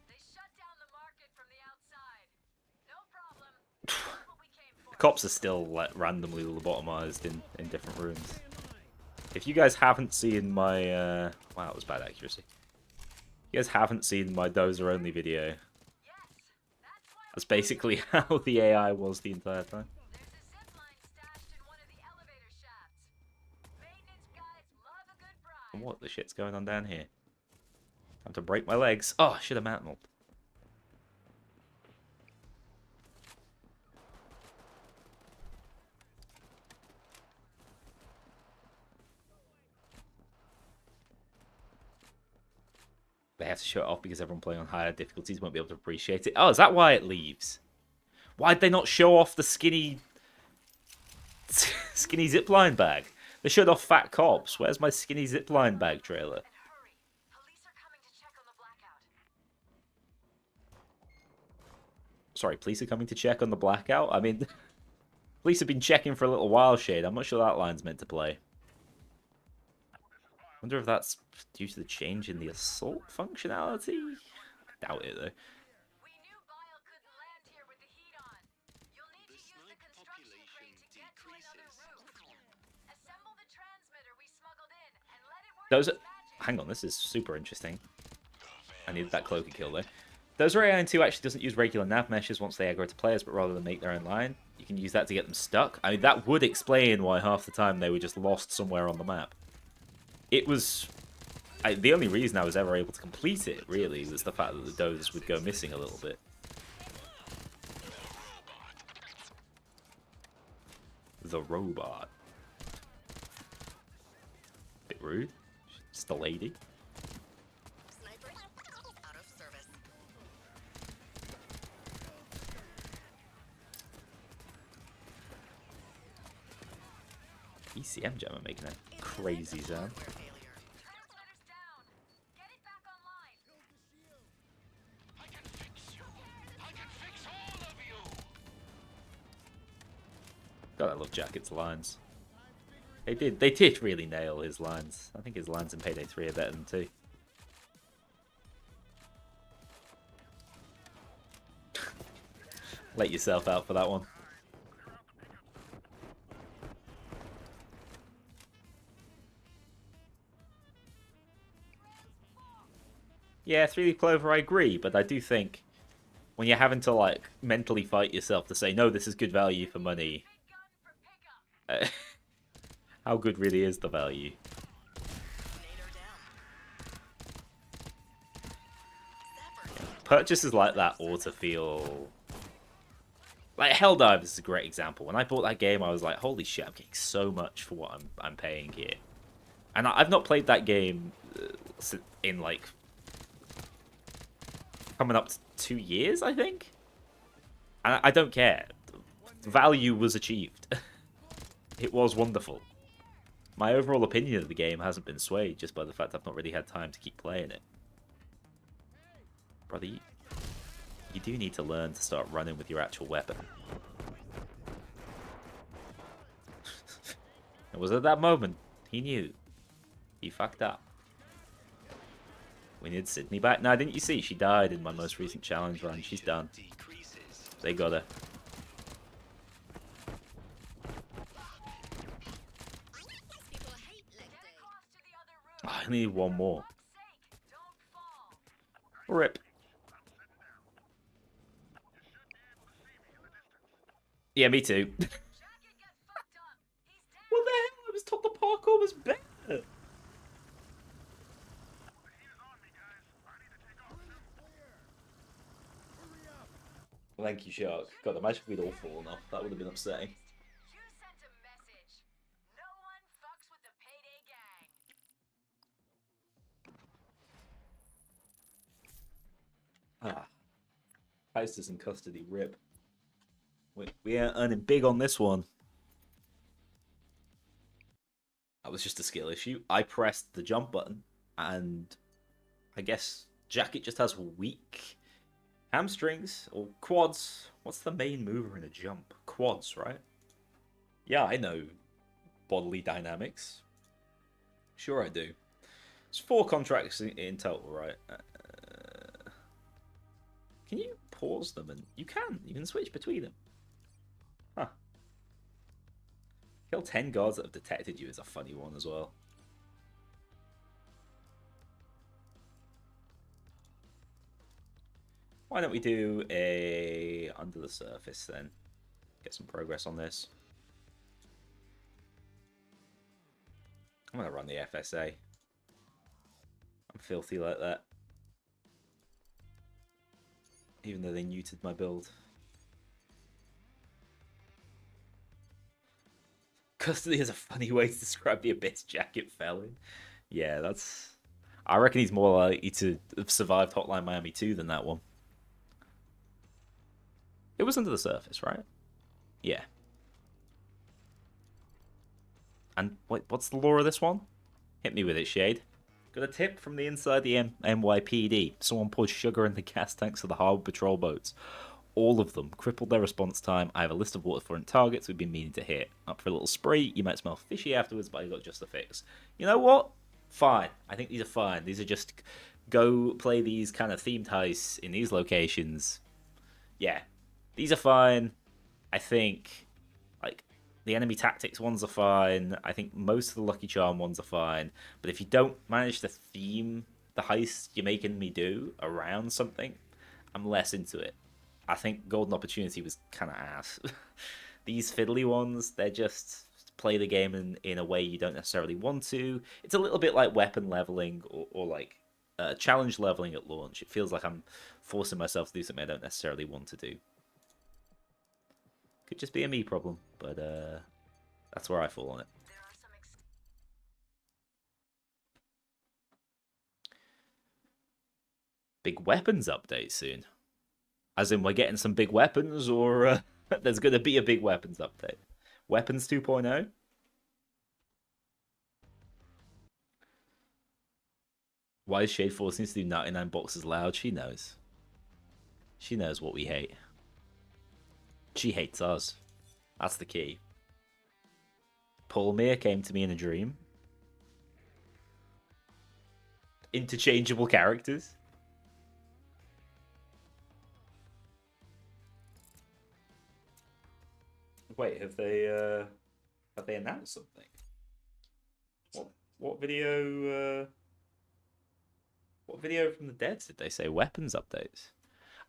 They shut down the market from the outside. No problem. That's what we came for. The cops are still like randomly lobotomized in different rooms. If you guys haven't seen my wow, that was bad accuracy. If you guys haven't seen my dozer only video, Yes, that's why that's basically how the AI was the entire time. there's a zip line stashed in one of the elevator shafts. Maintenance guys love a good bribe. What the shit's going on down here? Time to break my legs. Oh, I should have mantled. They have to show it off because everyone playing on higher difficulties won't be able to appreciate it. Oh, is that why it leaves? Why'd they not show off the skinny zipline bag? They showed off fat cops. Where's my skinny zipline bag trailer? And hurry. Police are coming to check on the blackout. Sorry, police are coming to check on the blackout? I mean, police have been checking for a little while, Shade. I'm not sure that line's meant to play. Wonder if that's due to the change in the assault functionality? I doubt it, though. We knew Bile couldn't land here with the heat on. You'll need to The use the snipe construction crane to population get to another decreases. roof. Assemble the transmitter we smuggled in and let it work Those its are... magic. Hang on, this is super interesting. I needed that cloaker kill, though. Dozer AI 2 actually doesn't use regular nav meshes once they aggro to players, but rather than make their own line. You can use that to get them stuck. I mean, that would explain why half the time they were just lost somewhere on the map. It was... the only reason I was ever able to complete it, really, was the fact that the dozers would go missing a little bit. The robot. Bit rude. Just a lady. Sniper out of service. ECM jammer making a crazy sound. Hardware failure. Transmitter's down. Get it back online. I can fix you. I can fix all of you. God, I love Jacket's lines. They did really nail his lines. I think his lines in Payday 3 are better than 2. Let yourself out for that one. Yeah, 3D Clover, I agree, but I do think when you're having to like mentally fight yourself to say, no, this is good value for money, Big gun for pickup. how good really is the value? Nader down. Zapper. Purchases like that ought to feel... Like, Helldivers is a great example. When I bought that game, I was like, holy shit, I'm getting so much for what I'm paying here. And I've not played that game in, like, coming up to 2 years, I think? And I don't care. The value was achieved. It was wonderful. My overall opinion of the game hasn't been swayed just by the fact I've not really had time to keep playing it. Brother, you do need to learn to start running with your actual weapon. It was at that moment he knew. He fucked up. We need Sydney back. Now, didn't you see? She died in my most recent challenge run. She's done. Decreases. They got her. People hate leg Get day. across to the other room. Oh, I need one more. For fuck's sake, don't fall. Rip. Yeah, me too. Jacket, get fucked up. He's down. What the hell? I was told the parkour was better. Thank you, Shark. God, imagine if we'd all fallen off. That would have been upsetting. You sent a message. No one fucks with the Payday Heist is in custody. Rip. We are earning big on this one. That was just a skill issue. I pressed the jump button, and I guess Jacket just has weak hamstrings or quads. What's the main mover in a jump? Quads, right? Yeah, I know bodily dynamics. Sure, I do. It's 4 contracts in total, right? Can you pause them? And you can switch between them. Huh. Kill 10 guards that have detected you is a funny one as well. Why don't we do a under the surface then? Get some progress on this. I'm gonna run the FSA. I'm filthy like that. Even though they neutered my build. Custody is a funny way to describe the abyss Jacket fell in. Yeah, that's... I reckon he's more likely to have survived Hotline Miami 2 than that one. It was under the surface, right? Yeah. And what's the lore of this one? Hit me with it, Shade. Got a tip from the inside the NYPD. Someone poured sugar in the gas tanks of the Harbour Patrol boats. All of them crippled their response time. I have a list of waterfront targets we've been meaning to hit. Up for a little spree. You might smell fishy afterwards, but I got just the fix. You know what? Fine. I think these are fine. These are just go play these kind of themed heists in these locations. Yeah. These are fine. I think, like, the enemy tactics ones are fine. I think most of the Lucky Charm ones are fine. But if you don't manage to theme the heist you're making me do around something, I'm less into it. I think Golden Opportunity was kind of ass. These fiddly ones, they're just play the game in a way you don't necessarily want to. It's a little bit like weapon leveling or like challenge leveling at launch. It feels like I'm forcing myself to do something I don't necessarily want to do. Could just be a me problem, but that's where I fall on it. Big weapons update soon. As in, we're getting some big weapons, or there's going to be a big weapons update. Weapons 2.0? Why is Shade forcing us to do 99 boxes loud? She knows. She knows what we hate. She hates us. That's the key. Paul Mir came to me in a dream. Interchangeable characters. Wait, have they announced something? What video? What video from the devs did they say weapons updates?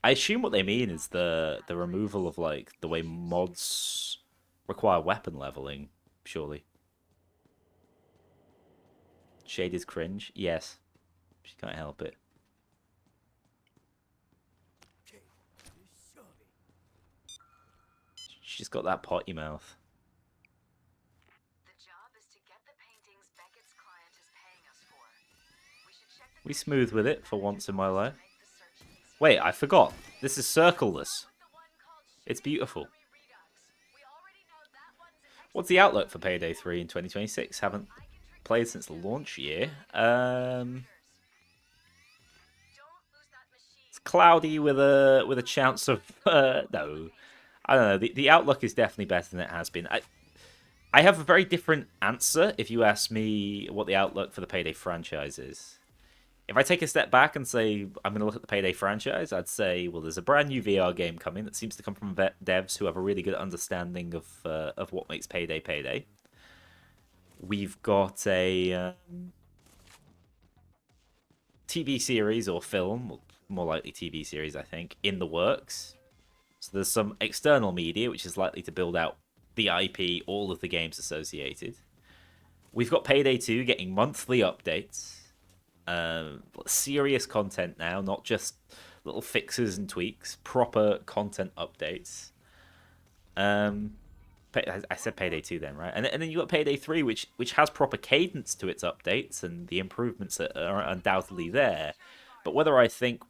I assume what they mean is the removal of like the way mods require weapon leveling. Surely. Shade is cringe. Yes, she can't help it. She's got that potty mouth. The job is to get the paintings Beckett's client is paying us for. We should check the We smooth with it for once in my life. make the search easy. Wait, I forgot. This is circleless. The one called It's beautiful. Redux. We already know that one's an What's the outlook for Payday 3 in 2026? Haven't played since the launch year. Don't lose that machine. It's cloudy with a chance of no. I don't know. The outlook is definitely better than it has been. I have a very different answer if you ask me what the outlook for the Payday franchise is. If I take a step back and say I'm going to look at the Payday franchise, I'd say, well, there's a brand new VR game coming that seems to come from devs who have a really good understanding of what makes Payday Payday. We've got a TV series or film, more likely TV series, I think, in the works. So there's some external media, which is likely to build out the IP, all of the games associated. We've got Payday 2 getting monthly updates. Serious content now, not just little fixes and tweaks. Proper content updates. I said Payday 2 then, right? And then you got Payday 3, which has proper cadence to its updates, and the improvements are undoubtedly there. But whether I think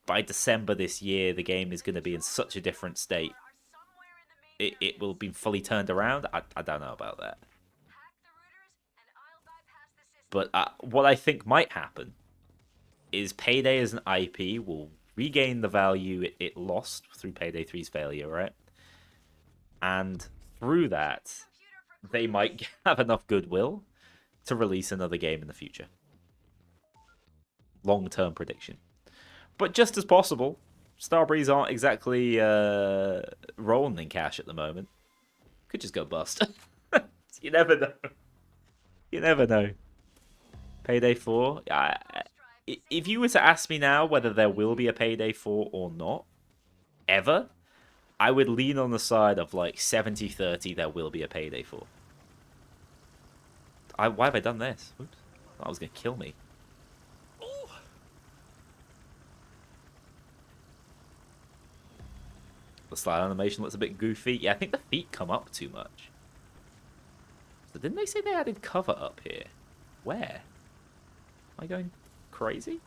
by December this year, the game is going to be in such a different state. It will be fully turned around. I don't know about that. But what I think might happen is Payday as an IP will regain the value it lost through Payday 3's failure, right? And through that, they might have enough goodwill to release another game in the future. Long-term prediction. But just as possible, Starbreeze aren't exactly rolling in cash at the moment. Could just go bust. You never know. You never know. Payday 4. If you were to ask me now whether there will be a Payday 4 or not, ever, I would lean on the side of like 70-30 there will be a Payday 4. Why have I done this? Oops. That was going to kill me. The slide animation looks a bit goofy. Yeah, I think the feet come up too much. So didn't they say they added cover up here? Where? Am I going crazy?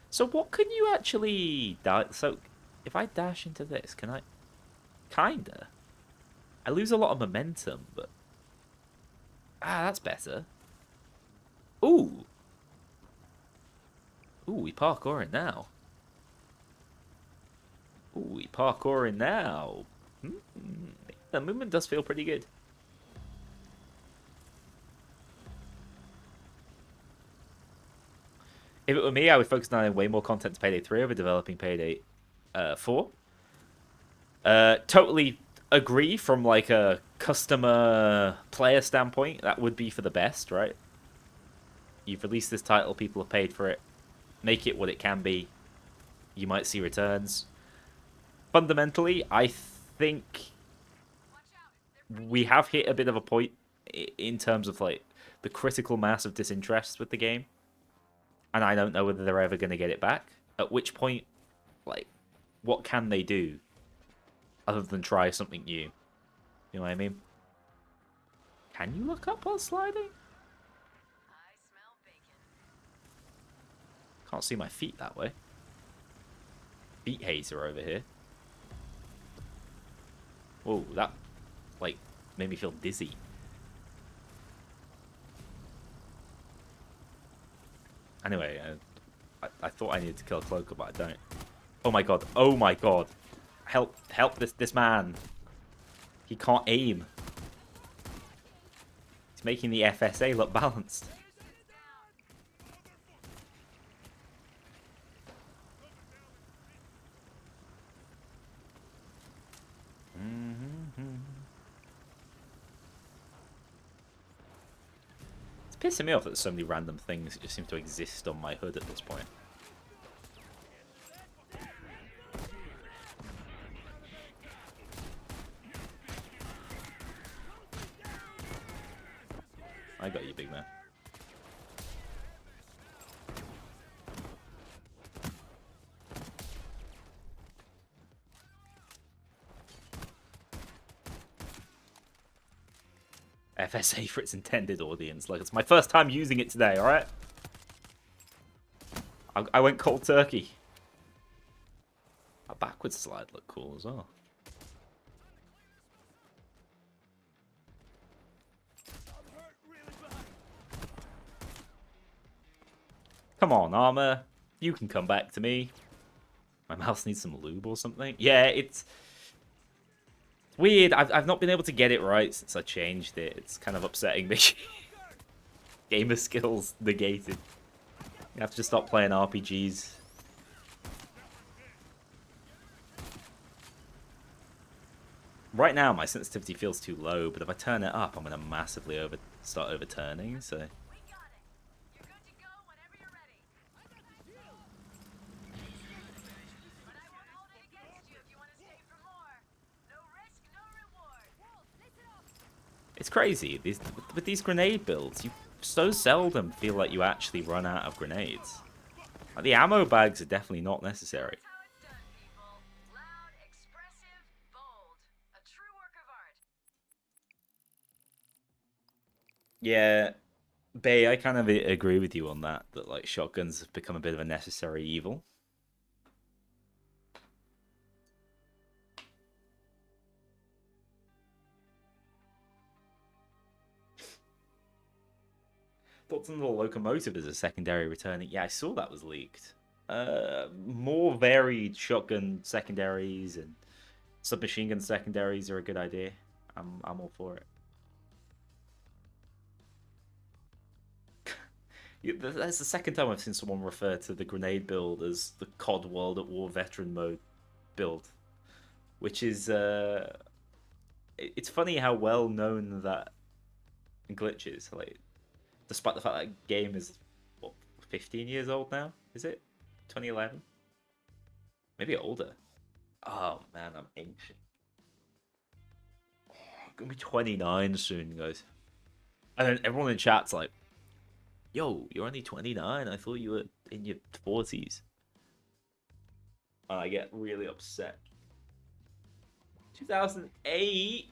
So what can you actually... So if I dash into this, can I... Kinda. I lose a lot of momentum, but... that's better. Ooh. Ooh, we parkour in now. Ooh, we parkour in now. The movement does feel pretty good. If it were me, I would focus on adding way more content to Payday 3 over developing Payday 4. Totally agree from like a customer player standpoint. That would be for the best, right? You've released this title, people have paid for it. Make it what it can be. You might see returns. Fundamentally, I think we have hit a bit of a point in terms of like the critical mass of disinterest with the game. And I don't know whether they're ever going to get it back. At which point, like, what can they do other than try something new? You know what I mean? Can you look up while sliding? Can't see my feet that way. Feet hazer over here. Whoa, that, like, made me feel dizzy. Anyway, I thought I needed to kill a cloaker, but I don't. Oh my god. Oh my god. Help this man. He can't aim. He's making the FSA look balanced. It's pissing me off that there's so many random things that just seem to exist on my hood at this point. I got you, big man. FSA for its intended audience. Like, it's my first time using it today, alright? I went cold turkey. A backwards slide looked cool as well. Come on, armor. You can come back to me. My mouse needs some lube or something. Yeah, it's weird. I've not been able to get it right since I changed it. It's kind of upsetting me. Gamer skills negated. You have to just stop playing RPGs. Right now, my sensitivity feels too low, but if I turn it up, I'm going to massively start overturning, so... It's crazy. With these grenade builds, you so seldom feel like you actually run out of grenades. Like, the ammo bags are definitely not necessary. Yeah, Bay, I kind of agree with you on that. That like shotguns have become a bit of a necessary evil. Thoughts on the locomotive as a secondary returning? Yeah, I saw that was leaked. More varied shotgun secondaries and submachine gun secondaries are a good idea. I'm all for it. That's the second time I've seen someone refer to the grenade build as the COD World at War veteran mode build, which is it's funny how well known that glitch is. Like, despite the fact that game is what 15 years old now, is it 2011? Maybe older. Oh man, I'm ancient. I'm gonna be 29 soon, guys. And then everyone in chat's like, yo, you're only 29. I thought you were in your 40s. And I get really upset. 2008?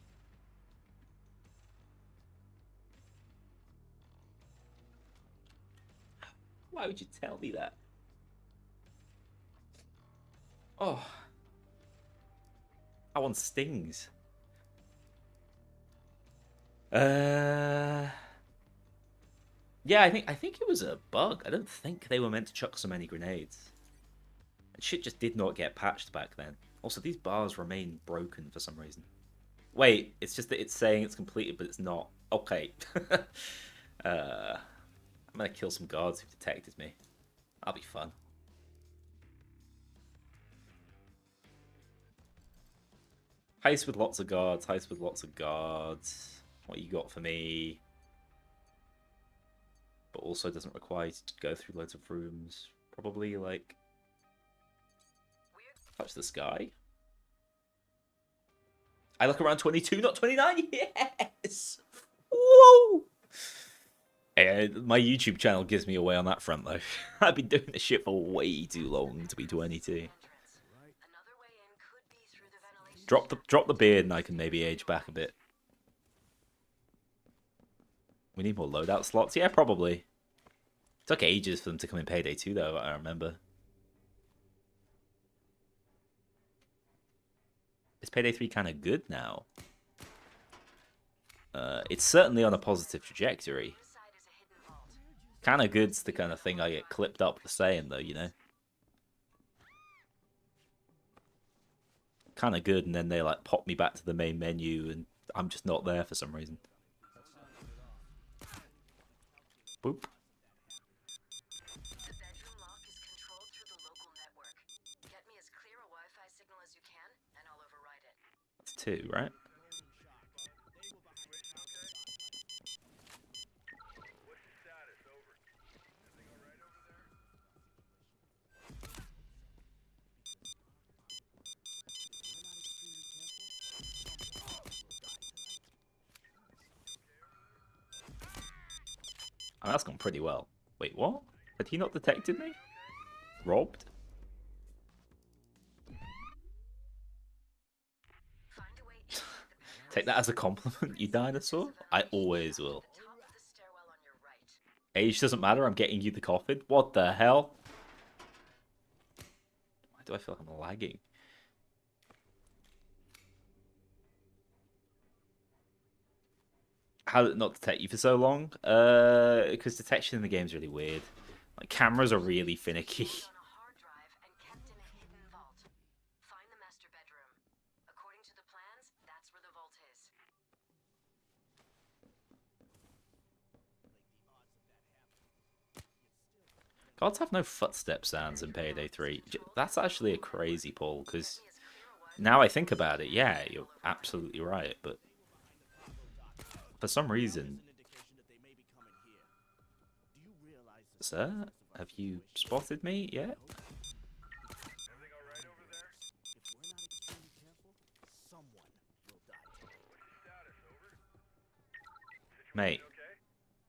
Why would you tell me that? Oh. I want stings. Yeah, I think it was a bug. I don't think they were meant to chuck so many grenades. And shit just did not get patched back then. Also, these bars remain broken for some reason. Wait, it's just that it's saying it's completed, but it's not. Okay. I'm gonna kill some guards who detected me. That'll be fun. Heist with lots of guards. Heist with lots of guards. What you got for me? But also doesn't require you to go through loads of rooms. Probably like touch the sky. I look around 22, not 29. Yes. Whoa. My YouTube channel gives me away on that front though. I've been doing this shit for way too long to be 22. Drop the beard and I can maybe age back a bit. We need more loadout slots. Yeah, probably. It took ages for them to come in Payday 2 though, I remember. Is Payday 3 kind of good now? It's certainly on a positive trajectory. Kind of good's the kind of thing I get clipped up for saying though, you know? Kind of good, and then they like pop me back to the main menu and I'm just not there for some reason. Boop. The bedroom lock is controlled through the local network. Get me as clear a Wi-Fi signal as you can, and I'll override it. That's 2, right? Oh, that's gone pretty well. Wait, what? Had he not detected me? Robbed? Find a way in at the bedroom. Take that as a compliment, you dinosaur? I always will. Top of the stairwell on your right. Age doesn't matter, I'm getting you the coffin. What the hell? Why do I feel like I'm lagging? How did it not detect you for so long? Because detection in the game is really weird. Like, cameras are really finicky. On a hard drive and kept in a hidden vault. Find the master bedroom. According to the plans, that's where the vault is. Gods have no footstep sounds in Payday 3. That's actually a crazy pull, because now I think about it, yeah, you're absolutely right, but for some reason... Sir, have you spotted me yet? Mate,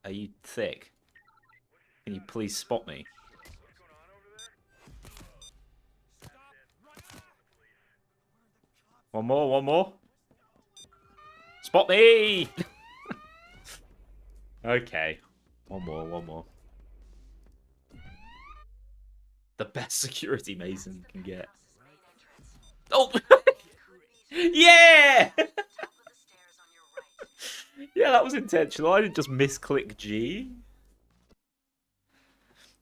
are you thick? Can you please spot me? One more, one more. Spot me! Okay. One more, one more. The best security Mason can get. Oh! Yeah! Yeah, that was intentional. I didn't just misclick G.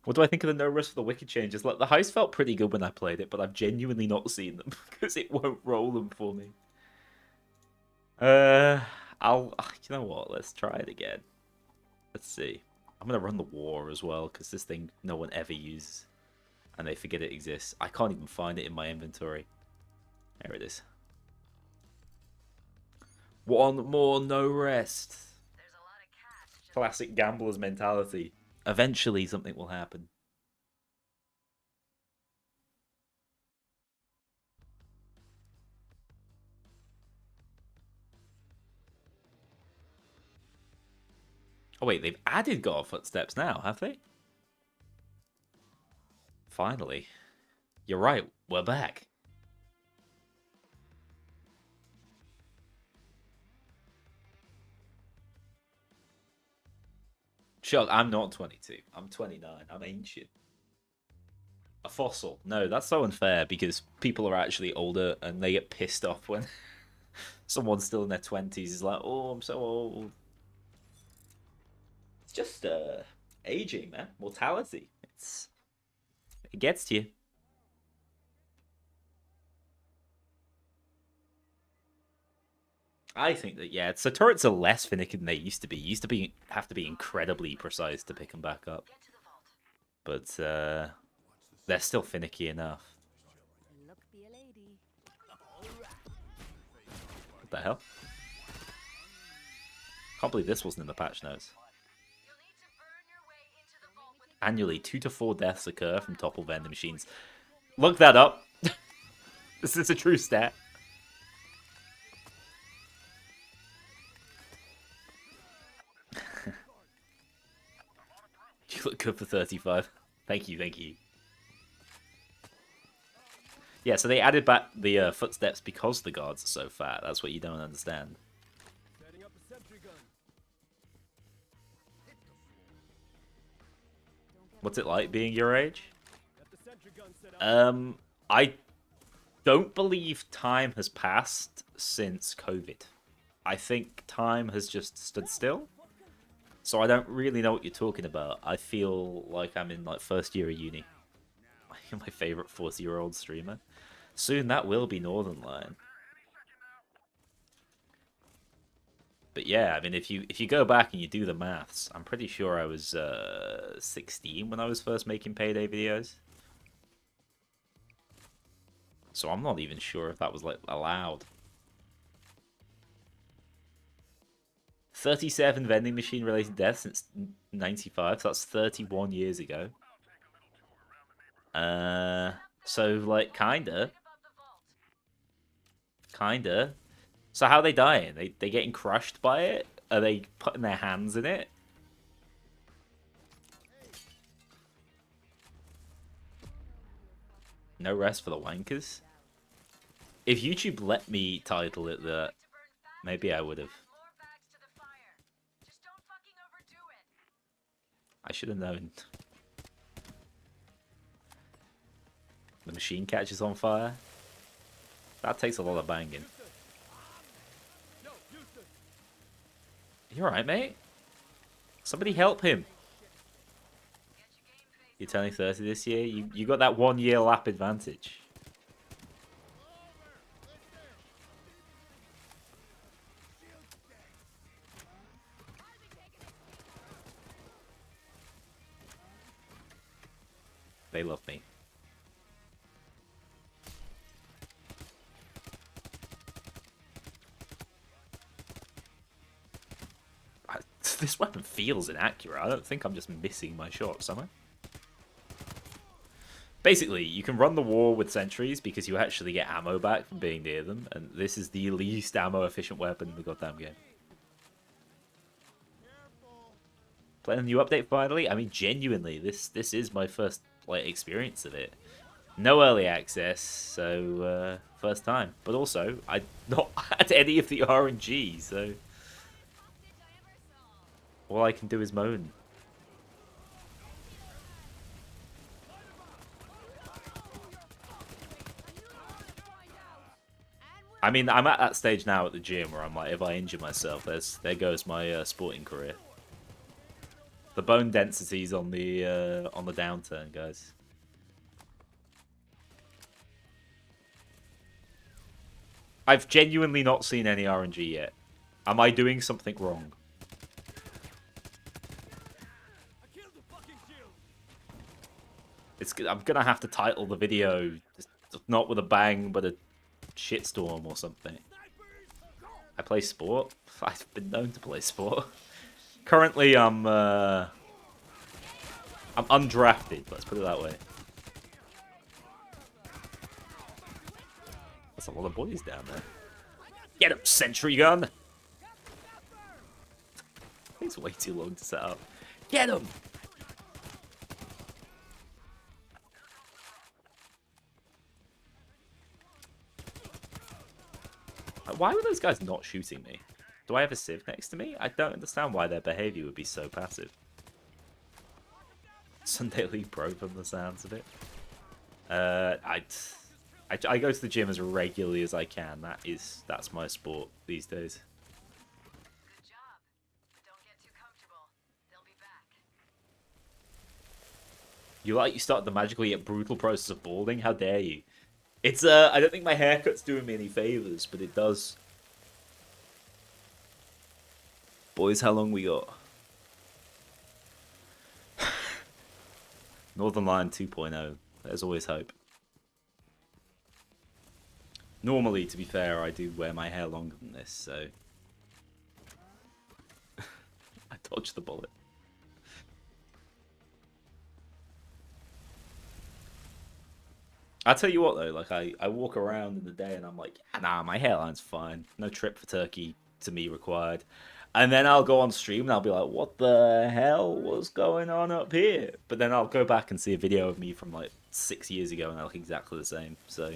What do I think of the no rest for the wicked changes? Like, the heist felt pretty good when I played it, but I've genuinely not seen them because it won't roll them for me. You know what? Let's try it again. Let's see. I'm gonna run the war as well because this thing no one ever uses, and they forget it exists. I can't even find it in my inventory. There it is. One more no rest. Classic gambler's mentality. Eventually something will happen. Oh wait, they've added God footsteps now, have they? Finally. You're right, we're back. Chuck, I'm not 22. I'm 29. I'm ancient. A fossil. No, that's so unfair because people are actually older and they get pissed off when someone's still in their 20s is like, oh, I'm so old. It's just aging, man. Mortality. It gets to you. I think that, yeah, so turrets are less finicky than they used to be. Have to be incredibly precise to pick them back up. But they're still finicky enough. Look, be a lady. What the hell? Can't believe this wasn't in the patch notes. Annually, 2 to 4 deaths occur from topple vending machines. Look that up. This is a true stat. You look good for 35. Thank you, thank you. Yeah, so they added back the footsteps because the guards are so fat. That's what you don't understand. Setting up a sentry gun. What's it like being your age? Got the sentry gun set up. I don't believe time has passed since COVID. I think time has just stood still. So I don't really know what you're talking about. I feel like I'm in like first year of uni. I'm my favorite 40-year-old streamer. Soon that will be Northern Line. But yeah, I mean, if you go back and you do the maths, I'm pretty sure I was 16 when I was first making Payday videos. So I'm not even sure if that was like allowed. 37 vending machine related deaths since 95, so that's 31 years ago. So like kinda. So how are they dying? They getting crushed by it? Are they putting their hands in it? No rest for the wankers? If YouTube let me title it that, maybe I would have. I should have known. The machine catches on fire. That takes a lot of banging. You alright, mate? Somebody help him. You're turning 30 this year? You got that 1 year lap advantage. They love me. This weapon feels inaccurate. I don't think I'm just missing my shots, am I? Basically, you can run the war with sentries because you actually get ammo back from being near them, and this is the least ammo efficient weapon in the goddamn game. Playing a new update finally? I mean, genuinely, this is my first like experience of it. No early access, so first time. But also, I've not had any of the RNG, so all I can do is moan. I mean, I'm at that stage now at the gym where I'm like, if I injure myself, there goes my sporting career. The bone density's on the downturn, guys. I've genuinely not seen any RNG yet. Am I doing something wrong? I'm gonna have to title the video just not with a bang, but a shitstorm or something. I play sport. I've been known to play sport. Currently, I'm undrafted. Let's put it that way. That's a lot of boys down there. Get him, sentry gun! Takes way too long to set up. Get him! Why were those guys not shooting me? Do I have a civ next to me? I don't understand why their behavior would be so passive. Sunday League Pro from the sounds of it. I go to the gym as regularly as I can. That's my sport these days. Good job. But don't get too comfortable. They'll be back. You started the magically yet brutal process of balding? How dare you? It's I don't think my haircut's doing me any favors, but it does. Boys, how long we got? Northern Line 2.0. There's always hope. Normally, to be fair, I do wear my hair longer than this, so... I dodged the bullet. I tell you what, though, like, I walk around in the day and I'm like, nah, my hairline's fine. No trip for Turkey to me required. And then I'll go on stream and I'll be like, what the hell was going on up here? But then I'll go back and see a video of me from, like, 6 years ago and I look exactly the same, so...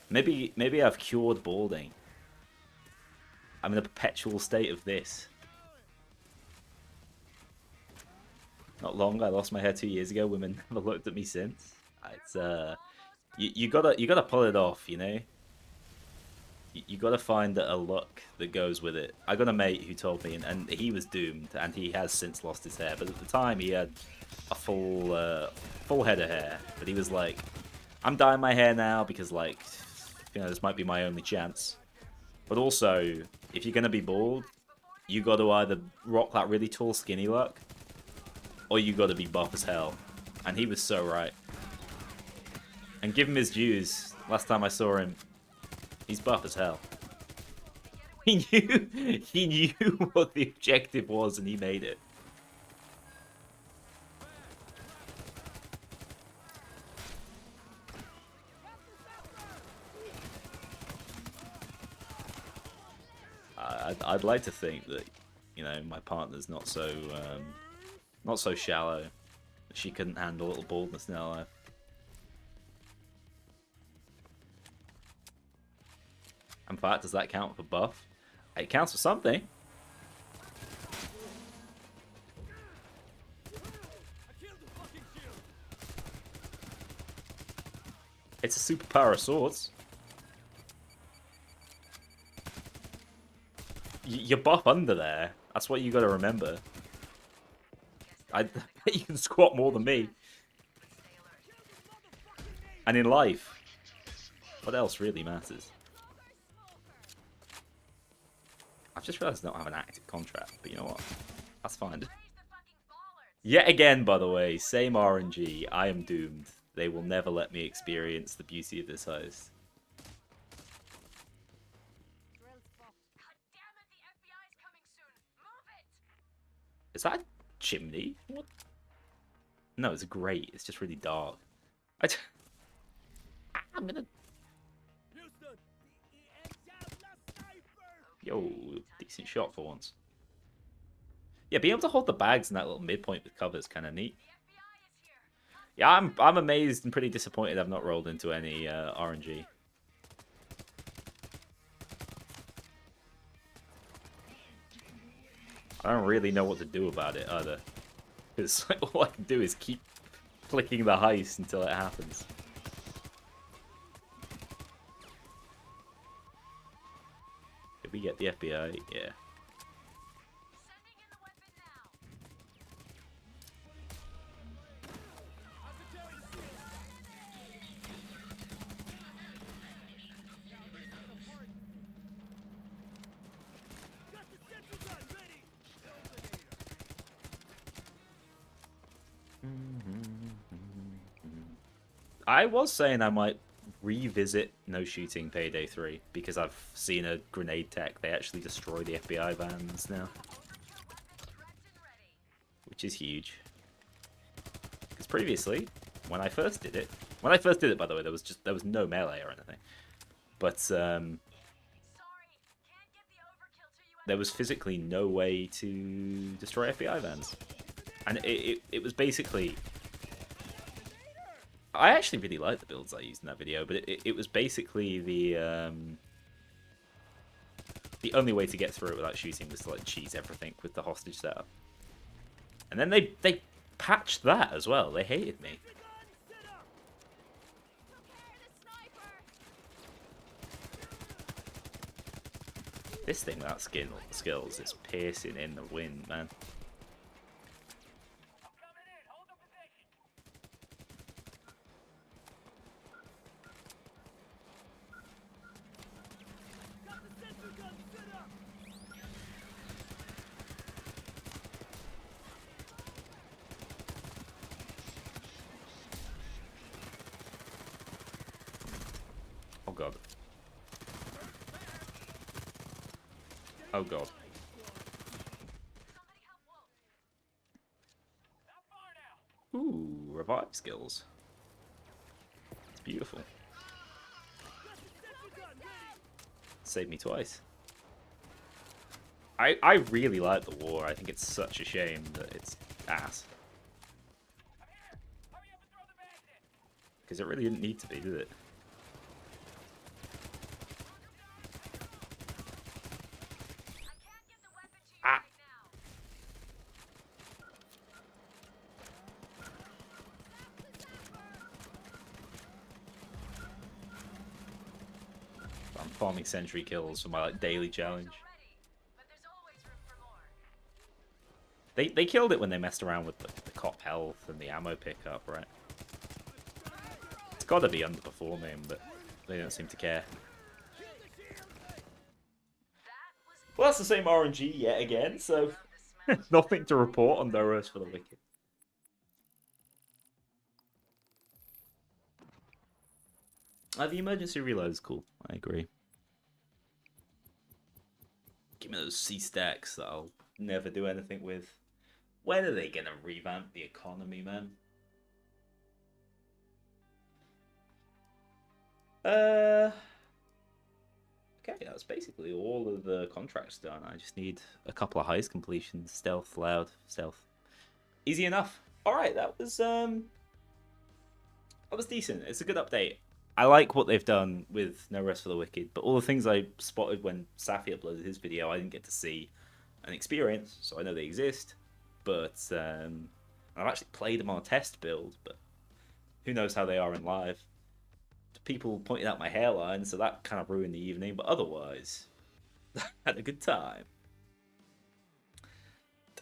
Maybe I've cured balding. I'm in a perpetual state of this. Not long. I lost my hair 2 years ago. Women never looked at me since. It's you gotta pull it off, you know. You gotta find a look that goes with it. I got a mate who told me, and he was doomed, and he has since lost his hair. But at the time, he had a full head of hair. But he was like, "I'm dyeing my hair now because, like, you know, this might be my only chance. But also, if you're gonna be bald, you got to either rock that really tall, skinny look, or you got to be buff as hell." And he was so right. And give him his dues. Last time I saw him, he's buff as hell. He knew what the objective was, and he made it. I'd like to think that, you know, my partner's not so shallow. She couldn't handle a little baldness in her life. In fact, does that count for buff? It counts for something. It's a superpower of sorts. You're buff under there. That's what you got to remember. I bet you can squat more than me. And in life, what else really matters? I've just realised I don't have an active contract, but you know what? That's fine. Yet again, by the way, same RNG. I am doomed. They will never let me experience the beauty of this heist. Is that a chimney? What? No, it's a grate. It's just really dark. I'm gonna... Yo, decent shot for once. Yeah, being able to hold the bags in that little midpoint with cover is kind of neat. Yeah, I'm amazed and pretty disappointed I've not rolled into any RNG. I don't really know what to do about it either. Because all I can do is keep clicking the heist until it happens. we get the FBI, yeah. Sending in the weapon now. Got the central gun ready. I was saying I might revisit No Shooting Payday 3 because I've seen a grenade tech. They actually destroy the FBI vans now, which is huge. Because previously, when I first did it, by the way, there was no melee or anything, but Sorry, can't get the overkill till you there was physically no way to destroy FBI vans, and it was basically. I actually really liked the builds I used in that video, but it was basically the only way to get through it without shooting was to like cheese everything with the hostage setup. And then they patched that as well. They hated me. This thing without skills is piercing in the wind, man. Got the central gun set up. Oh god. Oh god. Ooh, revive skills. It's beautiful. Saved me twice. I really like the war. I think it's such a shame that it's ass. Because it really didn't need to be, did it? Ah. I'm farming sentry kills for my like daily challenge. They killed it when they messed around with the cop health and the ammo pickup, right? It's got to be underperforming, but they don't seem to care. Well, that's the same RNG yet again, so nothing to report on No Rest for the Wicked. The emergency reload is cool. I agree. Give me those C stacks that I'll never do anything with. When are they gonna revamp the economy, man? Okay, that's basically all of the contracts done. I just need a couple of heist completions. Stealth, loud, stealth. Easy enough. Alright, that was decent. It's a good update. I like what they've done with No Rest for the Wicked, but all the things I spotted when Safi uploaded his video, I didn't get to see and experience, so I know they exist. But I've actually played them on a test build, but who knows how they are in live. People pointed out my hairline, so that kind of ruined the evening, but otherwise, I had a good time.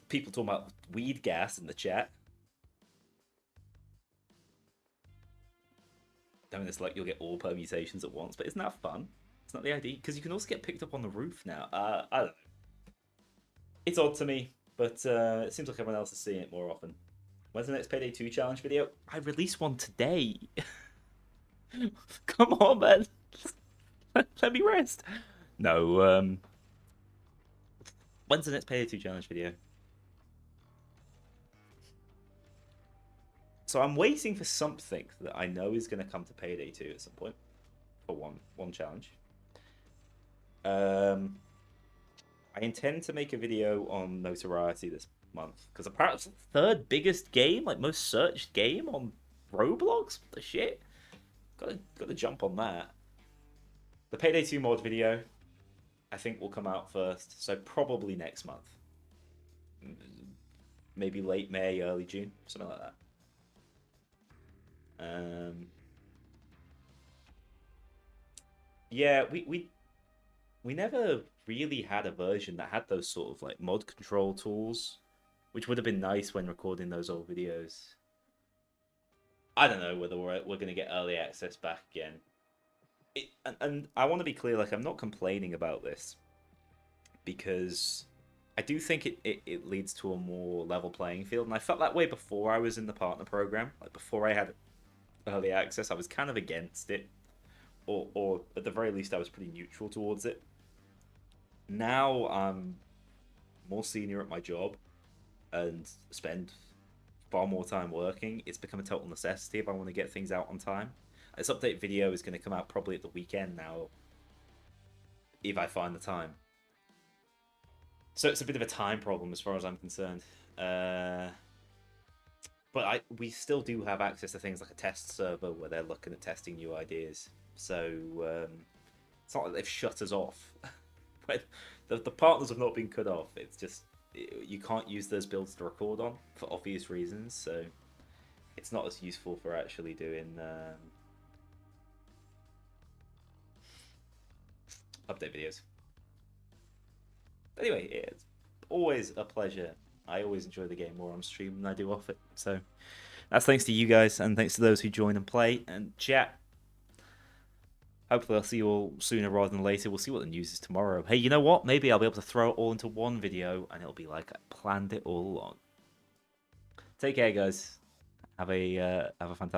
People talking about weed gas in the chat. I mean, it's like you'll get all permutations at once, but isn't that fun? It's not the idea, because you can also get picked up on the roof now. I don't know. It's odd to me, but it seems like everyone else is seeing it more often. When's the next Payday 2 challenge video? I released one today. Come on, man. Let me rest. No, when's the next Payday 2 challenge video? So I'm waiting for something that I know is going to come to Payday 2 at some point. For one challenge. I intend to make a video on notoriety this month. Because apparently it's the third biggest game, like most searched game on Roblox. What the shit? Gotta jump on that. The Payday 2 mod video, I think, will come out first. So probably next month. Maybe late May, early June. Something like that. Yeah, we never really had a version that had those sort of like mod control tools, which would have been nice when recording those old videos. I don't know whether we're going to get early access back again. And I want to be clear, like, I'm not complaining about this, because I do think it leads to a more level playing field, and I felt that way before I was in the partner program. Like, before I had early access, I was kind of against it, or at the very least I was pretty neutral towards it. Now I'm more senior at my job and spend far more time working. It's become a total necessity if I want to get things out on time. This update video is going to come out probably at the weekend now, if I find the time. So it's a bit of a time problem as far as I'm concerned. But we still do have access to things like a test server where they're looking at testing new ideas. So it's not like they've shut us off. the partners have not been cut off. It's just you can't use those builds to record on for obvious reasons. So it's not as useful for actually doing update videos. Anyway, it's always a pleasure. I always enjoy the game more on stream than I do off it. So that's thanks to you guys, and thanks to those who join and play and chat. Hopefully I'll see you all sooner rather than later. We'll see what the news is tomorrow. Hey, you know what? Maybe I'll be able to throw it all into one video, and it'll be like I planned it all along. Take care, guys. Have a fantastic